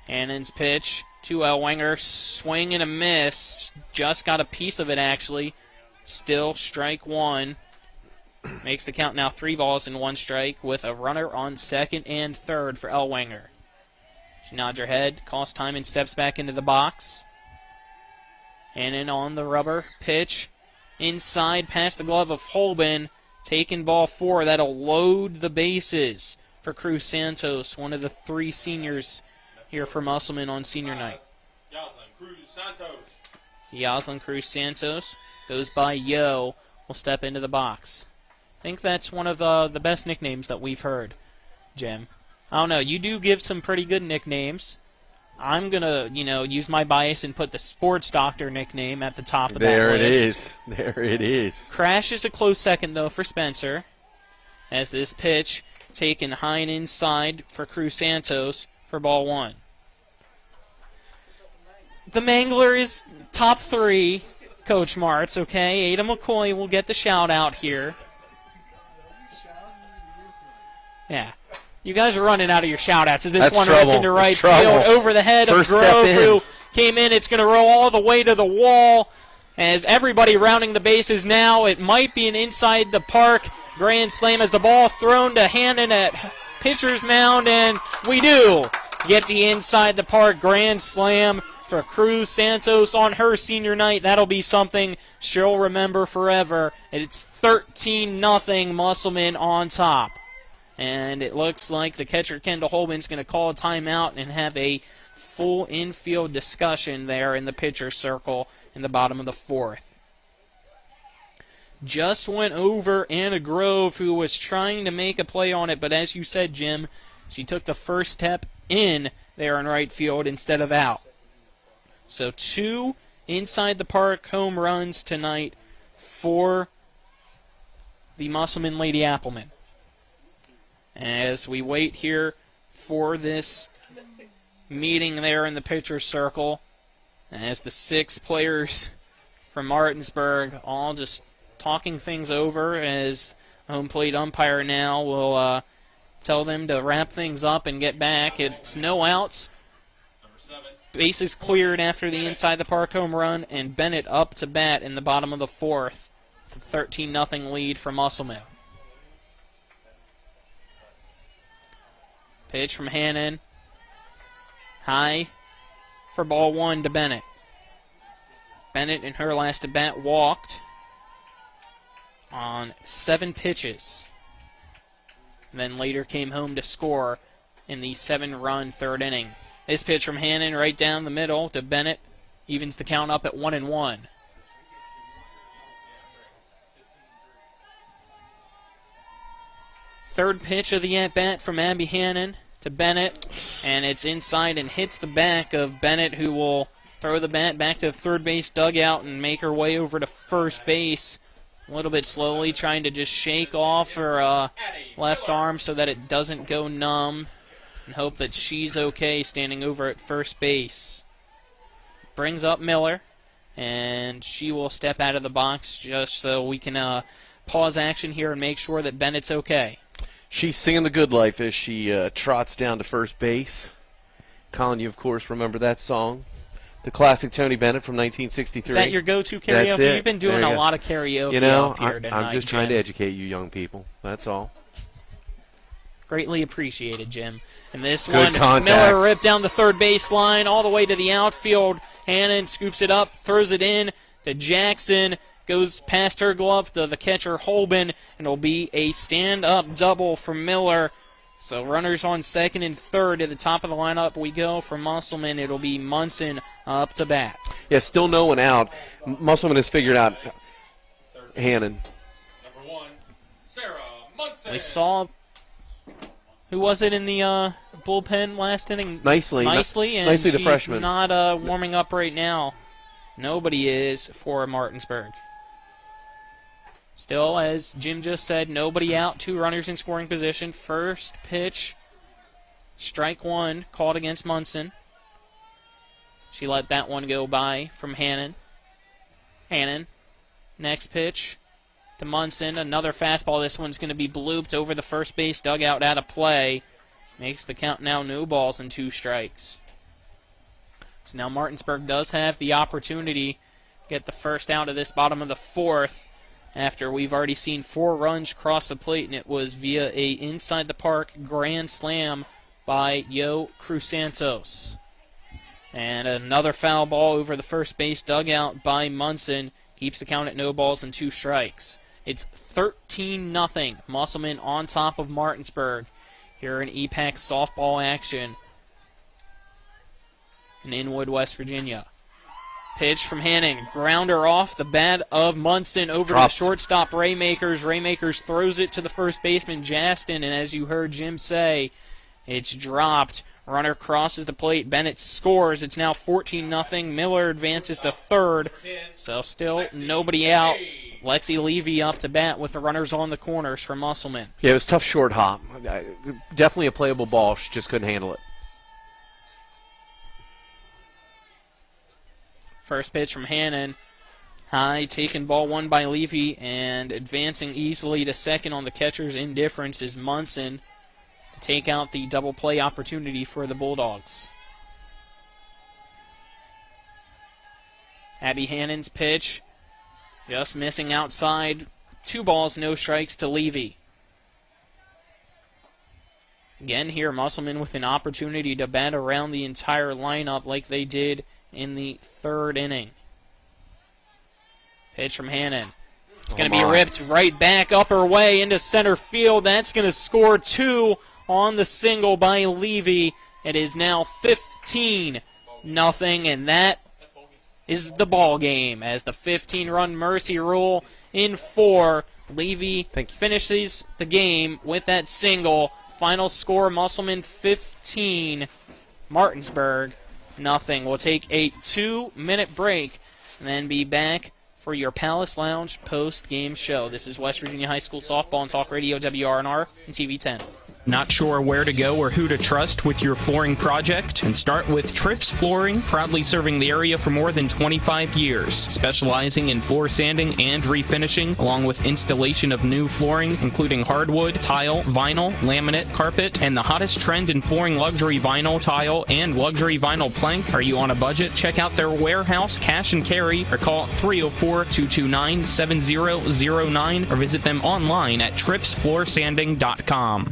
Hannon's pitch to Elwinger. Swing and a miss. Just got a piece of it, actually. Still strike 1. Makes the count now 3 balls and 1 strike with a runner on second and third for Elwinger. She nods her head, calls time, and steps back into the box. Hannon on the rubber. Pitch inside past the glove of Holman. Taking ball 4. That'll load the bases for Cruz Santos, one of the 3 seniors here for Musselman on senior night. Yoslin Cruz Santos. So Yoslin Cruz Santos goes by Yo. Will step into the box. I think that's one of the best nicknames that we've heard, Jim. I don't know. You do give some pretty good nicknames. I'm going to, use my bias and put the sports doctor nickname at the top of that list. There it is. Crash is a close second, though, for Spencer. As this pitch taken high and inside for Cruz Santos for ball 1. The Mangler is top 3, Coach Martz, okay? Ada McCoy will get the shout-out here. Yeah. You guys are running out of your shout-outs. This one ripped into right field over the head of Grove, who came in. It's going to roll all the way to the wall as everybody rounding the bases now. It might be an inside the park grand slam as the ball thrown to Hannon at pitcher's mound, and we do get the inside the park grand slam for Cruz Santos on her senior night. That'll be something she'll remember forever. And it's 13-0 Musselman on top. And it looks like the catcher, Kendall Holman, is going to call a timeout and have a full infield discussion there in the pitcher's circle in the bottom of the fourth. Just went over Anna Grove, who was trying to make a play on it, but as you said, Jim, she took the first step in there in right field instead of out. So 2 inside the park home runs tonight for the Musselman Lady Applemen. As we wait here for this meeting there in the pitcher's circle, as the 6 players from Martinsburg all just talking things over, as home plate umpire now will tell them to wrap things up and get back. It's no outs. Bases cleared after the inside the park home run, and Bennett up to bat in the bottom of the fourth. It's a 13-0 lead for Musselman. Pitch from Hannon. High for ball 1 to Bennett. Bennett in her last at bat walked on 7 pitches. And then later came home to score in the 7-run third inning. This pitch from Hannon right down the middle to Bennett evens the count up at 1-1. Third pitch of the at-bat from Abby Hannon to Bennett, and it's inside and hits the back of Bennett, who will throw the bat back to the third base dugout and make her way over to first base a little bit slowly, trying to just shake off her left arm so that it doesn't go numb, and hope that she's okay standing over at first base. Brings up Miller, and she will step out of the box just so we can pause action here and make sure that Bennett's okay. She's singing the good life as she trots down to first base. Colin, you, of course, remember that song. The classic Tony Bennett from 1963. Is that your go-to karaoke? That's it. You've been doing a lot of karaoke up here tonight. I'm just trying to educate you young people. That's all. Greatly appreciated, Jim. And this Good one, contact. Miller ripped down the third base line all the way to the outfield. Hannon scoops it up, throws it in to Jackson. Goes past her glove to the catcher, Holman, and it'll be a stand-up double for Miller. So runners on second and third. At the top of the lineup we go for Musselman. It'll be Munson up to bat. Yeah, still no one out. Musselman has figured out Hannon. Number 1, Sarah Munson. We saw, who was it in the bullpen last inning? Nicely, and nicely the she's freshman. Not warming up right now. Nobody is for Martinsburg. Still, as Jim just said, nobody out, 2 runners in scoring position. First pitch, strike 1, called against Munson. She let that one go by from Hannon. Hannon, next pitch to Munson. Another fastball. This one's going to be blooped over the first base dugout out of play. Makes the count now no balls and 2 strikes. So now Martinsburg does have the opportunity to get the first out of this bottom of the fourth, after we've already seen 4 runs cross the plate, and it was via a inside the park grand slam by Yo Crusantos. And another foul ball over the first base dugout by Munson keeps the count at no balls and 2 strikes. It's 13-0. Musselman on top of Martinsburg here in EPAC softball action in Inwood, West Virginia. Pitch from Hannon, grounder off the bat of Munson over to the shortstop Raymakers. Raymakers throws it to the first baseman Jastin, and as you heard Jim say, it's dropped. Runner crosses the plate. Bennett scores. It's now 14-0. Miller advances to third, so still nobody out. Lexi Levy up to bat with the runners on the corners for Musselman. Yeah, it was tough short hop. Definitely a playable ball. She just couldn't handle it. First pitch from Hannon. High, taken ball 1 by Levy, and advancing easily to second on the catcher's indifference is Munson to take out the double play opportunity for the Bulldogs. Abby Hannon's pitch, just missing outside. 2 balls, no strikes to Levy. Again here, Musselman with an opportunity to bat around the entire lineup like they did in the third inning. Pitch from Hannon. It's going to be ripped right back up her way into center field. That's going to score 2 on the single by Levy. It is now 15-0, and that is the ball game as the 15-run mercy rule in 4. Levy finishes the game with that single. Final score, Musselman 15, Martinsburg nothing. We'll take a 2-minute break and then be back for your Palace Lounge post-game show. This is West Virginia High School Softball on Talk Radio WRNR and TV 10. Not sure where to go or who to trust with your flooring project? And start with Trips Flooring, proudly serving the area for more than 25 years, specializing in floor sanding and refinishing, along with installation of new flooring, including hardwood, tile, vinyl, laminate, carpet, and the hottest trend in flooring, luxury vinyl, tile, and luxury vinyl plank. Are you on a budget? Check out their warehouse, cash and carry, or call 304-229-7009, or visit them online at tripsfloorsanding.com.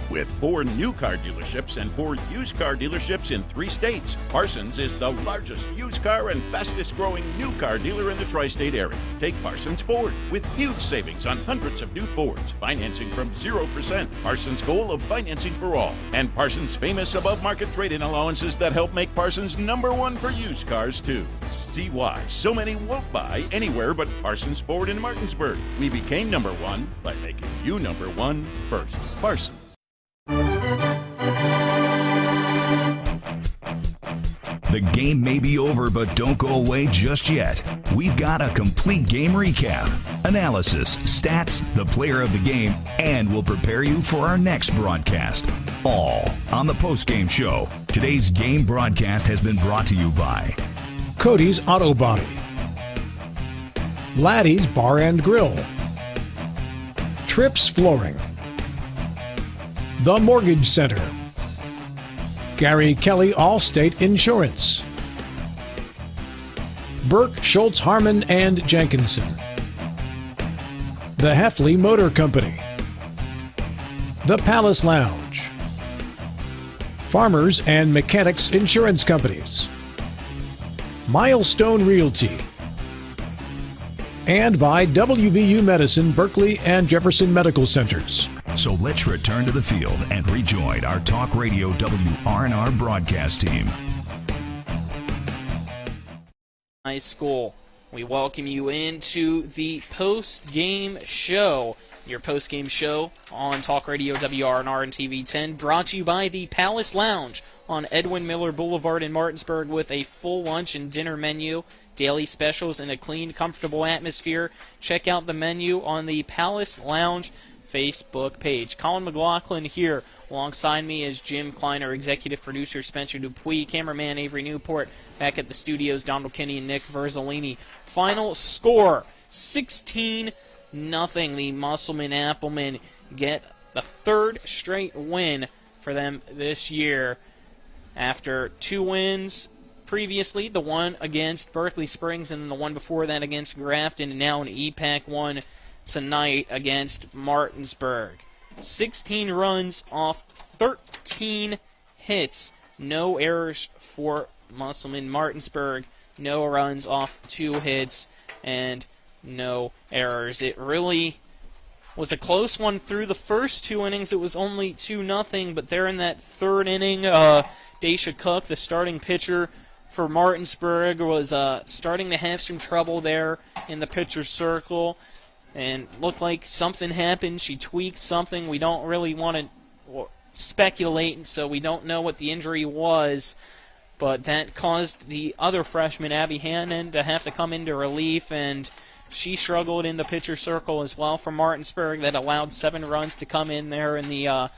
With 4 new car dealerships and 4 used car dealerships in 3 states, Parsons is the largest used car and fastest growing new car dealer in the tri-state area. Take Parsons Ford with huge savings on hundreds of new Fords, financing from 0%, Parsons' goal of financing for all, and Parsons' famous above-market trade-in allowances that help make Parsons #1 for used cars too. See why so many won't buy anywhere but Parsons Ford in Martinsburg. We became #1 by making you #1 first. Parsons. The game may be over, but don't go away just yet. We've got a complete game recap, analysis, stats, the player of the game, and we'll prepare you for our next broadcast. All on the postgame show. Today's game broadcast has been brought to you by Cody's Auto Body, Laddie's Bar and Grill, Trips Flooring, The Mortgage Center, Gary Kelly Allstate Insurance, Burke, Schultz, Harmon, and Jenkinson, the Heffley Motor Company, the Palace Lounge, Farmers and Mechanics Insurance Companies, Milestone Realty, and by WVU Medicine, Berkeley, and Jefferson Medical Centers. So let's return to the field and rejoin our Talk Radio WRNR broadcast team. High School, we welcome you into the post-game show. Your post-game show on Talk Radio WRNR and TV 10, brought to you by the Palace Lounge on Edwin Miller Boulevard in Martinsburg, with a full lunch and dinner menu, daily specials, and a clean, comfortable atmosphere. Check out the menu on the Palace Lounge Facebook page. Colin McLaughlin here. Alongside me is Jim Kleiner, executive producer Spencer Dupuis, cameraman Avery Newport. Back at the studios, Donald Kinney and Nick Verzolini. Final score, 16-0. The Musselman Applemen get the 3rd straight win for them this year. After 2 wins previously, the one against Berkeley Springs and the one before that against Grafton, and now an EPAC one tonight against Martinsburg. 16 runs off 13 hits. No errors for Musselman. Martinsburg, no runs off 2 hits and no errors. It really was a close one through the first 2 innings. It was only 2-0, but there in that 3rd inning, Daisha Cook, the starting pitcher for Martinsburg, was starting to have some trouble there in the pitcher's circle. And looked like something happened. She tweaked something. We don't really want to speculate, so we don't know what the injury was. But that caused the other freshman, Abby Hannon, to have to come into relief, and she struggled in the pitcher circle as well for Martinsburg. That allowed 7 runs to come in there in the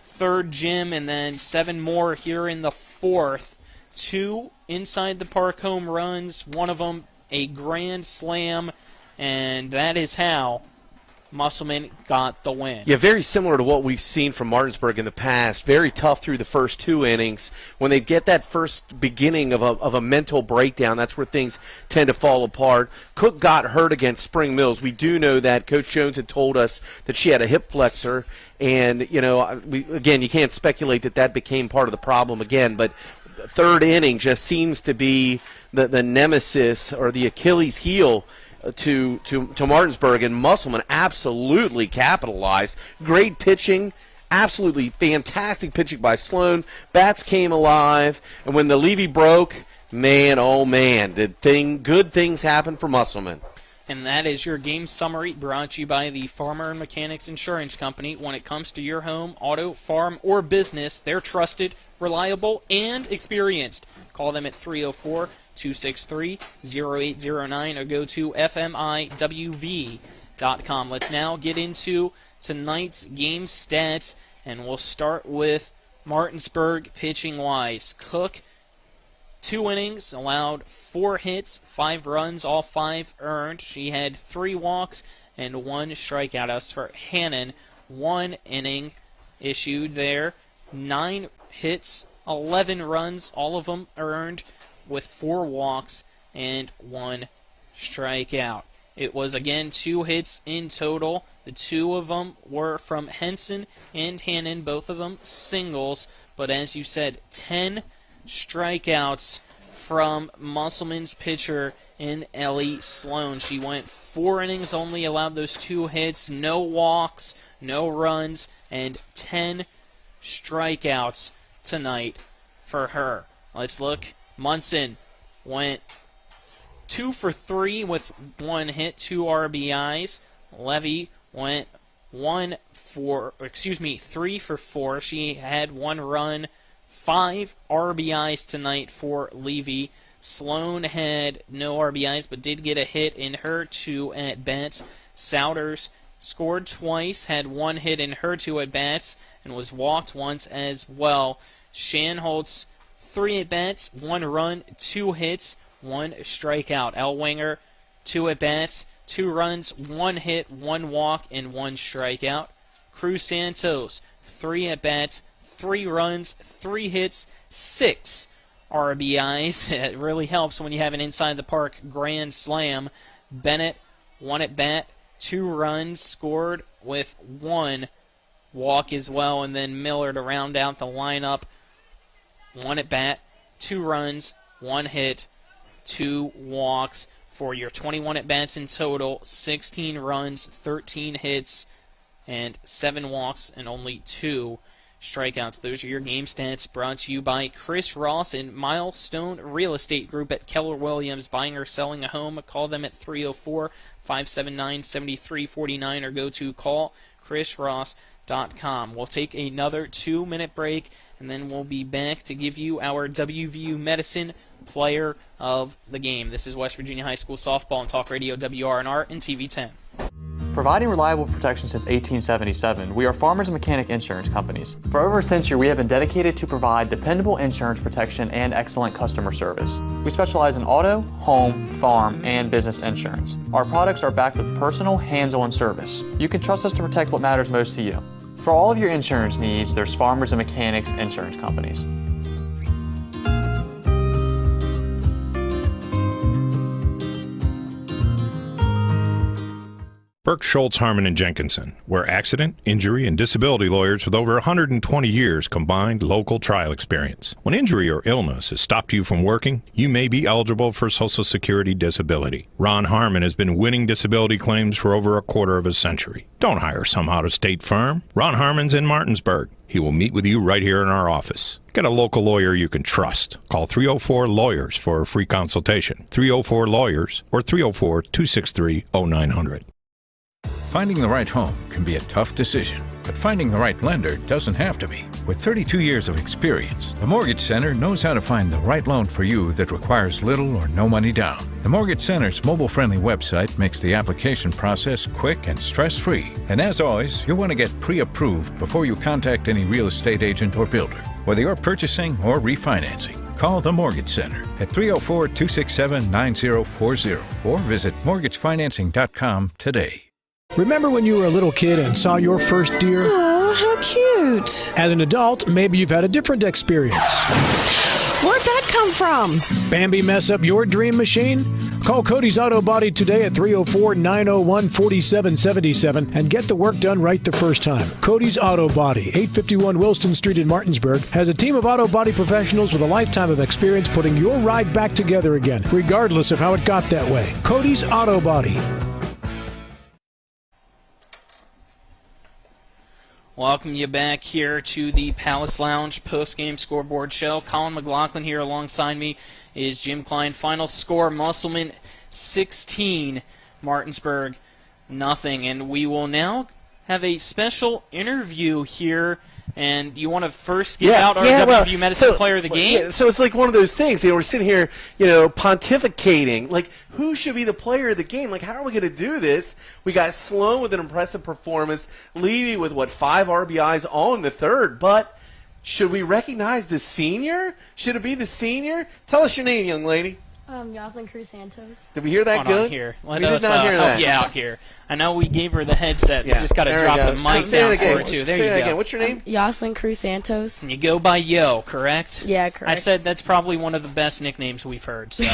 3rd, Jim, and then 7 more here in the 4th. 2 inside the park home runs, one of them a grand slam. And that is how Musselman got the win. Yeah, very similar to what we've seen from Martinsburg in the past. Very tough through the first 2 innings. When they get that first beginning of a mental breakdown, that's where things tend to fall apart. Cook got hurt against Spring Mills. We do know that. Coach Jones had told us that she had a hip flexor. And, you know, again, you can't speculate that became part of the problem again. But the 3rd inning just seems to be the nemesis or the Achilles heel to Martinsburg, and Musselman absolutely capitalized. Great pitching. Absolutely fantastic pitching by Sloan. Bats came alive, and when the levee broke, man, oh man, good things happen for Musselman. And that is your game summary brought to you by the Farmer and Mechanics Insurance Company. When it comes to your home, auto, farm, or business, they're trusted, reliable, and experienced. Call them at 304-263-0809 or go to fmiwv.com. Let's now get into tonight's game stats, and we'll start with Martinsburg pitching-wise. Cook, 2 innings, allowed 4 hits, 5 runs, all 5 earned. She had 3 walks and 1 strikeout. As for Hannon, 1 inning issued there, 9 hits, 11 runs, all of them earned, with 4 walks and 1 strikeout. It was, again, 2 hits in total. The 2 of them were from Henson and Hannon, both of them singles. But as you said, 10 strikeouts from Musselman's pitcher in Ellie Sloan. She went 4 innings, only allowed those 2 hits, no walks, no runs, and 10 strikeouts tonight for her. Let's look. Munson went 2 for 3 with 1 hit, 2 RBIs. Levy went 3 for 4. She had 1 run, 5 RBIs tonight for Levy. Sloan had no RBIs but did get a hit in her 2 at-bats. Souders scored twice, had 1 hit in her 2 at-bats, and was walked once as well. Shanholtz, 3 at-bats, 1 run, 2 hits, 1 strikeout. Elwinger, 2 at-bats, 2 runs, 1 hit, 1 walk, and 1 strikeout. Cruz Santos, 3 at-bats, 3 runs, 3 hits, 6 RBIs. It really helps when you have an inside-the-park grand slam. Bennett, 1 at-bat, 2 runs, scored with 1 walk as well. And then Miller to round out the lineup. 1 at-bat, 2 runs, 1 hit, 2 walks for your 21 at-bats in total, 16 runs, 13 hits, and 7 walks, and only 2 strikeouts. Those are your game stats brought to you by Chris Ross and Milestone Real Estate Group at Keller Williams. Buying or selling a home, call them at 304-579-7349 or go to callchrisross.com. We'll take another 2-minute break, and then we'll be back to give you our WVU Medicine Player of the Game. This is West Virginia High School Softball on Talk Radio WRNR and TV 10. Providing reliable protection since 1877, we are Farmers and Mechanic Insurance Companies. For over a century, we have been dedicated to provide dependable insurance protection and excellent customer service. We specialize in auto, home, farm, and business insurance. Our products are backed with personal, hands-on service. You can trust us to protect what matters most to you. For all of your insurance needs, there's Farmers and Mechanics Insurance Companies. Burke, Schultz, Harmon, and Jenkinson. We're accident, injury, and disability lawyers with over 120 years combined local trial experience. When injury or illness has stopped you from working, you may be eligible for Social Security disability. Ron Harmon has been winning disability claims for over a quarter of a century. Don't hire some out-of-state firm. Ron Harmon's in Martinsburg. He will meet with you right here in our office. Get a local lawyer you can trust. Call 304-LAWYERS for a free consultation. 304-LAWYERS or 304-263-0900. Finding the right home can be a tough decision, but finding the right lender doesn't have to be. With 32 years of experience, the Mortgage Center knows how to find the right loan for you that requires little or no money down. The Mortgage Center's mobile-friendly website makes the application process quick and stress-free. And as always, you'll want to get pre-approved before you contact any real estate agent or builder. Whether you're purchasing or refinancing, call the Mortgage Center at 304-267-9040 or visit mortgagefinancing.com today. Remember when you were a little kid and saw your first deer? Oh, how cute. As an adult, maybe you've had a different experience. Where'd that come from? Bambi mess up your dream machine? Call Cody's Auto Body today at 304-901-4777 and get the work done right the first time. Cody's Auto Body, 851 Wilston Street in Martinsburg, has a team of auto body professionals with a lifetime of experience putting your ride back together again, regardless of how it got that way. Cody's Auto Body. Welcome you back here to the Palace Lounge post-game scoreboard show. Colin McLaughlin here alongside me is Jim Klein. Final score, Musselman 16, Martinsburg nothing. And we will now have a special interview here. And you want to first give out our WVU Medicine Player of the Game? Yeah, so it's like one of those things. We're sitting here, pontificating. Like, who should be the player of the game? Like, how are we going to do this? We got Sloan with an impressive performance. Levy with, 5 RBIs all in the third. But should we recognize the senior? Should it be the senior? Tell us your name, young lady. Yoselin Cruz Santos. Did we hear that good? Here. We did not hear that. Help you out here. I know we gave her the headset. We just got to drop the mic down for her, too. There you go. Again. What's your name? Yoselin Cruz Santos. And you go by Yo, correct? Yeah, correct. I said that's probably one of the best nicknames we've heard. So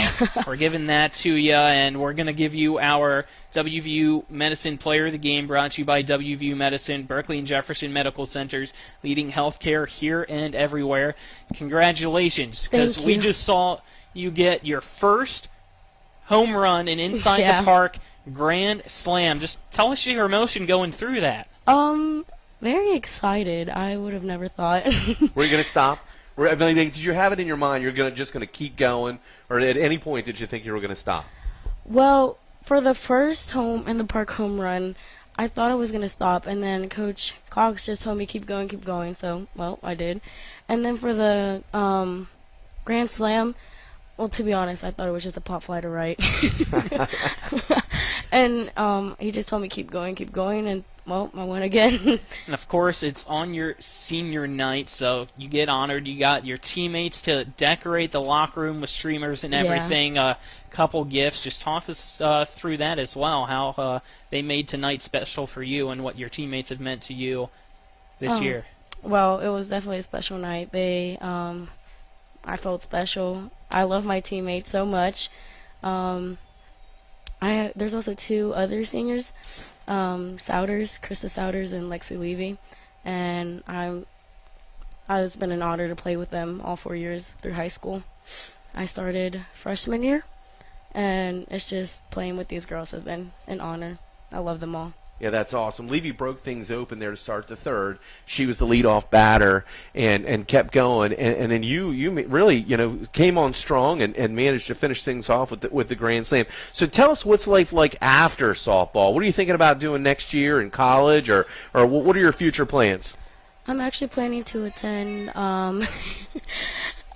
we're giving that to you, and we're going to give you our WVU Medicine Player of the Game, brought to you by WVU Medicine, Berkeley and Jefferson Medical Centers, leading healthcare here and everywhere. Congratulations, because we just saw you get your first home run and inside the park grand slam. Just tell us your emotion going through that. Very excited. I would have never thought. Were you going to stop? Did you have it in your mind you're just going to keep going, or at any point did you think you were going to stop? Well, for the first home in the park home run, I thought I was going to stop, and then Coach Cox just told me keep going. So, well, I did. And then for the grand slam, well, to be honest, I thought it was just a pop fly to right. And he just told me keep going, and, well, I went again. And, of course, it's on your senior night, so you get honored. You got your teammates to decorate the locker room with streamers and everything, a couple gifts. Just talk us through that as well, how they made tonight special for you and what your teammates have meant to you this year. Well, it was definitely a special night. I felt special. I love my teammates so much. There's also 2 other seniors, Souders, Krista Souders and Lexi Levy, and it's been an honor to play with them all 4 years through high school. I started freshman year, and it's just playing with these girls has been an honor. I love them all. Yeah, that's awesome. Levy broke things open there to start the third. She was the leadoff batter and kept going. And then you really, came on strong and managed to finish things off with the grand slam. So tell us what's life like after softball. What are you thinking about doing next year in college, or what are your future plans? I'm actually planning to attend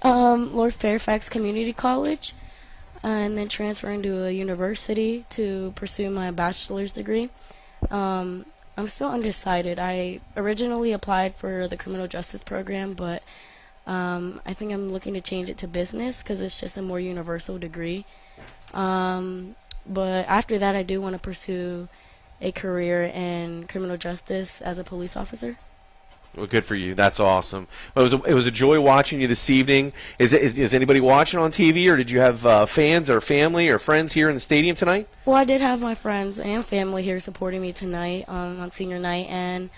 Lord Fairfax Community College and then transferring to a university to pursue my bachelor's degree. I'm still undecided. I originally applied for the criminal justice program, but I think I'm looking to change it to business because it's just a more universal degree. But after that, I do want to pursue a career in criminal justice as a police officer. Well, good for you. That's awesome. Well, it was a joy watching you this evening. Is anybody watching on TV, or did you have fans or family or friends here in the stadium tonight? Well, I did have my friends and family here supporting me tonight on senior night, and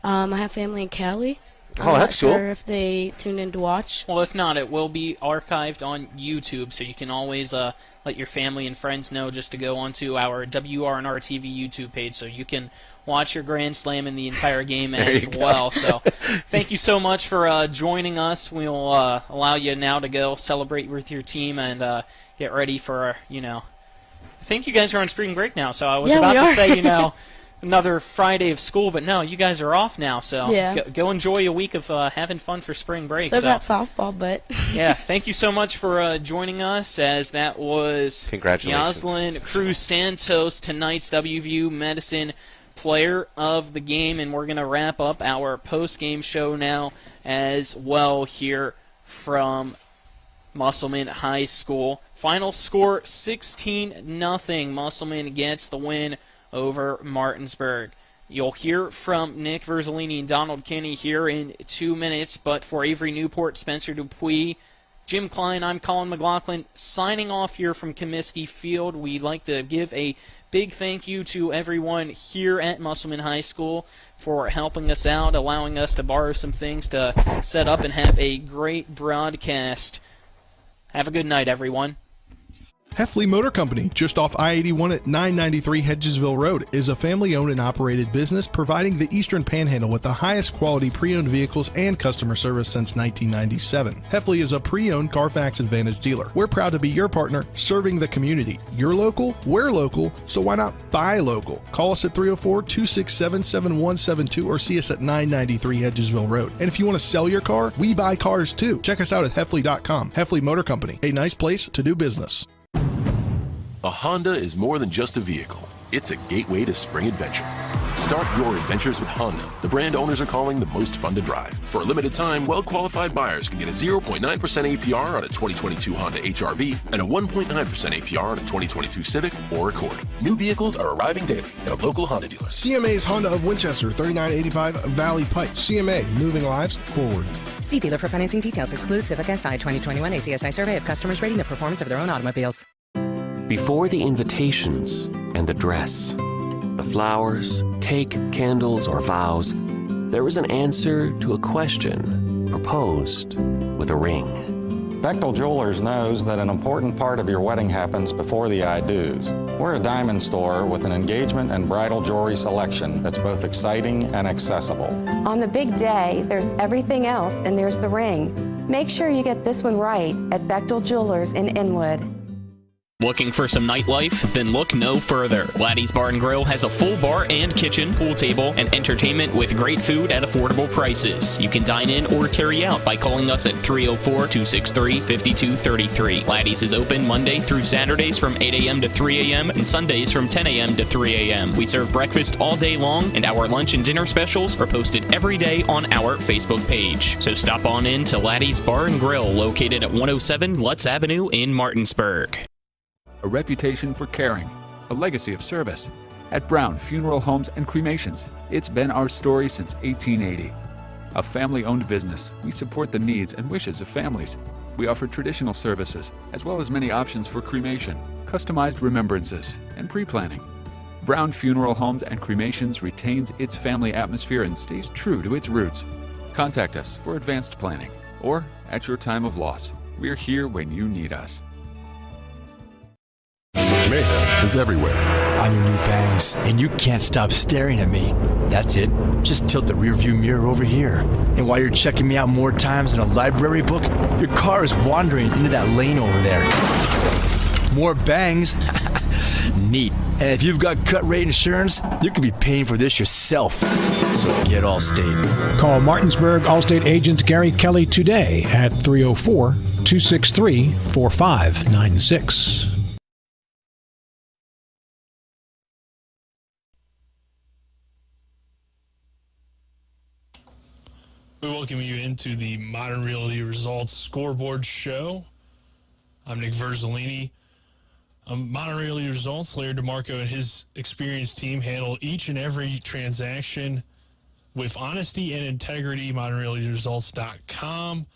I have family in Cali. I'm not sure if they tuned in to watch. Well, if not, it will be archived on YouTube, so you can always let your family and friends know just to go onto our WRNR TV YouTube page so you can watch your Grand Slam and the entire game as well. So thank you so much for joining us. We'll allow you now to go celebrate with your team and get ready for, I think you guys are on spring break now, so I was about to say, another Friday of school, but no, you guys are off now, so go enjoy a week of having fun for spring break. Still got softball, but yeah, thank you so much for joining us, as that was Yoselin Cruz Santos, tonight's WVU Medicine Player of the Game, and we're going to wrap up our post-game show now as well here from Musselman High School. Final score 16-0. Musselman gets the win over Martinsburg. You'll hear from Nick Verzolini and Donald Kinney here in 2 minutes, but for Avery Newport, Spencer Dupuis, Jim Klein, I'm Colin McLaughlin, signing off here from Comiskey Field. We'd like to give a big thank you to everyone here at Musselman High School for helping us out, allowing us to borrow some things to set up and have a great broadcast. Have a good night, everyone. Heffley Motor Company, just off I-81 at 993 Hedgesville Road, is a family-owned and operated business providing the Eastern Panhandle with the highest quality pre-owned vehicles and customer service since 1997. Heffley is a pre-owned Carfax Advantage dealer. We're proud to be your partner, serving the community. You're local, we're local, so why not buy local? Call us at 304-267-7172 or see us at 993 Hedgesville Road. And if you want to sell your car, we buy cars too. Check us out at Heffley.com. Heffley Motor Company, a nice place to do business. A Honda is more than just a vehicle. It's a gateway to spring adventure. Start your adventures with Honda, the brand owners are calling the most fun to drive. For a limited time, well-qualified buyers can get a 0.9% APR on a 2022 Honda HR-V and a 1.9% APR on a 2022 Civic or Accord. New vehicles are arriving daily at a local Honda dealer. CMA's Honda of Winchester, 3985 Valley Pike. CMA, moving lives forward. See dealer for financing details. Exclude Civic SI 2021 ACSI survey of customers rating the performance of their own automobiles. Before the invitations and the dress, the flowers, cake, candles, or vows, there was an answer to a question proposed with a ring. Bechtel Jewelers knows that an important part of your wedding happens before the I-dos. We're a diamond store with an engagement and bridal jewelry selection that's both exciting and accessible. On the big day, there's everything else, and there's the ring. Make sure you get this one right at Bechtel Jewelers in Inwood. Looking for some nightlife? Then look no further. Laddie's Bar and Grill has a full bar and kitchen, pool table, and entertainment with great food at affordable prices. You can dine in or carry out by calling us at 304-263-5233. Laddie's is open Monday through Saturdays from 8 a.m. to 3 a.m. and Sundays from 10 a.m. to 3 a.m. We serve breakfast all day long, and our lunch and dinner specials are posted every day on our Facebook page. So stop on in to Laddie's Bar and Grill, located at 107 Lutz Avenue in Martinsburg. A reputation for caring, a legacy of service. At Brown Funeral Homes and Cremations, it's been our story since 1880. A family-owned business, we support the needs and wishes of families. We offer traditional services, as well as many options for cremation, customized remembrances, and pre-planning. Brown Funeral Homes and Cremations retains its family atmosphere and stays true to its roots. Contact us for advanced planning, or at your time of loss. We're here when you need us. Mayhem is everywhere. I'm your new bangs, and you can't stop staring at me. That's it. Just tilt the rearview mirror over here. And while you're checking me out more times than a library book, your car is wandering into that lane over there. More bangs? Neat. And if you've got cut rate insurance, you could be paying for this yourself. So get Allstate. Call Martinsburg Allstate agent Gary Kelly today at 304-263-4596. We welcome you into the Modern Realty Results Scoreboard Show. I'm Nick Verzolini. Modern Realty Results, Larry DeMarco and his experienced team handle each and every transaction with honesty and integrity. ModernRealtyResults.com.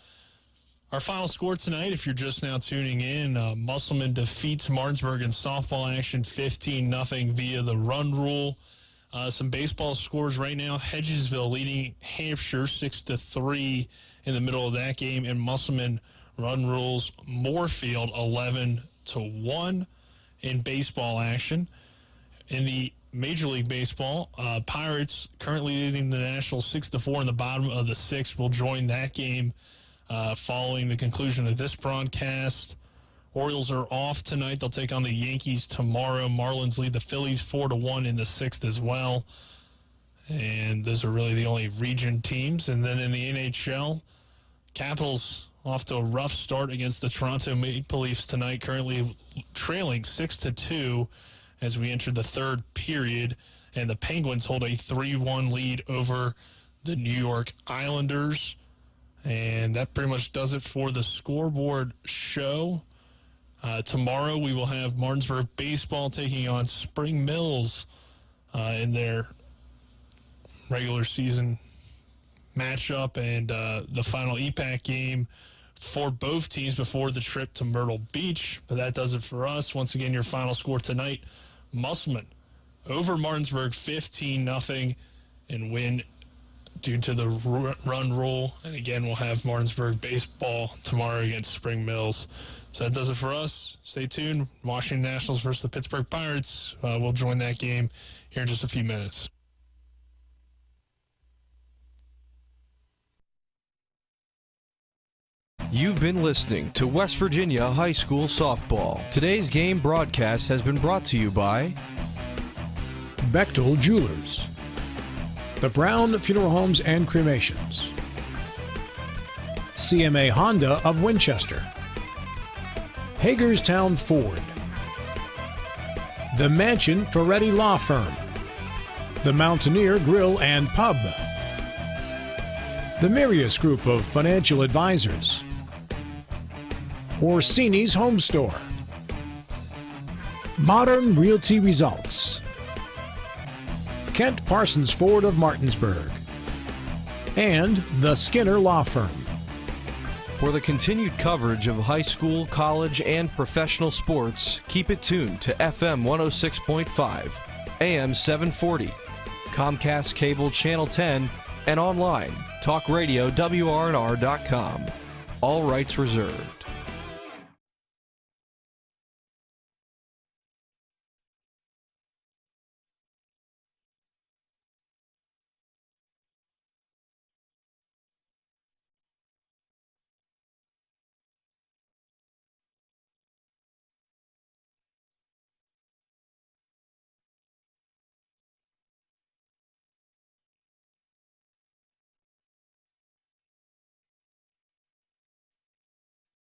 Our final score tonight, if you're just now tuning in, Musselman defeats Martinsburg in softball action 15-0 via the run rule. Some baseball scores right now. Hedgesville leading Hampshire 6-3 in the middle of that game, and Musselman run rules Moorfield 11-1 in baseball action. In the Major League Baseball, Pirates currently leading the Nationals 6-4 in the bottom of the sixth. Will join that game following the conclusion of this broadcast. Orioles are off tonight. They'll take on the Yankees tomorrow. Marlins lead the Phillies 4-1 in the sixth as well. And those are really the only region teams. And then in the NHL, Capitals off to a rough start against the Toronto Maple Leafs tonight, currently trailing 6-2 as we enter the third period. And the Penguins hold a 3-1 lead over the New York Islanders. And that pretty much does it for the scoreboard show. Tomorrow we will have Martinsburg baseball taking on Spring Mills in their regular season matchup, and the final EPAC game for both teams before the trip to Myrtle Beach. But that does it for us. Once again, your final score tonight, Musselman over Martinsburg 15-0 and win due to the run rule. And again, we'll have Martinsburg baseball tomorrow against Spring Mills. So that does it for us. Stay tuned. Washington Nationals versus the Pittsburgh Pirates. We'll join that game here in just a few minutes. You've been listening to West Virginia High School Softball. Today's game broadcast has been brought to you by Bechtel Jewelers, the Brown Funeral Homes and Cremations, CMA Honda of Winchester, Hagerstown Ford, the Mansion Ferretti Law Firm, the Mountaineer Grill and Pub, the Mirius Group of Financial Advisors, Orsini's Home Store, Modern Realty Results, Kent Parsons Ford of Martinsburg, and the Skinner Law Firm. For the continued coverage of high school, college, and professional sports, keep it tuned to FM 106.5, AM 740, Comcast Cable Channel 10, and online, talkradio WRNR.com. All rights reserved.